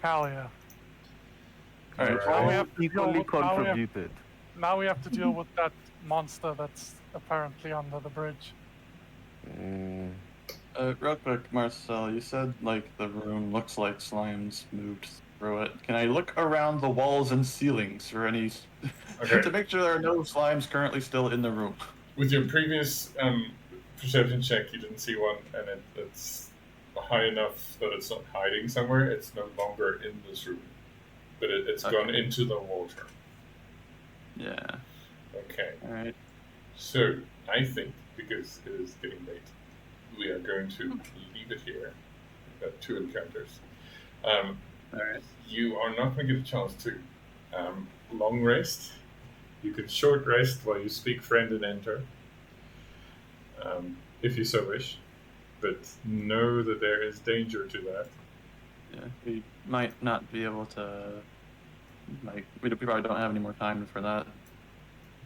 Hell yeah.
Alright,
Alright.
Now we have to deal
Equally
with, now, we have,
contributed.
now we have to deal with that monster that's apparently under the bridge.
Mm,
Real quick, Marcel, you said like the room looks like slimes moved through it. Can I look around the walls and ceilings for any
Okay.
to make sure there are no slimes currently still in the room?
With your previous perception check, you didn't see one, and high enough that it's not hiding somewhere. It's no longer in this room, but it's
Okay.
gone into the water.
Yeah.
Okay.
All right.
So I think because it is getting late, we are going to leave it here. We've got 2 encounters.
All right.
You are not going to get a chance to long rest. You can short rest while you speak friend and enter, if you so wish. But know that there is danger to that.
Yeah. We might not be able to. Like, we probably don't have any more time for that.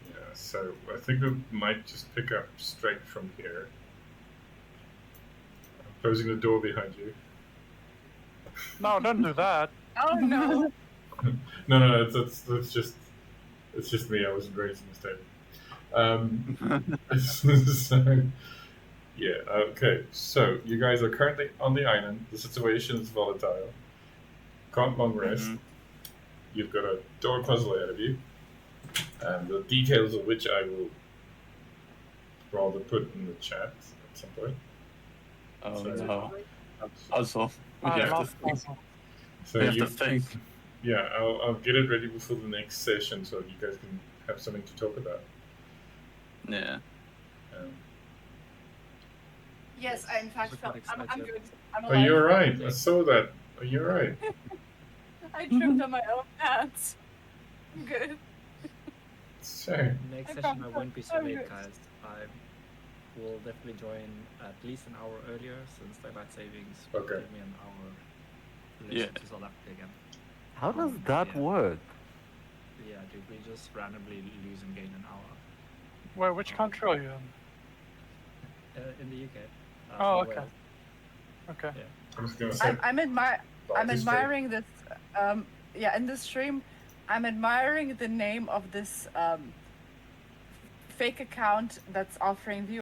Yeah, so I think we might just pick up straight from here. I'm closing the door behind you.
No, don't do that.
Oh no.
No, that's just it's just me. I wasn't raised in this table. So yeah, okay. So you guys are currently on the island. The situation is volatile. Can't long rest.
Mhm.
You've got a door puzzle ahead of you, and the details of which I will rather put in the chat at some point.
Oh
So-
no. Puzzle. We
I
have to
love
think.
puzzle.
So
We have
you,
to think.
yeah, I'll get it ready before the next session so you guys can have something to talk about.
Yeah.
Um,
Yes, I in fact
Look
felt.
like
I'm
excited.
good. I'm
oh,
alive.
you're right. I saw that. Oh, you're right.
I tripped on my own pants. I'm good.
So
Next
I
session
can't
I won't be so
tell
late,
you.
guys. I will definitely join at least an hour earlier since daylight savings will
Okay.
give me an hour to
Yeah.
listen to South Africa again.
How does that
Yeah.
work?
Yeah, dude, we just randomly lose and gain an hour
Where? Which country are you in?
in the UK.
Oh,
Wales.
okay. Okay.
I'm just gonna say.
I'm
History.
admiring this. Yeah, in this stream, I'm admiring the name of this fake account that's offering viewers.